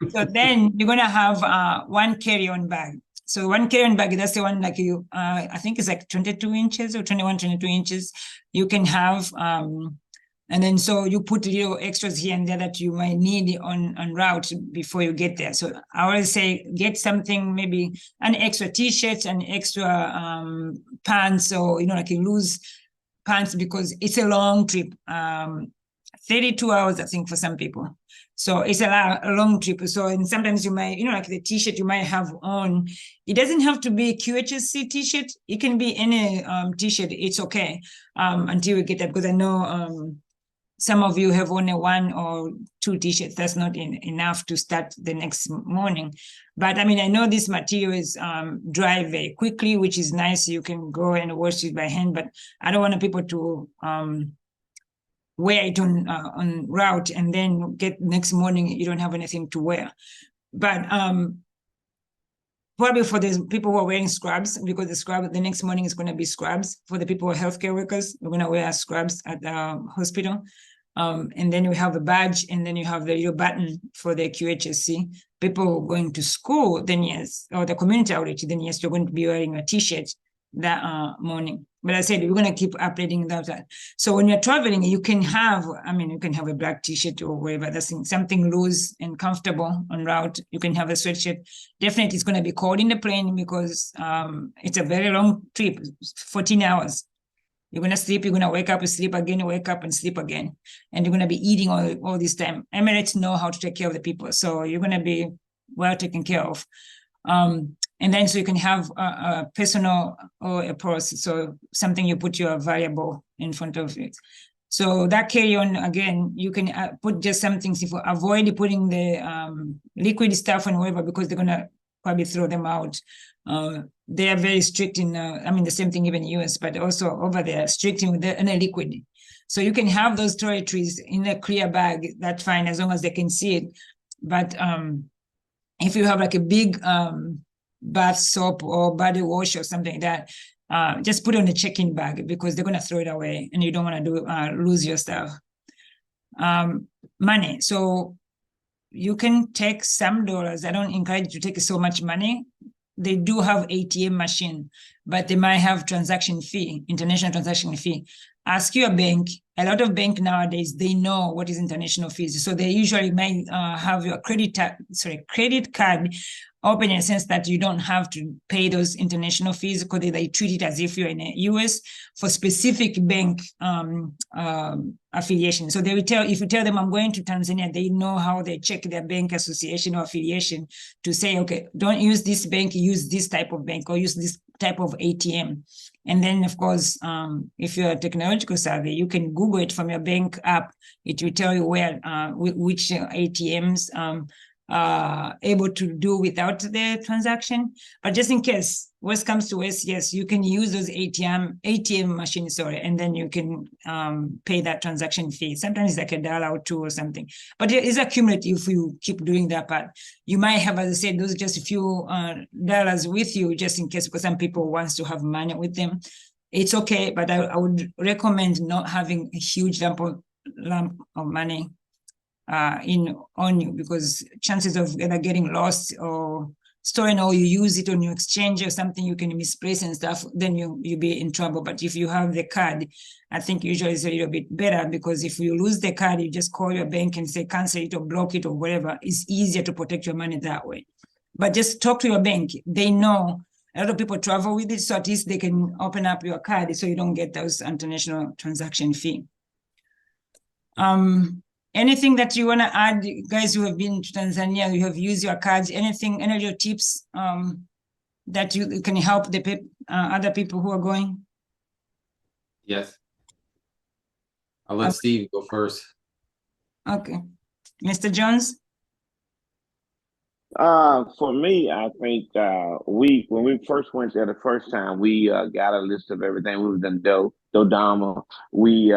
[SPEAKER 1] So then you're gonna have 1 carry-on bag. So 1 carry-on bag, that's the one like you, I think it's like 22 inches or 21, 22 inches. You can have, and then so you put little extras here and there that you might need on route before you get there. So I always say, get something, maybe an extra t-shirt, an extra pants, or, like a loose pants, because it's a long trip. 32 hours, I think, for some people. So it's a long trip. So, and sometimes you might, like the t-shirt you might have on, it doesn't have to be Qhsc t-shirt. It can be any t-shirt. It's okay until we get that, because I know some of you have only 1 or 2 t-shirts. That's not enough to start the next morning. But I mean, I know this material is dry very quickly, which is nice. You can go and wash it by hand, but I don't want people to wear it on route and then get next morning you don't have anything to wear. But probably for the people who are wearing scrubs, because the next morning is going to be scrubs. For the people who are healthcare workers, we're going to wear scrubs at the hospital. And then you have a badge, and then you have the little button for the Qhsc. People going to school, then yes, or the community outreach, then yes, you're going to be wearing a t-shirt that morning. But I said, we're going to keep updating that. So when you're traveling, you can have, you can have a black t-shirt or whatever, that's something loose and comfortable on route. You can have a sweatshirt. Definitely it's going to be cold in the plane, because it's a very long trip, 14 hours. You're going to sleep, you're going to wake up, sleep again, wake up and sleep again. And you're going to be eating all this time. Emirates know how to take care of the people. So you're going to be well taken care of. And then so you can have a personal or a purse, so something you put your variable in front of it. So that carry-on, again, you can put just some things, if you avoid putting the liquid stuff and whatever, because they're going to probably throw them out. They are very strict in, the same thing even in US, but also over there, strict in the liquid. So you can have those toiletries in a clear bag, that's fine, as long as they can see it. But if you have like a big bath soap or body wash or something like that, just put it on a check-in bag because they're gonna throw it away and you don't want to lose your stuff. Money. So you can take some dollars. I don't encourage you to take so much money. They do have ATM machine, but they might have transaction fee, international transaction fee. Ask your bank. A lot of bank nowadays, they know what is international fees. So they usually might have your credit card open in a sense that you don't have to pay those international fees because they treat it as if you're in the US for specific bank affiliation. So they will tell, if you tell them I'm going to Tanzania, they know how they check their bank association or affiliation to say, okay, don't use this bank, use this type of bank or use this type of ATM. And then of course, if you're a technological savvy, you can Google it from your bank app. It will tell you where, which ATMs able to do without the transaction. But just in case worst comes to worst, yes, you can use those ATM machines, and then you can pay that transaction fee. Sometimes it's like $1 or $2 or something. But it is accumulative if you keep doing that part. You might have, as I said, those just a few dollars with you just in case, because some people wants to have money with them. It's okay, but I would recommend not having a huge lump of money on you, because chances of either getting lost or stolen, or you use it on your exchange or something, you can misplace and stuff, then you'll be in trouble. But if you have the card, I think usually it's a little bit better, because if you lose the card, you just call your bank and say cancel it or block it or whatever. It's easier to protect your money that way. But just talk to your bank. They know a lot of people travel with it, so at least they can open up your card so you don't get those international transaction fee. Anything that you want to add, guys who have been to Tanzania, you have used your cards, anything, any of your tips that you can help the other people who are going?
[SPEAKER 3] Yes. I'll let Steve go first.
[SPEAKER 1] Okay. Mr. Jones?
[SPEAKER 7] For me, I think when we first went there the first time, we got a list of everything. We was in Dodoma. We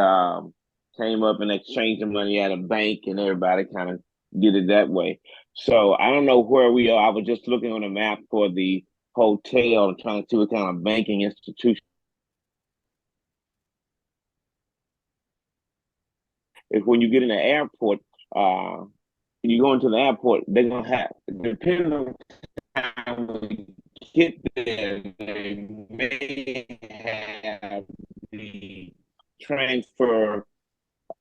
[SPEAKER 7] came up and exchanged the money at a bank, and everybody kind of did it that way. So I don't know where we are. I was just looking on a map for the hotel, trying to see what kind of banking institution. If when you get in the airport, you go into the airport, they're gonna have, depending on the time we get there, they may have the transfer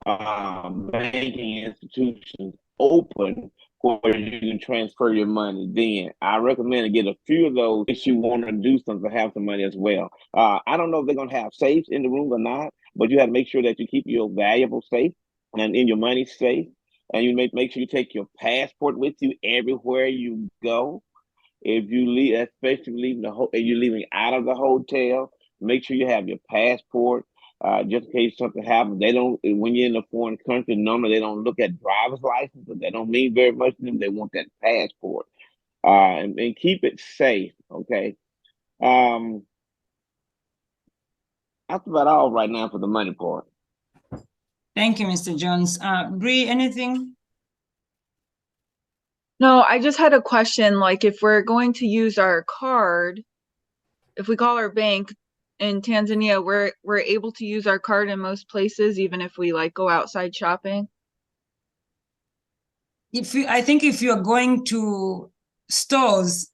[SPEAKER 7] banking institutions open where you can transfer your money. Then I recommend to get a few of those if you want to do something, have some money as well. I don't know if they're gonna have safes in the room or not, but you have to make sure that you keep your valuables safe and in your money safe. And you make sure you take your passport with you everywhere you go. If you leave, especially leaving if you're leaving out of the hotel, make sure you have your passport. Just in case something happens. They don't, when you're in a foreign country, normally they don't look at driver's license, but they don't mean very much to them. They want that passport. And keep it safe, okay? That's about all right now for the money part.
[SPEAKER 1] Thank you, Mr. Jones. Bree, anything?
[SPEAKER 6] No, I just had a question. Like, if we're going to use our card, if we call our bank in Tanzania, we're able to use our card in most places, even if we like go outside shopping.
[SPEAKER 1] I think if you're going to stores,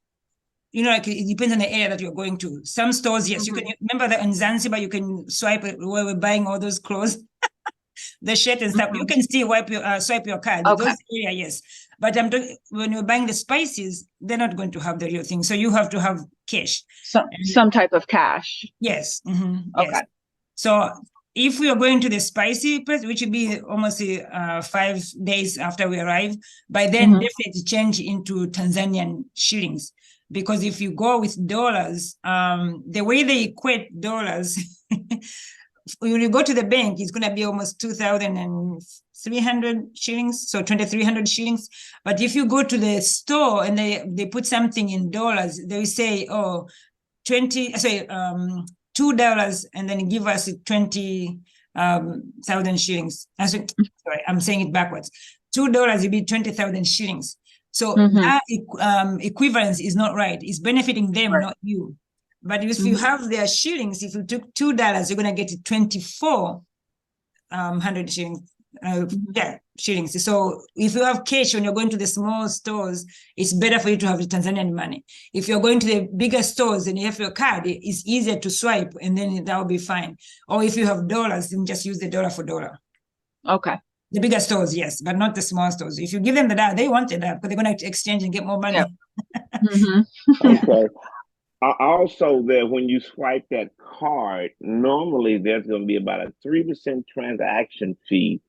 [SPEAKER 1] you know, like it depends on the area that you're going to. Some stores, yes, you can. Remember that in Zanzibar, you can swipe it where we're buying all those clothes, the shirt and stuff. You can still swipe your card.
[SPEAKER 6] Okay.
[SPEAKER 1] Those area, yes. But when you're buying the spices, they're not going to have the real thing. So you have to have cash.
[SPEAKER 6] Some type of cash.
[SPEAKER 1] Yes. Yes.
[SPEAKER 6] Okay.
[SPEAKER 1] So if we are going to the spicy place, which would be almost 5 days after we arrive, by then definitely change into Tanzanian shillings. Because if you go with dollars, the way they equate dollars, when you go to the bank, it's going to be almost 2,300 shillings, so 2,300 shillings. But if you go to the store and they put something in dollars, they will say, oh, $2, and then give us 20,000 shillings. Sorry, I'm saying it backwards. $2 will be 20,000 shillings. So that equivalence is not right. It's benefiting them, not you. But if you have their shillings, if you took $2, you're gonna get 2,400 shillings. Shillings. So if you have cash when you're going to the small stores, it's better for you to have the Tanzanian money. If you're going to the bigger stores and you have your card, it's easier to swipe, and then that will be fine. Or if you have dollars, then just use the dollar for dollar.
[SPEAKER 6] Okay.
[SPEAKER 1] The bigger stores, yes, but not the small stores. If you give them the dollar, they want it because they're going to exchange and get more money.
[SPEAKER 6] Yep. Mhm.
[SPEAKER 7] Okay. Also, that when you swipe that card, normally there's going to be about a 3% transaction fee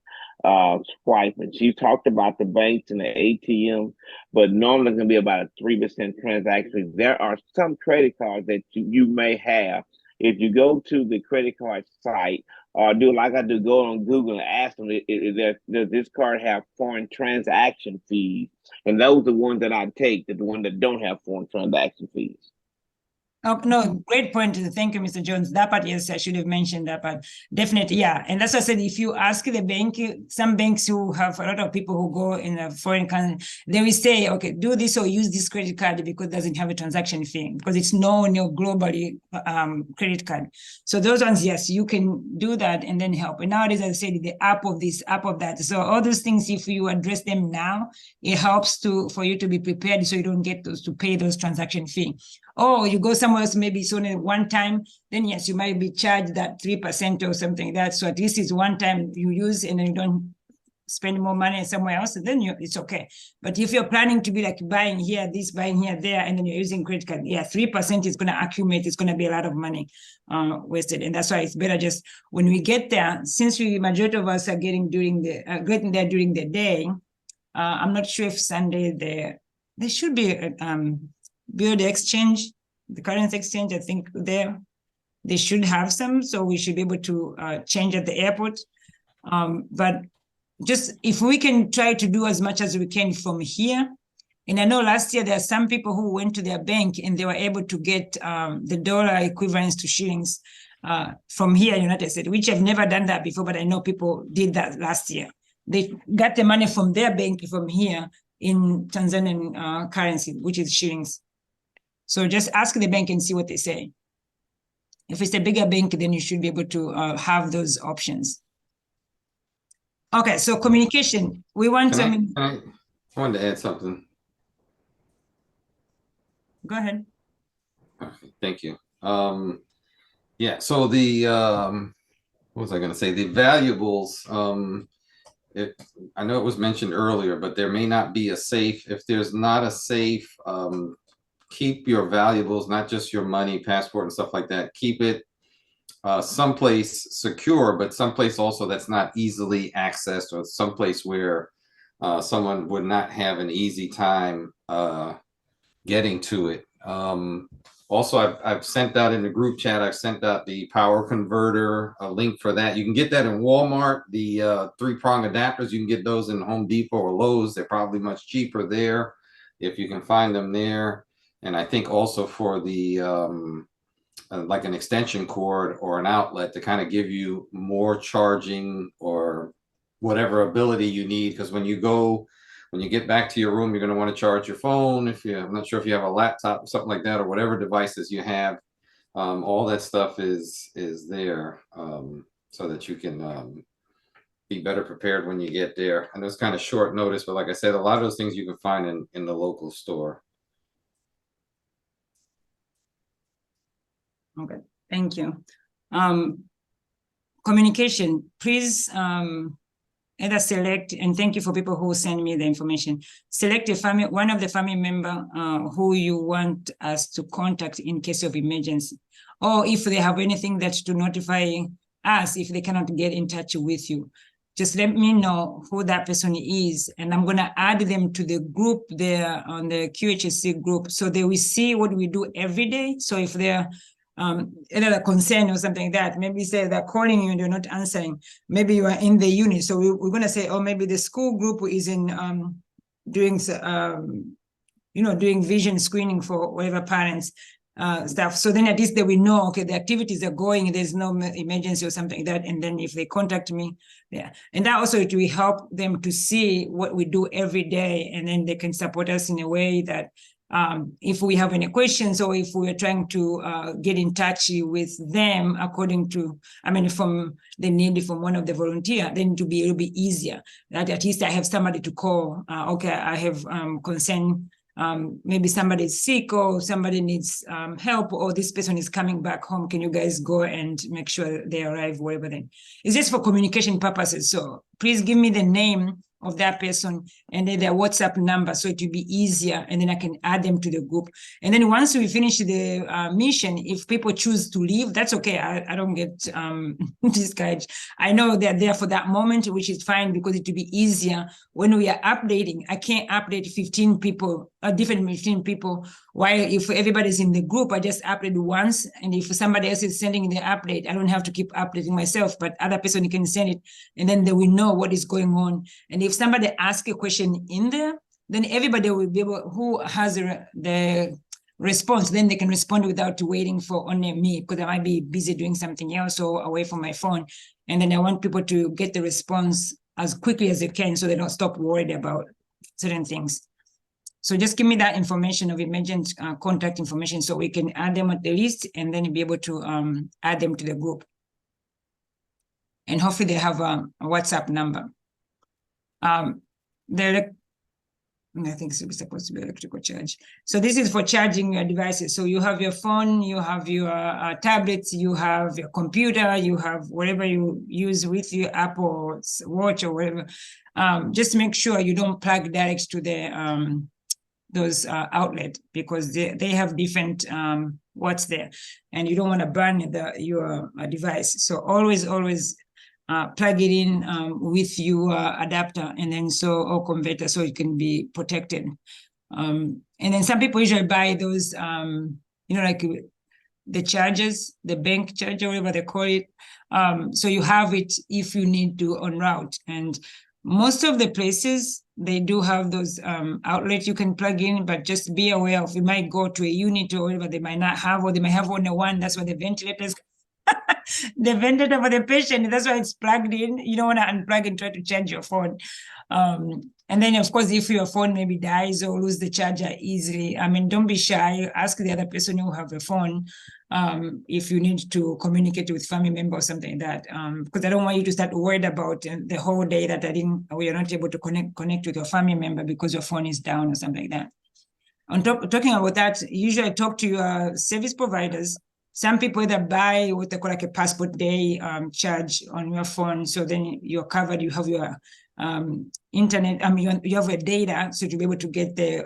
[SPEAKER 7] swiping. She talked about the banks and the ATM, but normally it's going to be about a 3% transaction fee. There are some credit cards that you may have. If you go to the credit card site, or do like I do, go on Google and ask them, does this card have foreign transaction fees? And those are the ones that I take, the ones that don't have foreign transaction fees.
[SPEAKER 1] Oh, no, great point. Thank you, Mr. Jones. That part, yes, I should have mentioned that part. Definitely, yeah. And that's what I said, if you ask the bank, some banks who have a lot of people who go in a foreign country, they will say, okay, do this or use this credit card because it doesn't have a transaction fee, because it's known your globally credit card. So those ones, yes, you can do that and then help. And nowadays, as I said, the app of this, app of that. So all those things, if you address them now, it helps for you to be prepared so you don't get those to pay those transaction fee. Or you go somewhere else, maybe it's only one time, then yes, you might be charged that 3% or something like that. So at least it's one time you use and then you don't spend more money somewhere else, and then it's okay. But if you're planning to be like buying here, this, buying here, there, and then you're using credit card, yeah, 3% is going to accumulate. It's going to be a lot of money wasted. And that's why it's better just when we get there, since majority of us are getting there during the day, I'm not sure if Sunday there should be build exchange, the currency exchange. I think they should have some, so we should be able to change at the airport. But just if we can try to do as much as we can from here. And I know last year there are some people who went to their bank and they were able to get the dollar equivalents to shillings from here in the United States, which I've never done that before, but I know people did that last year. They got the money from their bank from here in Tanzanian currency, which is shillings. So just ask the bank and see what they say. If it's a bigger bank, then you should be able to have those options. Okay, so communication. We want
[SPEAKER 3] I wanted to add something.
[SPEAKER 1] Go ahead.
[SPEAKER 3] Okay, thank you. Yeah, so the what was I going to say? The valuables. I know it was mentioned earlier, but there may not be a safe. If there's not a safe, keep your valuables, not just your money, passport, and stuff like that. Keep it someplace secure, but someplace also that's not easily accessed, or someplace where someone would not have an easy time getting to it. Also, I've sent out in the group chat, I've sent out the power converter, a link for that. You can get that in Walmart, the 3-prong adapters. You can get those in Home Depot or Lowe's. They're probably much cheaper there if you can find them there. And I think also for the like an extension cord or an outlet to kind of give you more charging or whatever ability you need, because when you get back to your room, you're going to want to charge your phone. I'm not sure if you have a laptop or something like that, or whatever devices you have, all that stuff is there so that you can be better prepared when you get there. And it's kind of short notice, but like I said, a lot of those things you can find in the local store.
[SPEAKER 1] Okay, thank you. Communication, please either select, and thank you for people who send me the information. Select one of the family member who you want us to contact in case of emergency, or if they have anything that to notify us if they cannot get in touch with you. Just let me know who that person is, and I'm gonna add them to the group there on the Qhsc group, so they will see what we do every day. So if they're another concern or something like that, maybe say they're calling you and you're not answering, maybe you are in the unit, so we're going to say, oh, maybe the school group is in doing vision screening for whatever parents stuff. So then at least they will know, okay, the activities are going, there's no emergency or something like that. And then if they contact me, yeah. And that also, it will help them to see what we do every day, and then they can support us in a way that if we have any questions or if we are trying to get in touch with them according to, from the need from one of the volunteer, then it'll be easier. That at least I have somebody to call. Okay, I have concern. Maybe somebody is sick or somebody needs help, or this person is coming back home. Can you guys go and make sure they arrive wherever then? It's just for communication purposes. So please give me the name of that person and then their WhatsApp number, so it will be easier, and then I can add them to the group. And then once we finish the mission, if people choose to leave, that's okay. I don't get discouraged. I know they're there for that moment, which is fine, because it will be easier when we are updating. I can't update 15 people, different 15 people, while if everybody's in the group, I just update once, and if somebody else is sending the update, I don't have to keep updating myself, but other person can send it, and then they will know what is going on. And if somebody asks a question in there, then everybody will be able, who has the response, then they can respond without waiting for only me, because I might be busy doing something else or away from my phone. And then I want people to get the response as quickly as they can, so they don't stop worried about certain things. So just give me that information of emergent contact information, so we can add them at the list, and then be able to add them to the group. And hopefully they have a WhatsApp number. I think it's supposed to be electrical charge. So this is for charging your devices. So you have your phone, you have your tablets, you have your computer, you have whatever you use with your Apple Watch or whatever. Just make sure you don't plug direct to the those outlet, because they have different what's there, and you don't want to burn your device. So always plug it in with your adapter, and then or converter, so it can be protected. And then some people usually buy those, like the chargers, the bank charger, whatever they call it. So you have it if you need to en route. And most of the places, they do have those outlets you can plug in, but just be aware of, you might go to a unit or whatever, they might not have, or they might have only one. That's why the ventilators, the ventilator for the patient, that's why it's plugged in. You don't want to unplug and try to charge your phone. And then, of course, if your phone maybe dies or lose the charger easily, don't be shy. Ask the other person who have a phone if you need to communicate with family member or something like that. Because I don't want you to start worried about the whole day that you're not able to connect with your family member because your phone is down or something like that. On top, talking about that, usually I talk to your service providers. Some people either buy what they call like a passport day charge on your phone, so then you're covered. You have your internet. You have a data, so to be able to get the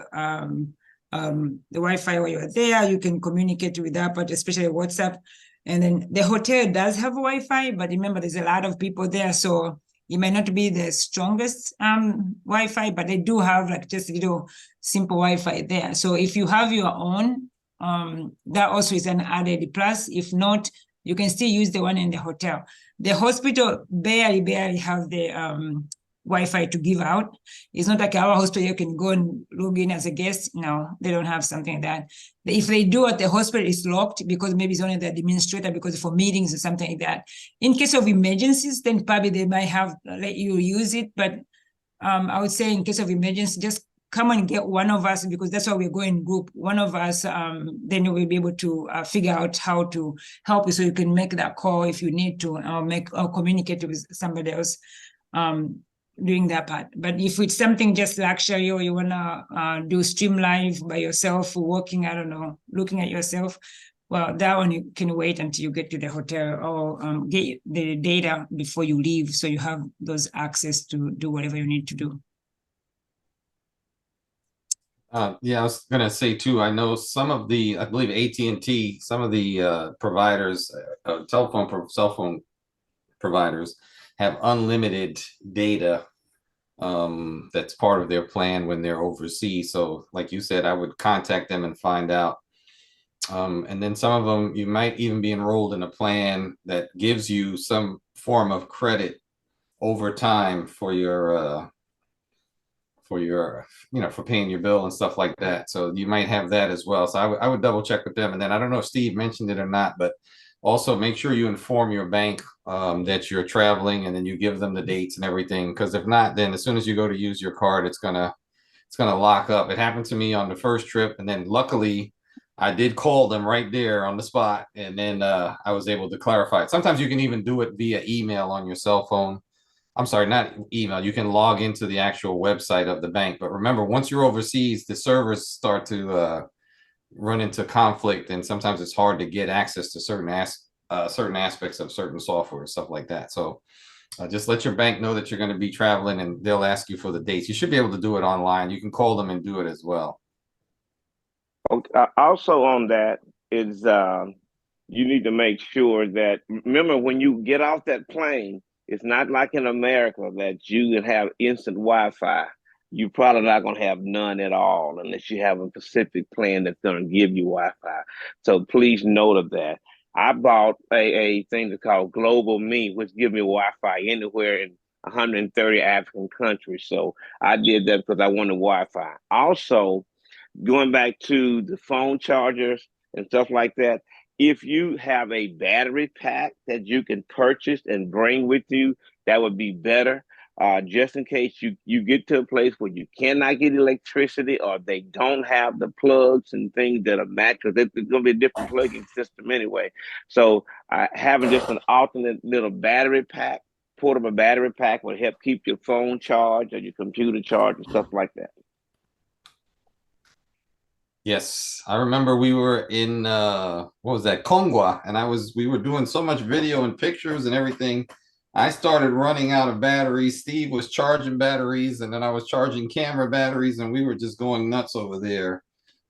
[SPEAKER 1] Wi-Fi while you're there. You can communicate with that, but especially WhatsApp. And then the hotel does have Wi-Fi, but remember, there's a lot of people there, so it might not be the strongest Wi-Fi, but they do have like just little simple Wi-Fi there. So if you have your own, that also is an added plus. If not, you can still use the one in the hotel. The hospital barely have the Wi-Fi to give out. It's not like our hospital, you can go and log in as a guest. No, they don't have something like that. If they do at the hospital, it's locked, because maybe it's only the administrator, because for meetings or something like that. In case of emergencies, then probably they might have let you use it. But I would say in case of emergency, just come and get one of us, because that's why we're going in group. One of us, then you will be able to figure out how to help you, so you can make that call if you need to, or communicate with somebody else doing that part. But if it's something just luxury, or you wanna do stream live by yourself, working, I don't know, looking at yourself, well, that one you can wait until you get to the hotel, or get the data before you leave, so you have those access to do whatever you need to do.
[SPEAKER 3] Yeah, I was gonna say too, I know some of the, I believe AT&T, some of the providers, cell phone providers have unlimited data that's part of their plan when they're overseas. So like you said, I would contact them and find out. And then some of them, you might even be enrolled in a plan that gives you some form of credit over time for your for paying your bill and stuff like that. So you might have that as well. So I would double check with them. And then I don't know if Steve mentioned it or not, but also make sure you inform your bank that you're traveling, and then you give them the dates and everything. Because if not, then as soon as you go to use your card, it's gonna it's going to lock up. It happened to me on the first trip. And then luckily I did call them right there on the spot. And then I was able to clarify it. Sometimes you can even do it via email on your cell phone. I'm sorry, not email. You can log into the actual website of the bank. But remember, once you're overseas, the servers start to run into conflict, and sometimes it's hard to get access to certain aspects of certain software and stuff like that. So just let your bank know that you're going to be traveling, and they'll ask you for the dates. You should be able to do it online. You can call them and do it as well.
[SPEAKER 7] Okay, also on that is you need to make sure that, remember, when you get off that plane, it's not like in America that you can have instant Wi-Fi. You're probably not going to have none at all unless you have a specific plan that's going to give you Wi-Fi. So please note of that. I bought a thing that's called Global Me, which gives me Wi-Fi anywhere in 130 African countries. So I did that because I wanted Wi-Fi. Also, going back to the phone chargers and stuff like that, if you have a battery pack that you can purchase and bring with you, that would be better. Just in case you get to a place where you cannot get electricity, or they don't have the plugs and things that are matched, because it's going to be a different plugging system anyway. So having just an alternate little battery pack, portable battery pack, will help keep your phone charged or your computer charged and stuff like that.
[SPEAKER 3] Yes, I remember we were in what was that, Kongwa, and we were doing so much video and pictures and everything. I started running out of batteries. Steve was charging batteries, and then I was charging camera batteries, and we were just going nuts over there.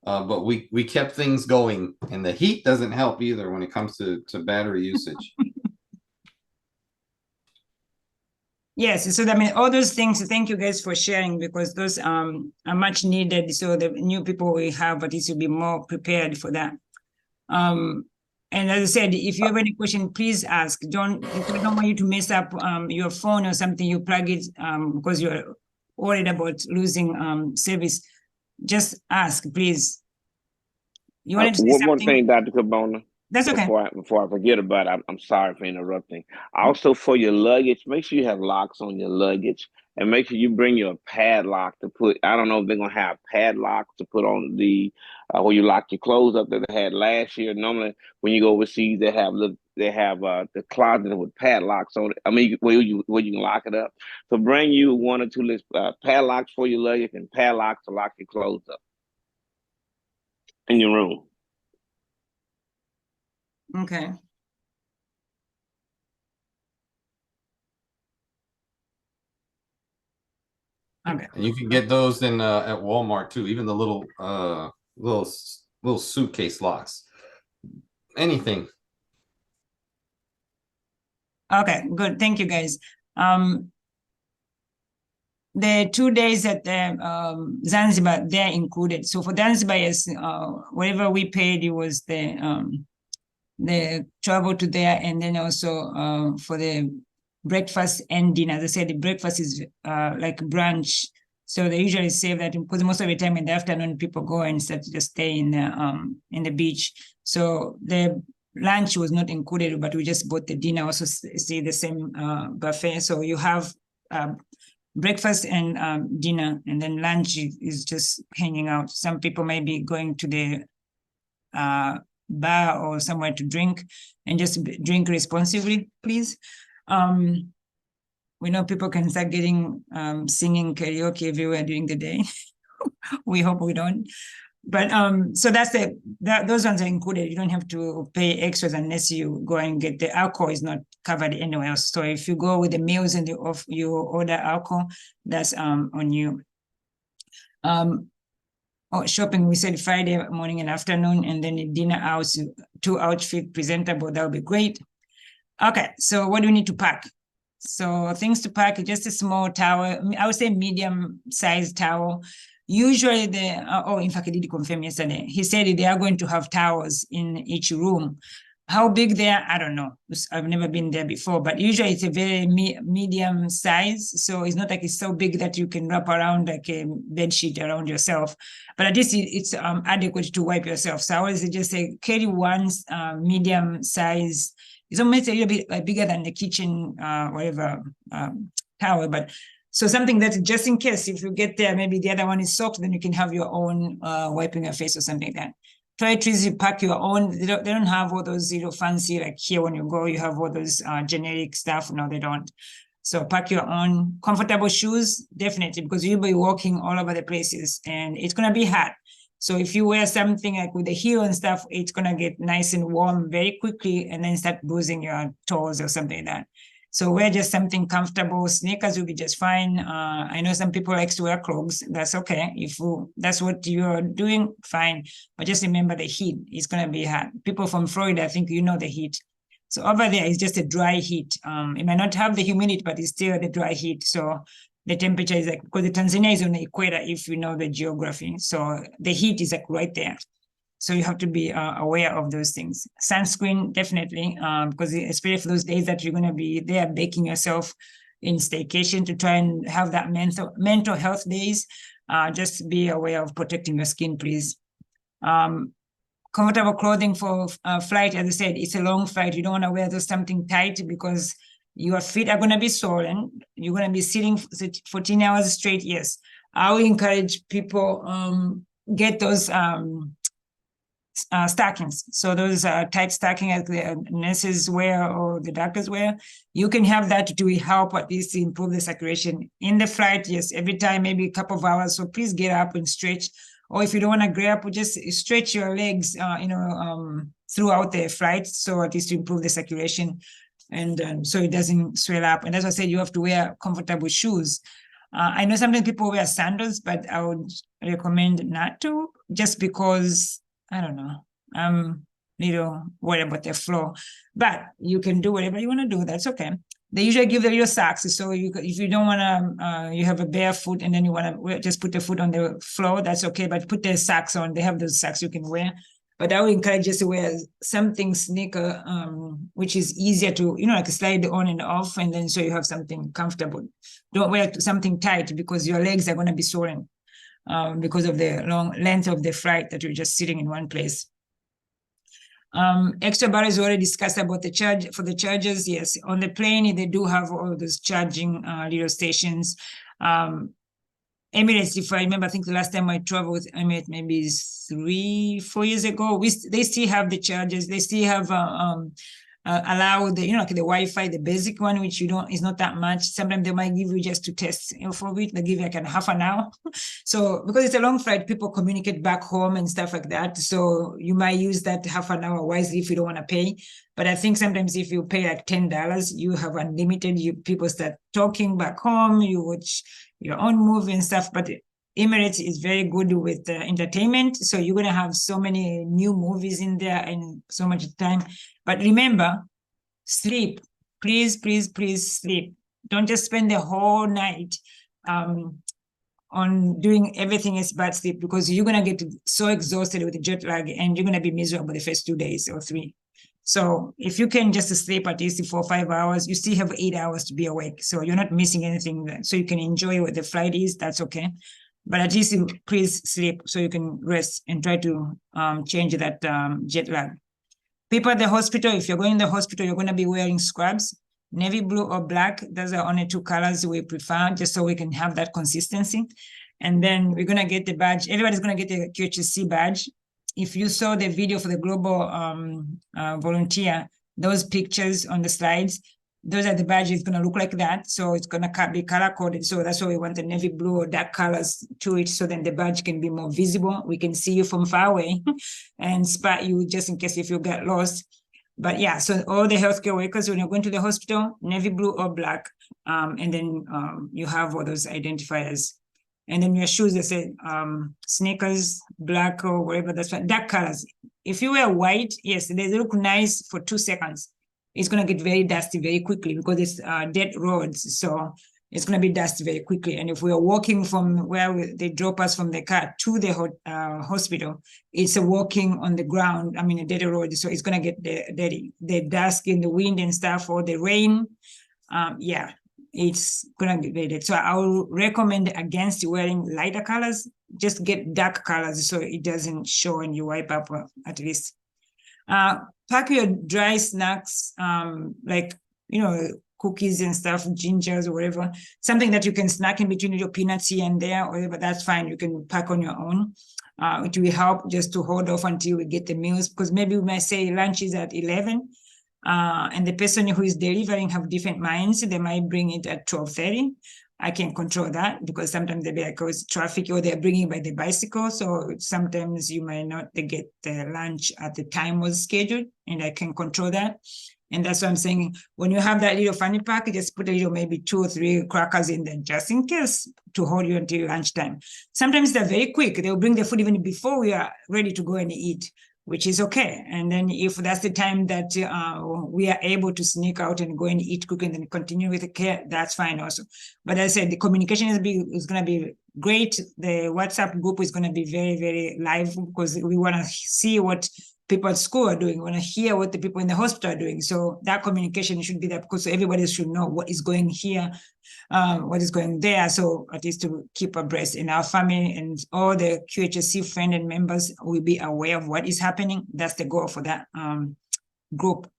[SPEAKER 3] But we kept things going, and the heat doesn't help either when it comes to battery usage.
[SPEAKER 1] Yes, so I mean, all those things, thank you guys for sharing, because those are much needed. So the new people we have at least will be more prepared for that. And as I said, if you have any question, please ask. If I don't want you to mess up your phone or something, you plug it because you're worried about losing service. Just ask, please. You wanted to say something?
[SPEAKER 7] One thing, Dr. Cabona.
[SPEAKER 1] That's okay.
[SPEAKER 7] Before I forget about it, I'm sorry for interrupting. Also, for your luggage, make sure you have locks on your luggage, and make sure you bring your padlock to put. I don't know if they're gonna have padlocks to put on the where you lock your clothes up that they had last year. Normally, when you go overseas, they have the closet with padlocks on it. I mean, where you can lock it up. So bring you 1 or 2 padlocks for your luggage and padlocks to lock your clothes up in your room.
[SPEAKER 1] Okay. Okay.
[SPEAKER 3] And you can get those in at Walmart too. Even the little little suitcase locks. Anything.
[SPEAKER 1] Okay, good. Thank you, guys. The 2 days at the Zanzibar, they're included. So for Zanzibar, yes, whatever we paid, it was the travel to there, and then also for the breakfast and dinner. As I said, the breakfast is like brunch, so they usually save that, because most of the time in the afternoon people go and start to just stay in the beach. So the lunch was not included, but we just bought the dinner, also see the same buffet. So you have breakfast and dinner, and then lunch is just hanging out. Some people may be going to the bar or somewhere to drink, and just drink responsibly, please. We know people can start getting singing karaoke everywhere during the day. We hope we don't. But so those ones are included. You don't have to pay extras unless you go and get the alcohol. Is not covered anywhere else. So if you go with the meals and you order alcohol, that's on you. Shopping, we said Friday morning and afternoon, and then the dinner out, 2 outfits presentable. That would be great. Okay, so what do we need to pack? So things to pack, just a small towel. I would say medium-sized towel. Usually in fact, I did confirm yesterday. He said they are going to have towels in each room. How big they are, I don't know. I've never been there before, but usually it's a very medium size. So it's not like it's so big that you can wrap around like a bed sheet around yourself, but at least it's adequate to wipe yourself. So I always just say carry one medium size. It's almost a little bit bigger than the kitchen, towel, but So something that just in case, if you get there, maybe the other one is soaked, then you can have your own wiping your face or something like that. Toiletries, you pack your own. They don't have all those, fancy, like here when you go, you have all those generic stuff. No, they don't. So pack your own comfortable shoes, definitely, because you'll be walking all over the places and it's going to be hot. So if you wear something like with the heel and stuff, it's going to get nice and warm very quickly and then start bruising your toes or something like that. So wear just something comfortable. Sneakers will be just fine. I know some people like to wear clogs. That's okay. If that's what you're doing, fine. But just remember the heat is going to be hot. People from Florida, I think you know the heat. So over there is just a dry heat. It might not have the humidity, but it's still the dry heat. So the temperature is like, because the Tanzania is on the equator, if you know the geography. So the heat is like right there. So you have to be aware of those things. Sunscreen, definitely, because especially for those days that you're going to be there baking yourself in staycation to try and have that mental health days, just be aware of protecting your skin, please. Comfortable clothing for flight, as I said, it's a long flight. You don't want to wear those something tight because your feet are going to be swollen. You're going to be sitting 14 hours straight. Yes, I will encourage people get those stockings. So those tight stockings as the nurses wear or the doctors wear, you can have that to help at least improve the circulation in the flight. Yes, every time, maybe a couple of hours. So please get up and stretch. Or if you don't want to get up, just stretch your legs, throughout the flight. So at least to improve the circulation and so it doesn't swell up. And as I said, you have to wear comfortable shoes. I know sometimes people wear sandals, but I would recommend not to, just because, I don't know, I'm a little worried about the flow. But you can do whatever you want to do. That's okay. They usually give the little socks. So if you don't want to, you have a bare foot and then you want to just put the foot on the floor, that's okay. But put the socks on. They have those socks you can wear. But I would encourage you to wear something sneaker, which is easier to, like slide on and off. And then so you have something comfortable. Don't wear something tight because your legs are going to be swollen because of the long length of the flight that you're just sitting in one place. Extra batteries already discussed about the charge for the chargers. Yes, on the plane, they do have all those charging little stations. Emirates, if I remember, I think the last time I traveled with Emirates, maybe 3-4 years ago, they still have the chargers. They still have allow the, like the Wi-Fi, the basic one, which is not that much. Sometimes they might give you just to test for a week. They give you like half an hour. So because it's a long flight, people communicate back home and stuff like that. So you might use that half an hour wisely if you don't want to pay. But I think sometimes if you pay like $10, you have unlimited. People start talking back home. You watch your own movie and stuff. But Emirates is very good with entertainment. So you're going to have so many new movies in there and so much time. But remember, sleep. Please, please, please sleep. Don't just spend the whole night on doing everything is bad sleep, because you're going to get so exhausted with the jet lag and you're going to be miserable the first 2 days or 3. So if you can just sleep at least 4 or 5 hours, you still have 8 hours to be awake. So you're not missing anything. So you can enjoy what the flight is. That's okay. But at least please sleep so you can rest and try to change that jet lag. People at the hospital, if you're going to the hospital, you're going to be wearing scrubs, navy blue or black. Those are only 2 colors we prefer, just so we can have that consistency. And then we're going to get the badge. Everybody's going to get the Qhsc badge. If you saw the video for the global volunteer, those pictures on the slides, those are the badges. It's going to look like that. So it's going to be color coded. So that's why we want the navy blue or dark colors to it. So then the badge can be more visible. We can see you from far away and spot you just in case if you get lost. But yeah, so all the healthcare workers, when you're going to the hospital, navy blue or black. And then you have all those identifiers. And then your shoes, they say sneakers, black or whatever, that's fine. Dark colors. If you wear white, yes, they look nice for 2 seconds. It's going to get very dusty very quickly because it's dead roads. So it's going to be dusty very quickly. And if we are walking from where they drop us from the car to the hospital, it's a walking on the ground, a dead road. So it's going to get the dust in the wind and stuff, or the rain. It's going to get very dead. So I will recommend against wearing lighter colors. Just get dark colors so it doesn't show and you wipe up at least. Pack your dry snacks, cookies and stuff, gingers or whatever, something that you can snack in between your peanuts here and there, or whatever, that's fine. You can pack on your own. It will help just to hold off until we get the meals, because maybe we might say lunch is at 11, and the person who is delivering have different minds. They might bring it at 12:30. I can control that because sometimes they'll be like, oh, it's traffic, or they're bringing by the bicycle. So sometimes you might not get the lunch at the time was scheduled, and I can control that. And that's what I'm saying. When you have that little funny pack, just put a little, maybe 2 or 3 crackers in there just in case to hold you until lunchtime. Sometimes they're very quick. They'll bring the food even before we are ready to go and eat, which is okay. And then if that's the time that we are able to sneak out and go and eat, cook, and then continue with the care, that's fine also. But as I said, the communication is going to be great. The WhatsApp group is going to be very, very live, because we want to see what people at school are doing. We want to hear what the people in the hospital are doing. So that communication should be there, because everybody should know what is going here, what is going there. So at least to keep abreast in our family, and all the QHSC friends and members will be aware of what is happening. That's the goal for that group.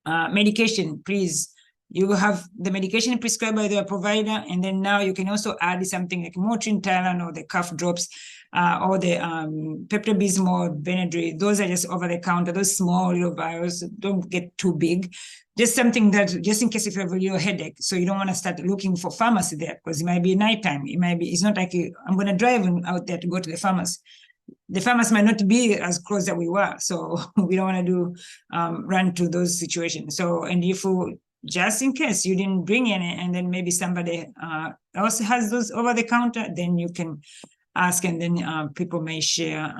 [SPEAKER 1] Medication, please. You have the medication prescribed by the provider, and then now you can also add something like Motrin, Tylenol, or the cough drops, or the Pepto-Bismol, Benadryl. Those are just over the counter. Those small little vials, don't get too big. Just something that, just in case if you have a little headache, so you don't want to start looking for pharmacy there, because it might be nighttime. It might be. It's not like I'm going to drive out there to go to the pharmacy. The pharmacy might not be as close as we were, so we don't want to do run to those situations. So, and if you, just in case you didn't bring any, and then maybe somebody else has those over the counter, then you can ask, and then people may share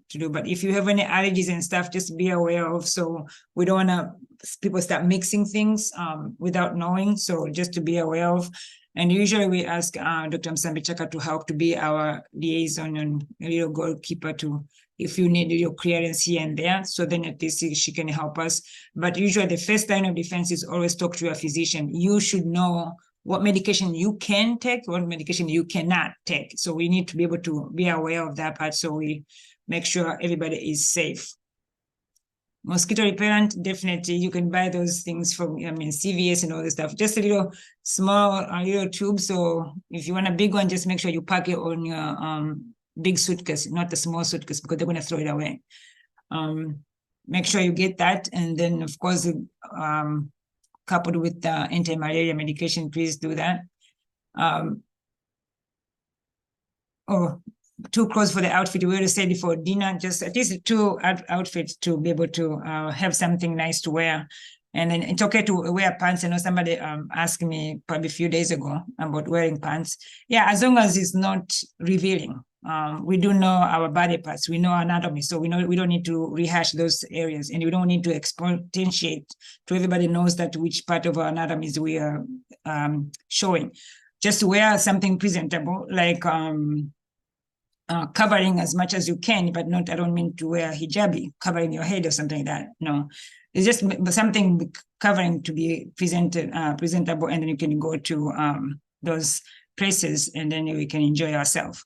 [SPEAKER 1] to do. But if you have any allergies and stuff, just be aware of. So we don't want to people start mixing things without knowing. So just to be aware of. And usually we ask Dr. Msambichaka to help, to be our liaison and a little goalkeeper to, if you need your clearance here and there, so then at least she can help us. But usually the first line of defense is always talk to your physician. You should know what medication you can take, what medication you cannot take. So we need to be able to be aware of that part, so we make sure everybody is safe. Mosquito repellent, definitely you can buy those things from, CVS and all this stuff. Just a little small, little tube. So if you want a big one, just make sure you pack it on your big suitcase, not the small suitcase, because they're going to throw it away. Make sure you get that. And then, of course, coupled with the anti-malaria medication, please do that. Or 2 clothes for the outfit. We already said for dinner, just at least 2 outfits to be able to have something nice to wear. And then it's okay to wear pants. I know somebody asked me probably a few days ago about wearing pants. Yeah, as long as it's not revealing. We do know our body parts, we know anatomy, so we know we don't need to rehash those areas, and we don't need to expotentiate to everybody knows that which part of our anatomies we are showing. Just wear something presentable, like covering as much as you can, but not, I don't mean to wear hijabi, covering your head or something like that. No, it's just something covering to be presentable, and then you can go to those places, and then we can enjoy ourselves.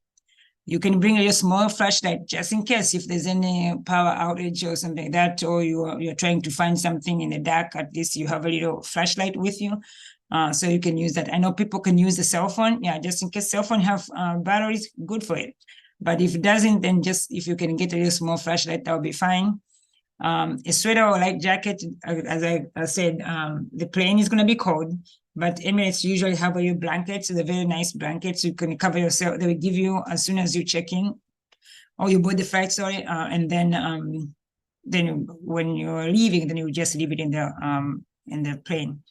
[SPEAKER 1] You can bring a small flashlight just in case if there's any power outage or something like that, or you're trying to find something in the dark. At least you have a little flashlight with you, so you can use that. I know people can use the cell phone, yeah, just in case cell phone have batteries, good for it. But if it doesn't, then just if you can get a little small flashlight, that will be fine. A sweater or light jacket, as I said, the plane is going to be cold. But Emirates usually have your blankets, they're very nice blankets. You can cover yourself. They will give you as soon as you check in, or you board the flight, sorry. And then when you're leaving, then you just leave it in the plane.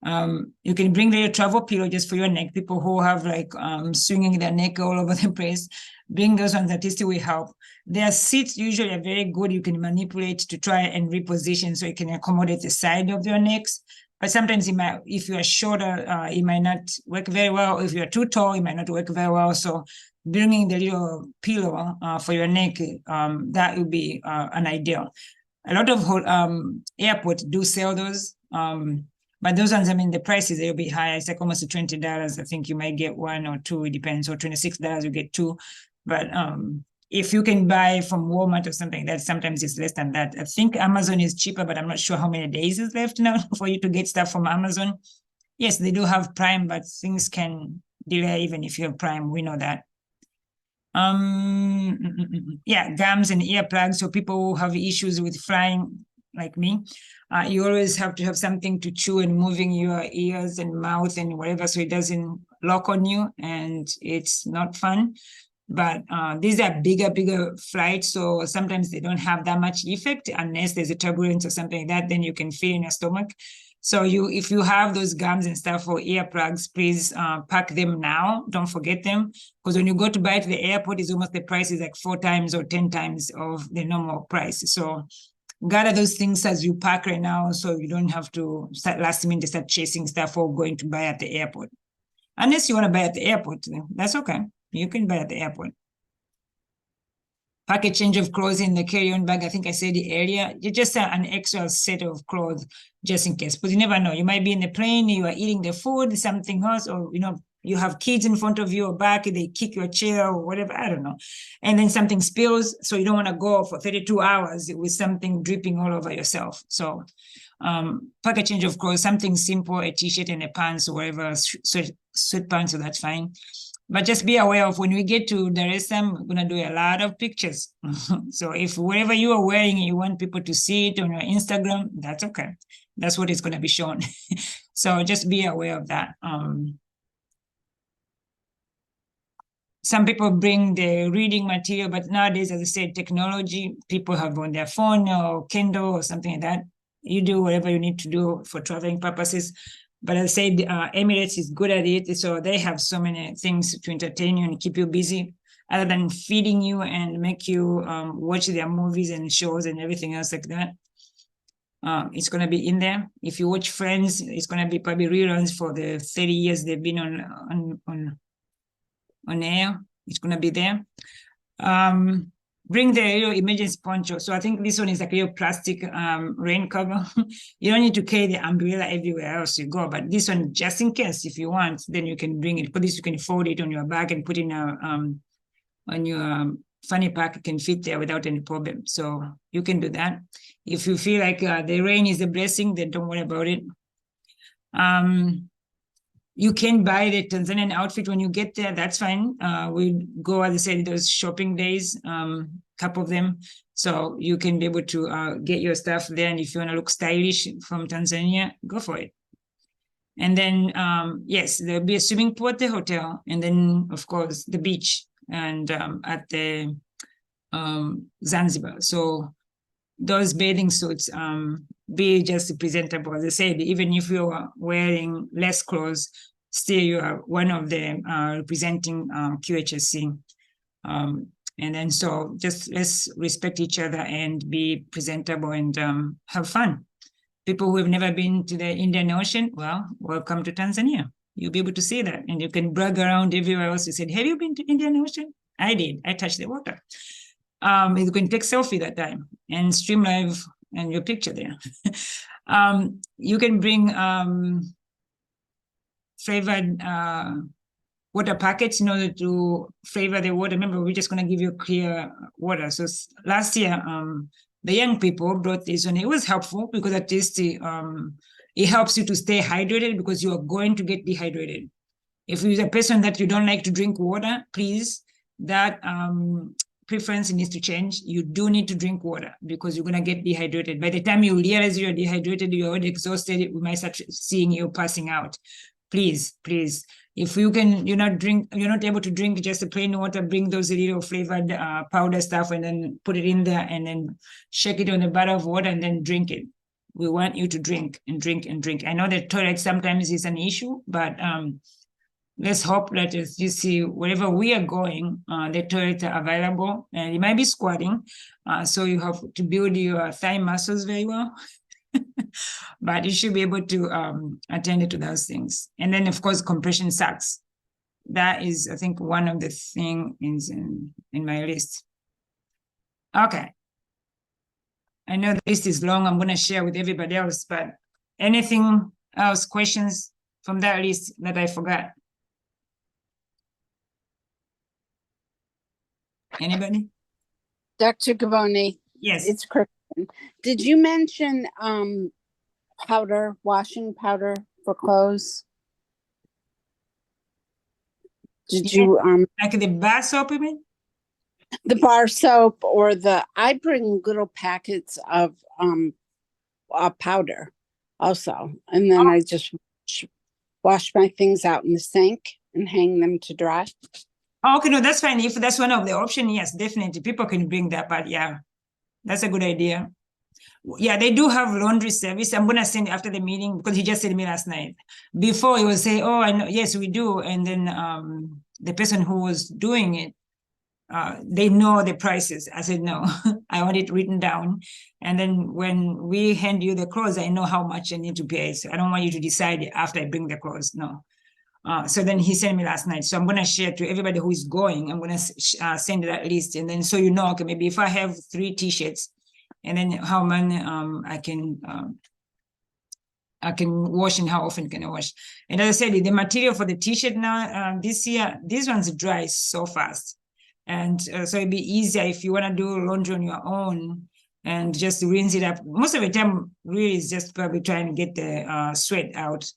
[SPEAKER 1] You can bring your travel pillow just for your neck. People who have like swinging their neck all over the place, bring those ones. At least will help. Their seats usually are very good. You can manipulate to try and reposition so you can accommodate the side of your necks. But sometimes it might, if you are shorter, it might not work very well. If you're too tall, it might not work very well. So bringing the little pillow for your neck, that would be an ideal. A lot of airports do sell those, but those ones, the prices, they'll be high. It's like almost $20. I think you might get 1 or 2, it depends, or $26, you get 2. But if you can buy from Walmart or something, that sometimes it's less than that. I think Amazon is cheaper, but I'm not sure how many days is left now for you to get stuff from Amazon. Yes, they do have Prime, but things can delay even if you have Prime. We know that. Yeah, gums and earplugs. So people who have issues with flying, like me, you always have to have something to chew and moving your ears and mouth and whatever, so it doesn't lock on you, and it's not fun. But these are bigger flights, so sometimes they don't have that much effect unless there's a turbulence or something like that, then you can feel in your stomach. So if you have those gums and stuff or earplugs, please pack them now. Don't forget them, because when you go to buy it at the airport, it's almost the price is like 4 times or 10 times of the normal price. So gather those things as you pack right now, so you don't have to start last minute start chasing stuff or going to buy at the airport. Unless you want to buy at the airport, that's okay. You can buy at the airport. Pack a change of clothes in the carry-on bag. I think I said it earlier. You just an extra set of clothes just in case, because you never know. You might be in the plane, you are eating the food, something else, or you have kids in front of you or back, they kick your chair or whatever, I don't know. And then something spills, so you don't want to go for 32 hours with something dripping all over yourself. So pack a change of clothes, something simple, a t-shirt and a pants or whatever, sweatpants, so that's fine. But just be aware of when we get to Dar es Salaam, we're going to do a lot of pictures. So if whatever you are wearing, you want people to see it on your Instagram, that's okay. That's what is going to be shown. So just be aware of that. Some people bring the reading material, but nowadays, as I said, technology, people have on their phone or Kindle or something like that. You do whatever you need to do for traveling purposes. But as I said, Emirates is good at it. So they have so many things to entertain you and keep you busy, other than feeding you and make you watch their movies and shows and everything else like that. It's going to be in there. If you watch Friends, it's going to be probably reruns for the 30 years they've been on air. It's going to be there. Bring the little emergency poncho. So I think this one is like a little plastic rain cover. You don't need to carry the umbrella everywhere else you go, but this one, just in case, if you want, then you can bring it. But this, you can fold it on your bag and put it in on your fanny pack. It can fit there without any problem. So you can do that. If you feel like the rain is a blessing, then don't worry about it. You can buy the Tanzanian outfit when you get there. That's fine. We go, as I said, those shopping days, couple of them. So you can be able to get your stuff there. And if you want to look stylish from Tanzania, go for it. And then, yes, there'll be a swimming pool at the hotel. And then, of course, the beach and at the Zanzibar. So those bathing suits, be just presentable. As I said, even if you're wearing less clothes, still you are one of them representing Qhsc. And then so just let's respect each other and be presentable and have fun. People who have never been to the Indian Ocean, well, welcome to Tanzania. You'll be able to see that. And you can brag around everywhere else. You said, have you been to Indian Ocean? I did. I touched the water. You can take selfie that time and stream live and your picture there. You can bring flavored water packets in order to flavor the water. Remember, we're just going to give you clear water. So last year, the young people brought this, and it was helpful because at least it helps you to stay hydrated, because you are going to get dehydrated. If you're a person that you don't like to drink water, please, that preference needs to change. You do need to drink water because you're going to get dehydrated. By the time you realize you're dehydrated, you're already exhausted, we might start seeing you passing out. Please, please. If you can, you're not able to drink just a plain water, bring those little flavored powder stuff and then put it in there and then shake it on a bottle of water and then drink it. We want you to drink and drink and drink. I know the toilet sometimes is an issue, but let's hope that as you see, wherever we are going, the toilets are available, and you might be squatting. So you have to build your thigh muscles very well. But you should be able to attend to those things. And then, of course, compression socks. That is, I think, one of the things in my list. Okay. I know the list is long. I'm going to share with everybody else, but anything else, questions from that list that I forgot? Anybody?
[SPEAKER 2] Dr. Gaboni,
[SPEAKER 1] Yes.
[SPEAKER 2] it's Kristen. Did you mention powder, washing powder for clothes? Did
[SPEAKER 1] Yeah.
[SPEAKER 2] you
[SPEAKER 1] Like the bar soap, you mean?
[SPEAKER 2] the bar soap or I bring little packets of powder also, and then I just wash my things out in the sink and hang them to dry.
[SPEAKER 1] Oh, okay, no, that's fine. If that's one of the options, yes, definitely. People can bring that, but yeah, that's a good idea. Yeah, they do have laundry service. I'm gonna send after the meeting because he just sent me last night. Before he was say, "Oh, I know, yes, we do," and then the person who was doing it, they know the prices. I said, "No, I want it written down." And then when we hand you the clothes, I know how much I need to pay. So I don't want you to decide after I bring the clothes. No. So then he sent me last night. So I'm going to share to everybody who is going. I'm going to send that list. And then so you know, okay, maybe if I have 3 t-shirts and then how many I can wash and how often can I wash. And as I said, the material for the t-shirt now, this year, these ones dry so fast. And so it'd be easier if you want to do laundry on your own and just rinse it up. Most of the time really is just probably trying to get the sweat out.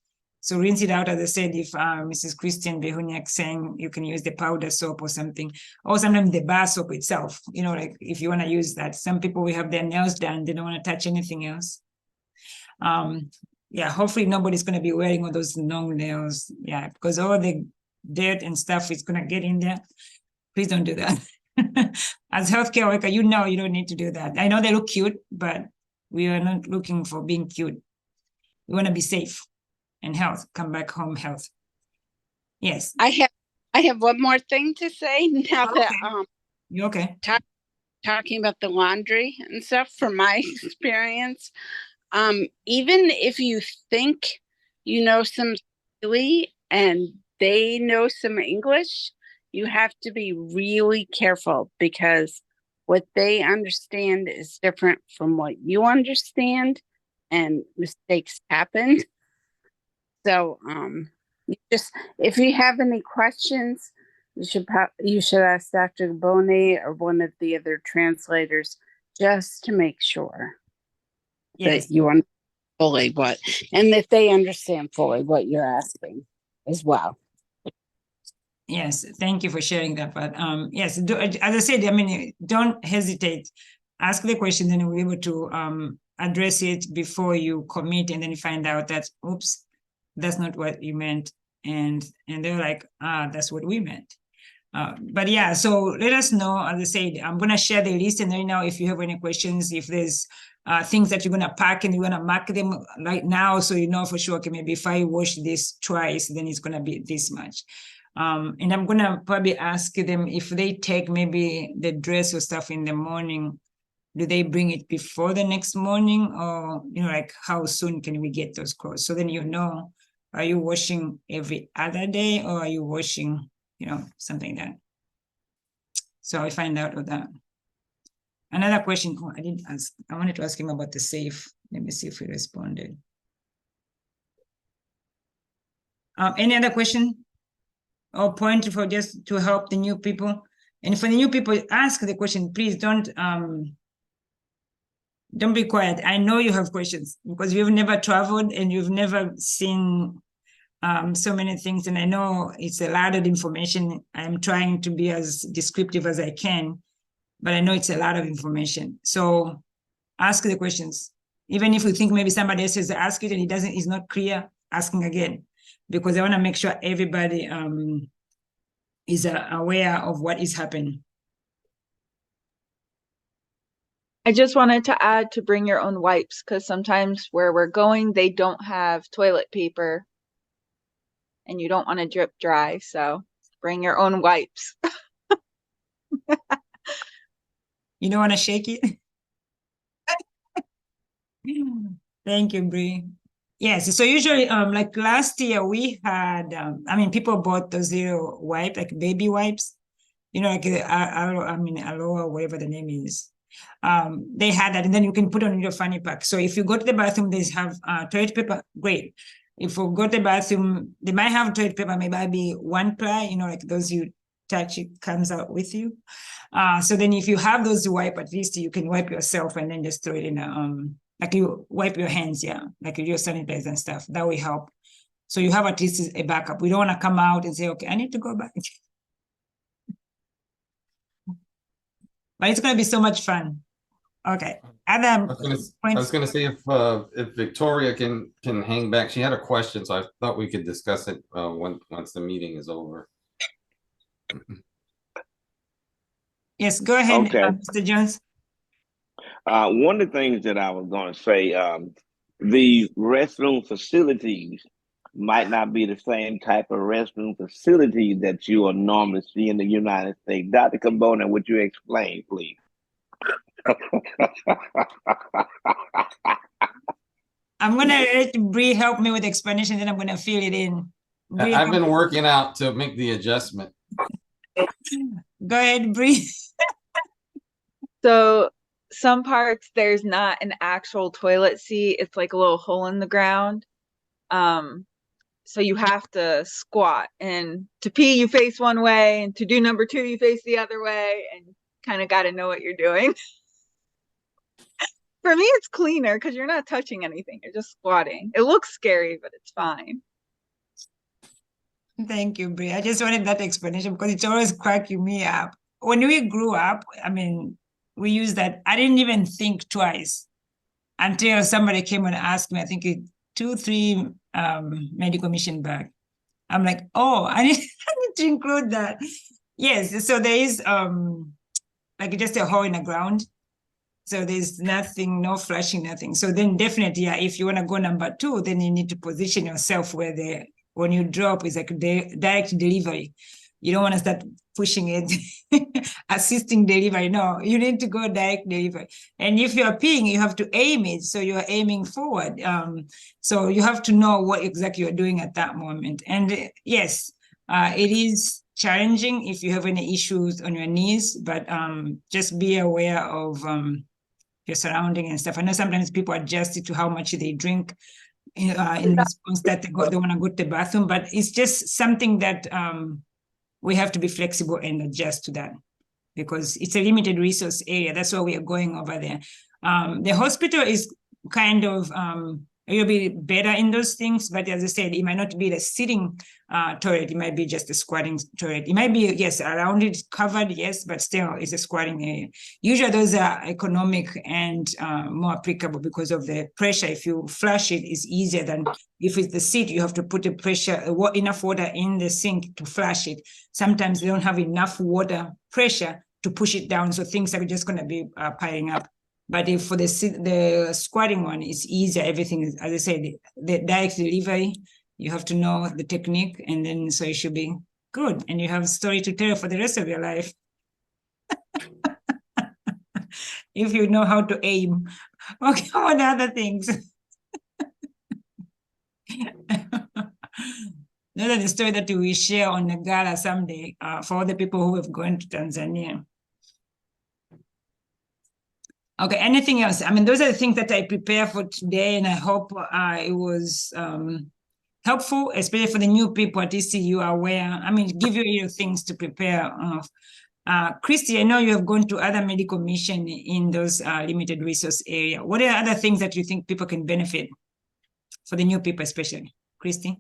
[SPEAKER 1] So rinse it out, as I said, if Mrs. Christian Behuniak saying you can use the powder soap or something, or sometimes the bar soap itself, you know, like if you want to use that. Some people will have their nails done, they don't want to touch anything else. Yeah, hopefully nobody's going to be wearing all those long nails. Yeah, because all the dirt and stuff is going to get in there. Please don't do that. As healthcare worker, you know you don't need to do that. I know they look cute, but we are not looking for being cute. We want to be safe and health. Come back home health. Yes.
[SPEAKER 2] I have one more thing to say now that
[SPEAKER 1] You okay?
[SPEAKER 2] talking about the laundry and stuff from my experience. Even if you think you know some Swahili and they know some English, you have to be really careful because what they understand is different from what you understand, and mistakes happen. So, if you have any questions, you should ask Dr. Boni or one of the other translators just to make sure
[SPEAKER 1] Yes.
[SPEAKER 2] that you understand fully and that they understand fully what you're asking as well.
[SPEAKER 1] Yes, thank you for sharing that. But yes, as I said, I mean, don't hesitate. Ask the question, and we'll be able to address it before you commit, and then you find out that, oops, that's not what you meant. And they're like, that's what we meant. But yeah, so let us know. As I said, I'm going to share the list, and right now, if you have any questions, if there's things that you're going to pack and you're going to mark them right now, so you know for sure, okay, maybe if I wash this twice, then it's going to be this much. And I'm going to probably ask them if they take maybe the dress or stuff in the morning, do they bring it before the next morning, or, you know, like how soon can we get those clothes? So then you know, are you washing every other day, or are you washing, you know, something like that? So I find out of that. Another question, I didn't ask. I wanted to ask him about the safe. Let me see if he responded. Any other question or point for just to help the new people? And for the new people, ask the question. Please don't be quiet. I know you have questions because you've never traveled and you've never seen so many things. And I know it's a lot of information. I'm trying to be as descriptive as I can, but I know it's a lot of information. So ask the questions. Even if you think maybe somebody else has asked it and it's not clear, asking again, because I want to make sure everybody is aware of what is happening.
[SPEAKER 6] I just wanted to add to bring your own wipes, because sometimes where we're going, they don't have toilet paper and you don't want to drip dry. So bring your own wipes.
[SPEAKER 1] You don't want to shake it? Thank you, Bree. Yes, so usually, like last year we had, I mean, people bought those little wipes, like baby wipes, you know, like Aloha, whatever the name is. They had that, and then you can put on your fanny pack. So if you go to the bathroom, they have toilet paper, great. If you go to the bathroom, they might have toilet paper, maybe one ply, you know, like those you touch, it comes out with you. So then if you have those to wipe, at least you can wipe yourself and then just throw it in like you wipe your hands, yeah, like you do sanitize and stuff. That will help. So you have at least a backup. We don't want to come out and say, okay, I need to go back. But it's going to be so much fun. Okay. Adam,
[SPEAKER 3] I was gonna say if Victoria can hang back. She had a question, so I thought we could discuss it once the meeting is over.
[SPEAKER 1] yes, go ahead,
[SPEAKER 7] Okay.
[SPEAKER 1] Mr. Jones.
[SPEAKER 7] One of the things that I was going to say, the restroom facilities might not be the same type of restroom facilities that you will normally see in the United States. Dr. Cabona, would you explain, please?
[SPEAKER 1] I'm gonna let Bree help me with the explanation, then I'm gonna fill it in. Bree,
[SPEAKER 3] I've been working out to make the adjustment.
[SPEAKER 1] go ahead, Bree.
[SPEAKER 6] So some parts there's not an actual toilet seat. It's like a little hole in the ground. So you have to squat, and to pee you face one way, and to do number two you face the other way, and kind of got to know what you're doing. For me, it's cleaner because you're not touching anything. You're just squatting. It looks scary, but it's fine.
[SPEAKER 1] Thank you, Bree. I just wanted that explanation because it's always cracking me up. When we grew up, I mean, we used that. I didn't even think twice until somebody came and asked me, I think 2-3 medical mission back. I'm like, oh, I need to include that. Yes, so there is like just a hole in the ground. So there's nothing, no flashing, nothing. So then definitely, yeah, if you want to go number 2, then you need to position yourself where when you drop, it's like direct delivery. You don't want to start pushing it, assisting delivery. No, you need to go direct delivery. And if you're peeing, you have to aim it. So you're aiming forward. So you have to know what exactly you're doing at that moment. And yes, it is challenging if you have any issues on your knees, but just be aware of your surrounding and stuff. I know sometimes people adjust it to how much they drink in response that they want to go to the bathroom, but it's just something that we have to be flexible and adjust to that because it's a limited resource area. That's why we are going over there. The hospital is kind of you'll be better in those things, but as I said, it might not be the sitting toilet. It might be just a squatting toilet. It might be, yes, around it covered, yes, but still it's a squatting area. Usually those are economic and more applicable because of the pressure. If you flush it, it's easier than if it's the seat, you have to put enough water in the sink to flush it. Sometimes they don't have enough water pressure to push it down. So things are just going to be piling up. But if for the squatting one, it's easier. Everything is, as I said, the direct delivery, you have to know the technique, and then so it should be good. And you have a story to tell for the rest of your life. If you know how to aim. Okay, what other things? Those are the story that we will share on the gala someday for all the people who have gone to Tanzania. Okay, anything else? I mean, those are the things that I prepare for today, and I hope it was helpful, especially for the new people at Qhsc. You are aware. I mean, give you your things to prepare. Christy, I know you have gone to other medical mission in those limited resource area. What are other things that you think people can benefit for the new people, especially? Christy,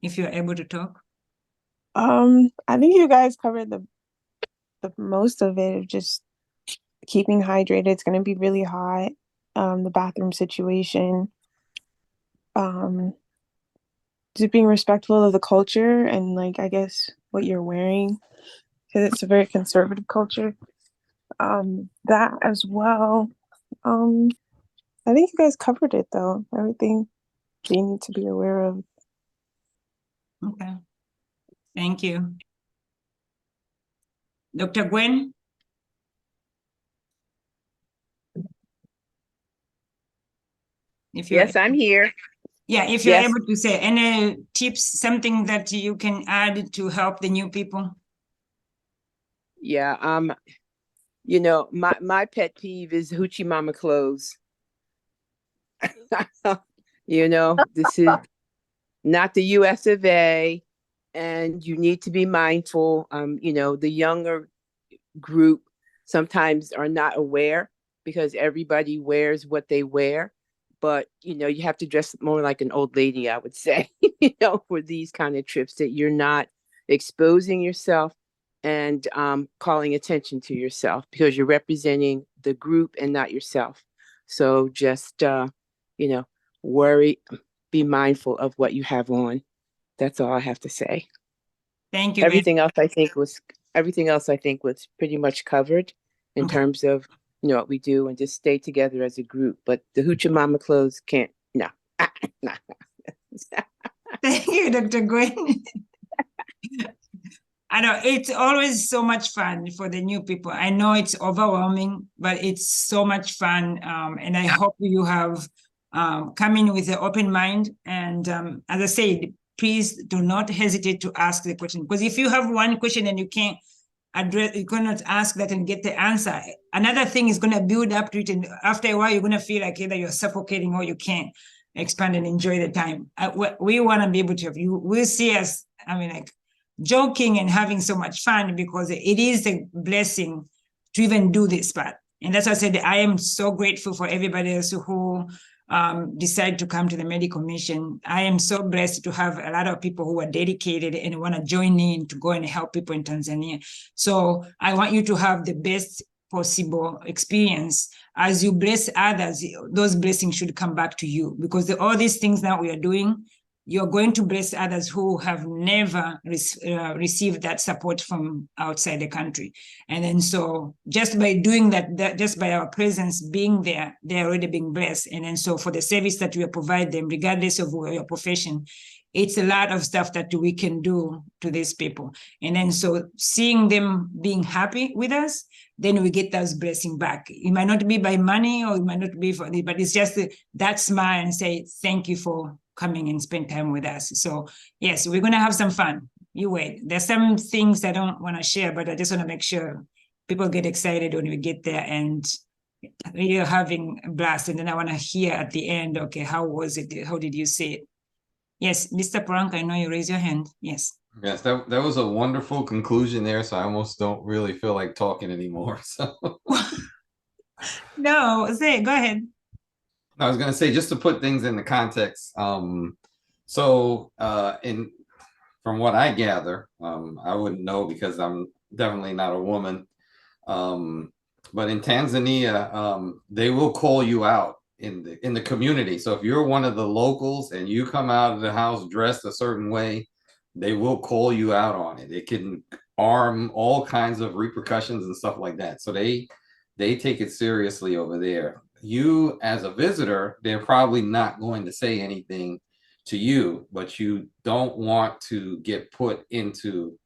[SPEAKER 1] if you're able to talk.
[SPEAKER 8] I think you guys covered the most of it. Just keeping hydrated. It's going to be really hot. The bathroom situation. Just being respectful of the culture and, like, I guess what you're wearing, because it's a very conservative culture. That as well. I think you guys covered it, though. Everything you need to be aware of.
[SPEAKER 1] Okay. Thank you. Dr. Gwen?
[SPEAKER 2] Yes, I'm here.
[SPEAKER 1] Yeah, if you're
[SPEAKER 2] Yes.
[SPEAKER 1] able to say any tips, something that you can add to help the new people.
[SPEAKER 9] Yeah, you know, my pet peeve is hoochie mama clothes. You know, this is not the US of A. and you need to be mindful. The younger group sometimes are not aware because everybody wears what they wear. But, you have to dress more like an old lady, I would say, for these kind of trips, that you're not exposing yourself and calling attention to yourself, because you're representing the group and not yourself. So just, worry, be mindful of what you have on. That's all I have to say.
[SPEAKER 1] Thank you.
[SPEAKER 9] Everything else I think was pretty much covered in
[SPEAKER 1] Okay.
[SPEAKER 9] terms of what we do, and just stay together as a group. But the Hoochie Mama clothes can't. No. No.
[SPEAKER 1] Thank you, Dr. Gwen. I know it's always so much fun for the new people. I know it's overwhelming, but it's so much fun. And I hope you have come in with an open mind. And as I said, please do not hesitate to ask the question. Because if you have one question and you can't address, you cannot ask that and get the answer, another thing is going to build up to it. And after a while, you're going to feel like either you're suffocating or you can't expand and enjoy the time. We want to be able to have you. We'll see us, joking and having so much fun, because it is a blessing to even do this part. And that's why I said I am so grateful for everybody else who decide to come to the medical mission. I am so blessed to have a lot of people who are dedicated and want to join in to go and help people in Tanzania. So I want you to have the best possible experience. As you bless others, those blessings should come back to you, because all these things that we are doing, you're going to bless others who have never received that support from outside the country. And then so just by doing that, just by our presence being there, they're already being blessed. And then so for the service that we provide them, regardless of your profession, it's a lot of stuff that we can do to these people. And then so seeing them being happy with us, then we get those blessings back. It might not be by money, or it might not be for, but it's just that smile and say, thank you for coming and spend time with us. So yes, we're going to have some fun. You wait. There's some things I don't want to share, but I just want to make sure people get excited when we get there and you're having a blast. And then I want to hear at the end, okay, how was it? How did you see it? Yes, Mr. Prank, I know you raised your hand. Yes.
[SPEAKER 3] Yes, that was a wonderful conclusion there. So I almost don't really feel like talking anymore. So
[SPEAKER 1] No, say, go ahead.
[SPEAKER 3] I was going to say, just to put things into context. From what I gather, I wouldn't know because I'm definitely not a woman. But in Tanzania, they will call you out in the community. So if you're one of the locals and you come out of the house dressed a certain way, they will call you out on it. It can arm all kinds of repercussions and stuff like that. So they take it seriously over there. You as a visitor, they're probably not going to say anything to you, but you don't want to get put into,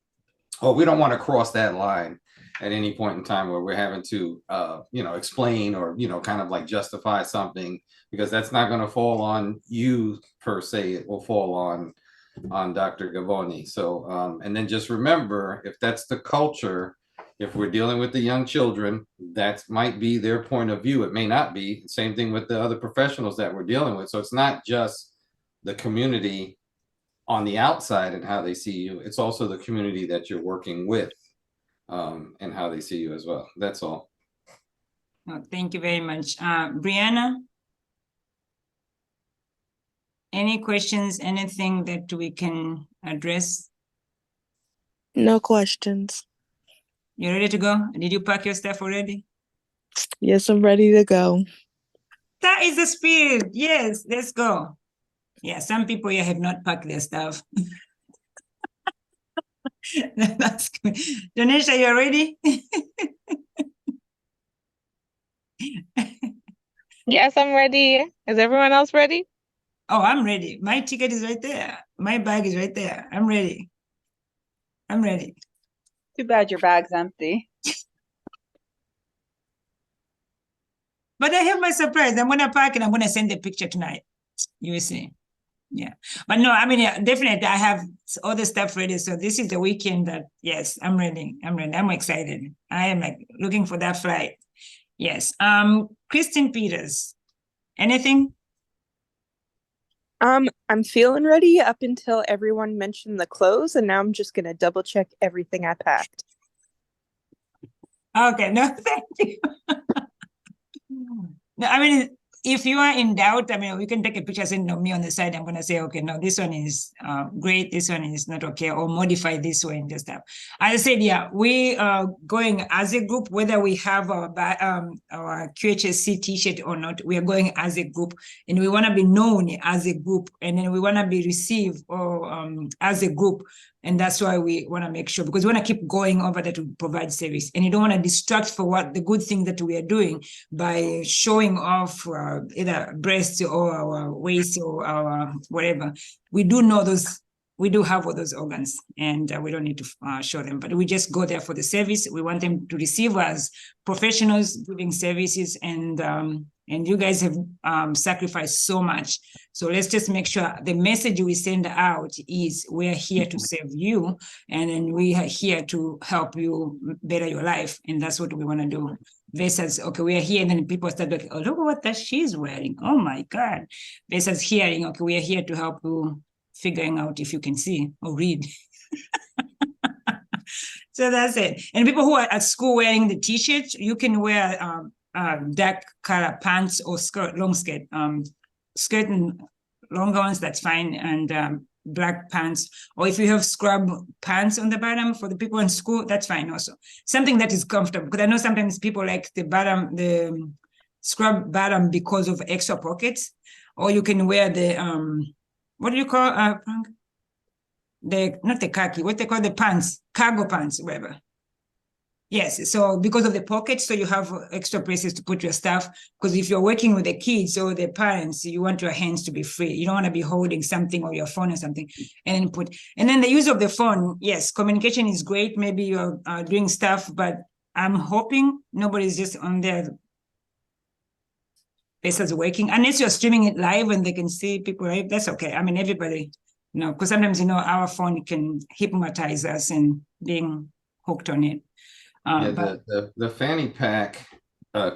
[SPEAKER 3] we don't want to cross that line at any point in time where we're having to, explain or, kind of like justify something, because that's not going to fall on you per se. It will fall on Dr. Gaboni. So, and then just remember, if that's the culture, if we're dealing with the young children, that might be their point of view. It may not be. Same thing with the other professionals that we're dealing with. So it's not just the community on the outside and how they see you. It's also the community that you're working with and how they see you as well. That's all.
[SPEAKER 1] Oh, thank you very much. Brianna, any questions, anything that we can address?
[SPEAKER 8] No questions.
[SPEAKER 1] You ready to go? Did you pack your stuff already?
[SPEAKER 8] Yes, I'm ready to go.
[SPEAKER 1] That is the spirit. Yes, let's go. Yeah, some people here have not packed their stuff. That's good. Janisha, you ready?
[SPEAKER 10] Yes, I'm ready. Is everyone else ready?
[SPEAKER 1] Oh, I'm ready. My ticket is right there. My bag is right there. I'm ready. I'm ready.
[SPEAKER 11] Too bad your bag's empty.
[SPEAKER 1] But I have my surprise. I'm going to pack and I'm going to send the picture tonight. You will see. Yeah. But no, yeah, definitely I have all the stuff ready. So this is the weekend that, yes, I'm ready. I'm ready. I'm excited. I am looking for that flight. Yes. Christine Peters, anything?
[SPEAKER 8] I'm feeling ready up until everyone mentioned the clothes, and now I'm just gonna double check everything I packed.
[SPEAKER 1] Okay, no, thank you. No, I mean, if you are in doubt, I mean, we can take a picture saying, no, me on the side, I'm going to say, okay, no, this one is great, this one is not okay, or modify this way and just have. As I said, yeah, we are going as a group, whether we have our Qhsc t-shirt or not, we are going as a group, and we want to be known as a group, and then we want to be received or as a group. And that's why we want to make sure, because we want to keep going over there to provide service. And you don't want to distract for what the good thing that we are doing by showing off either breasts or our waist or our whatever. We do know those, we do have all those organs, and we don't need to show them, but we just go there for the service. We want them to receive as professionals giving services, and you guys have sacrificed so much. So let's just make sure the message we send out is we're here to serve you, and then we are here to help you better your life. And that's what we want to do. Versus, okay, we are here, and then people start like, oh, look at what that she's wearing. Oh my God. Versus hearing, okay, we are here to help you figuring out if you can see or read. So that's it. And people who are at school wearing the t-shirt, you can wear dark color pants or skirt, long skirt, skirt and longer ones, that's fine, and black pants. Or if you have scrub pants on the bottom for the people in school, that's fine also. Something that is comfortable, because I know sometimes people like the bottom, the scrub bottom because of extra pockets. Or you can wear the what do you call Frank? Not the khaki, what they call the pants, cargo pants, whatever. Yes, so because of the pockets, so you have extra places to put your stuff. Because if you're working with the kids or the parents, you want your hands to be free. You don't want to be holding something or your phone or something, and then put. And then the use of the phone, yes, communication is great. Maybe you're doing stuff, but I'm hoping nobody's just on their faces working, unless you're streaming it live and they can see people, right? That's okay. I mean, everybody, because sometimes, our phone can hypnotize us and being hooked on it.
[SPEAKER 3] Yeah, the fanny pack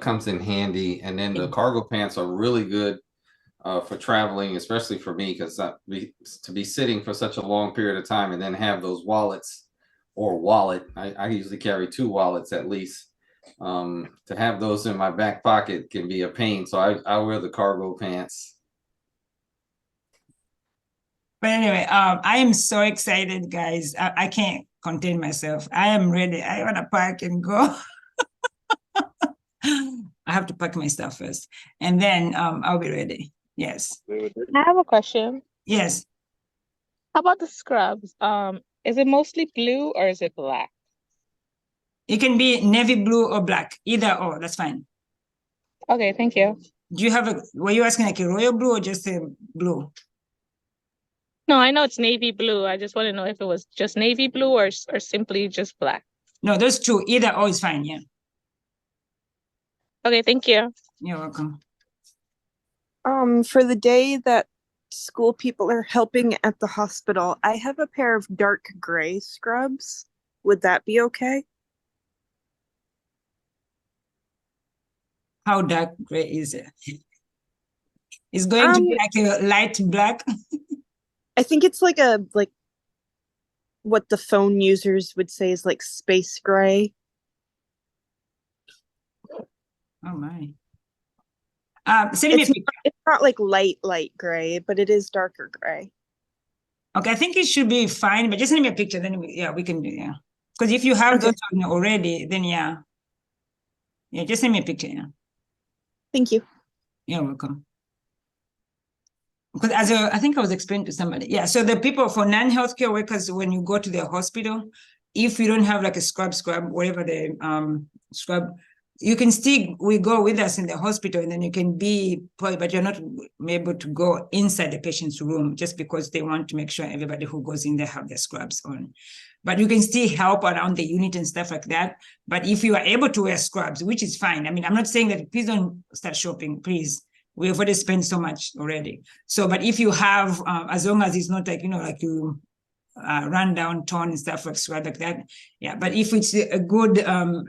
[SPEAKER 3] comes in handy, and then the cargo pants are really good for traveling, especially for me, because to be sitting for such a long period of time and then have those wallets or wallet. I usually carry 2 wallets at least. To have those in my back pocket can be a pain, so I wear the cargo pants.
[SPEAKER 1] But anyway, I am so excited, guys. I can't contain myself. I am ready. I want to pack and go. I have to pack my stuff first, and then I'll be ready. Yes.
[SPEAKER 10] I have a question.
[SPEAKER 1] Yes.
[SPEAKER 10] How about the scrubs? Is it mostly blue or is it black?
[SPEAKER 1] It can be navy blue or black, either or. That's fine.
[SPEAKER 10] Okay, thank you.
[SPEAKER 1] Do you have were you asking like a royal blue or just a blue?
[SPEAKER 10] No, I know it's navy blue. I just want to know if it was just navy blue or simply just black.
[SPEAKER 1] No, those two, either or is fine. Yeah.
[SPEAKER 10] Okay, thank you.
[SPEAKER 1] You're welcome.
[SPEAKER 8] For the day that school people are helping at the hospital, I have a pair of dark gray scrubs. Would that be okay?
[SPEAKER 1] How dark gray is it? It's going to be like a light black.
[SPEAKER 8] I think it's like what the phone users would say is like space gray.
[SPEAKER 1] Oh my. Send me a picture.
[SPEAKER 8] It's not like light gray, but it is darker gray.
[SPEAKER 1] Okay, I think it should be fine, but just send me a picture, then we can do, yeah. Because if you have those already, then yeah. Yeah, just send me a picture, yeah.
[SPEAKER 8] Thank you.
[SPEAKER 1] You're welcome. Because I think I was explaining to somebody, yeah, so the people for non-healthcare workers, when you go to the hospital, if you don't have like a scrub, whatever the scrub, you can still go with us in the hospital, and then you can be, but you're not able to go inside the patient's room just because they want to make sure everybody who goes in there have their scrubs on. But you can still help around the unit and stuff like that. But if you are able to wear scrubs, which is fine. I mean, I'm not saying that please don't start shopping, please. We've already spent so much already. So, but if you have, as long as it's not like, like you run down tone and stuff like scrub like that, yeah. But if it's a good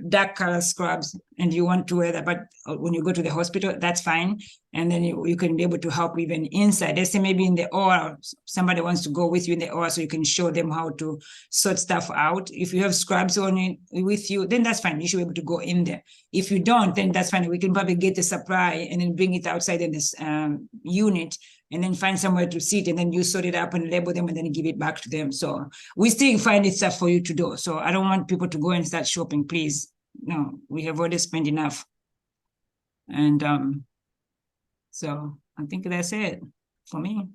[SPEAKER 1] dark color scrubs and you want to wear that, but when you go to the hospital, that's fine. And then you can be able to help even inside. Let's say maybe in the OR, somebody wants to go with you in the OR, so you can show them how to sort stuff out. If you have scrubs on it with you, then that's fine. You should be able to go in there. If you don't, then that's fine. We can probably get the supply and then bring it outside in this unit, and then find somewhere to sit, and then you sort it up and label them and then give it back to them. So we still find it stuff for you to do. So I don't want people to go and start shopping, please. No, we have already spent enough. And so I think that's it for me.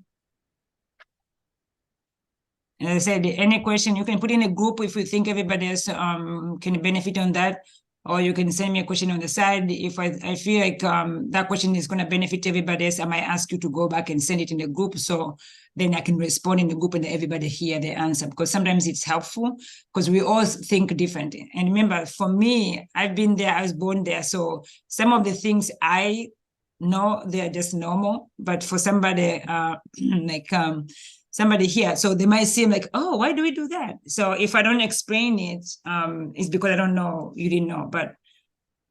[SPEAKER 1] And as I said, any question you can put in a group if you think everybody else can benefit on that, or you can send me a question on the side. If I feel like that question is going to benefit everybody else, I might ask you to go back and send it in the group, so then I can respond in the group and everybody hear the answer, because sometimes it's helpful because we all think differently. And remember, for me, I've been there, I was born there, so some of the things I know, they're just normal, but for somebody like somebody here, so they might seem like, oh, why do we do that? So if I don't explain it, it's because I don't know, you didn't know. But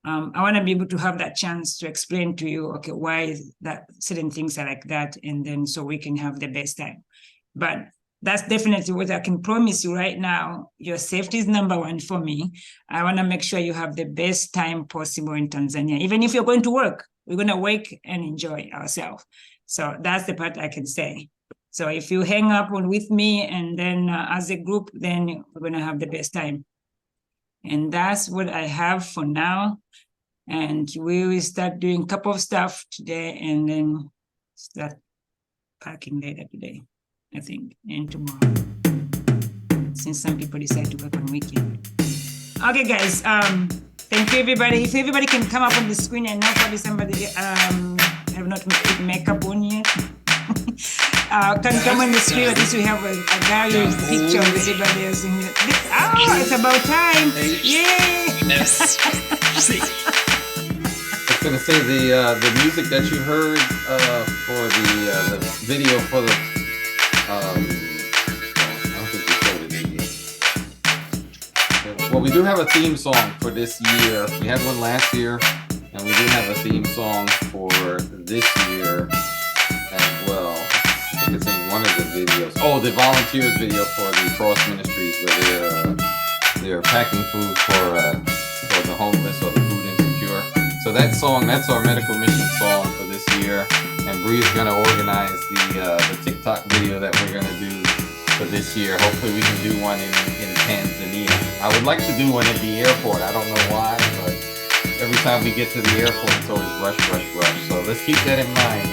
[SPEAKER 1] I want to be able to have that chance to explain to you, okay, why that certain things are like that, and then so we can have the best time. But that's definitely what I can promise you right now. Your safety is number one for me. I want to make sure you have the best time possible in Tanzania. Even if you're going to work, we're going to work and enjoy ourselves. So that's the part I can say. So if you hang up with me and then as a group, then we're going to have the best time. And that's what I have for now. And we will start doing a couple of stuff today and then start packing later today, I think, and tomorrow, since some people decide to work on weekend. Okay, guys, thank you, everybody. If everybody can come up on the screen, and now probably somebody have not put makeup on yet. Can come on the screen. At least we have a gallery picture of everybody else in the. Oh, it's about time! Yay!
[SPEAKER 3] I was gonna say the music that you heard for the video for the I don't think we showed it. Well, we do have a theme song for this year. We had one last year, and we do have a theme song for this year as well. I think it's in one of the videos. Oh, the volunteers video for the Cross Ministries, where they're packing food for the homeless or the food insecure. So that song, that's our medical mission song for this year. And Bree's gonna organize the TikTok video that we're gonna do for this year. Hopefully we can do one in Tanzania. I would like to do one at the airport. I don't know why, but every time we get to the airport, it's always rush, rush, rush. So let's keep that in mind.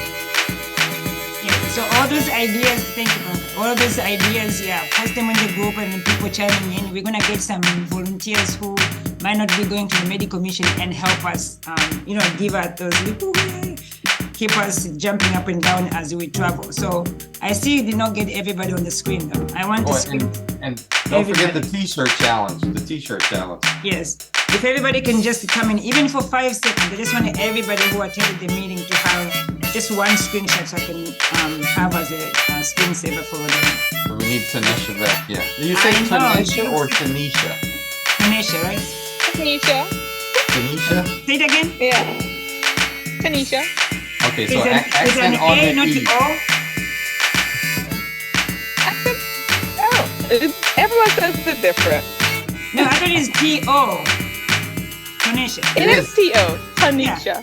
[SPEAKER 1] Yeah, so all those ideas, thank you, Bob. All those ideas, yeah, post them in the group and then people chiming in. We're gonna get some volunteers who might not be going to the medical mission and help us, give us those little, keep us jumping up and down as we travel. So I see you did not get everybody on the screen though. I want to screen.
[SPEAKER 3] And don't forget the t-shirt challenge, Yes. If everybody can just come in, even for 5 seconds, I just want everybody who attended the meeting to have just one screenshot so I can have as a screensaver for them. So we need Tanisha back, yeah. Did you say Tanisha or Tanisha?
[SPEAKER 1] Tanisha, right?
[SPEAKER 10] Tanisha.
[SPEAKER 3] Tanisha?
[SPEAKER 1] Say it again?
[SPEAKER 10] Yeah. Tanisha.
[SPEAKER 3] Okay, so accent on
[SPEAKER 1] A,
[SPEAKER 3] the
[SPEAKER 1] not
[SPEAKER 3] E.
[SPEAKER 1] the O?
[SPEAKER 10] Accent. Oh, everyone says it different.
[SPEAKER 1] No, I thought it's T-O. Tanisha.
[SPEAKER 10] It is T-O. Tanisha.
[SPEAKER 1] Yeah.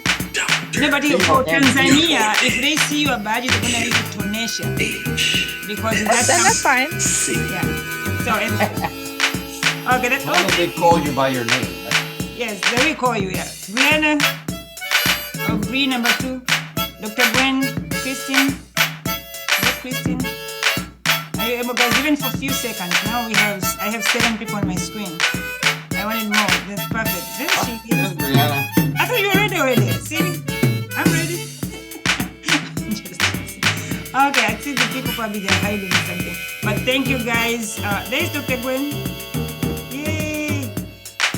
[SPEAKER 1] No, but for Tanzania, if they see your badge, they're going to read it Tanisha. Because that's
[SPEAKER 10] fine.
[SPEAKER 1] Yeah. So, okay, that's
[SPEAKER 3] Why don't they call you by your name?
[SPEAKER 1] Yes, they will call you, yeah. Brianna, Bree number 2, Dr. Gwen, Christine, Christine. Are you able, guys, even for a few seconds, now I have 7 people on my screen. I wanted more, that's perfect. There she is.
[SPEAKER 3] Brianna.
[SPEAKER 1] I thought you were ready already. See, I'm ready. Okay, I see the people probably they're hiding something. But thank you guys. There's Dr. Gwen. Yay!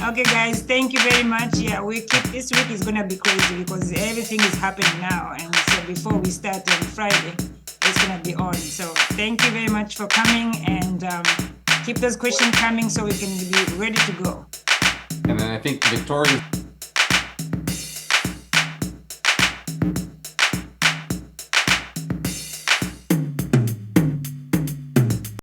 [SPEAKER 1] Okay, guys, thank you very much. Yeah, this week is gonna be crazy because everything is happening now, and so before we start on Friday, it's gonna be on. So thank you very much for coming, and keep those questions coming so we can be ready to go.
[SPEAKER 3] And then I think Victoria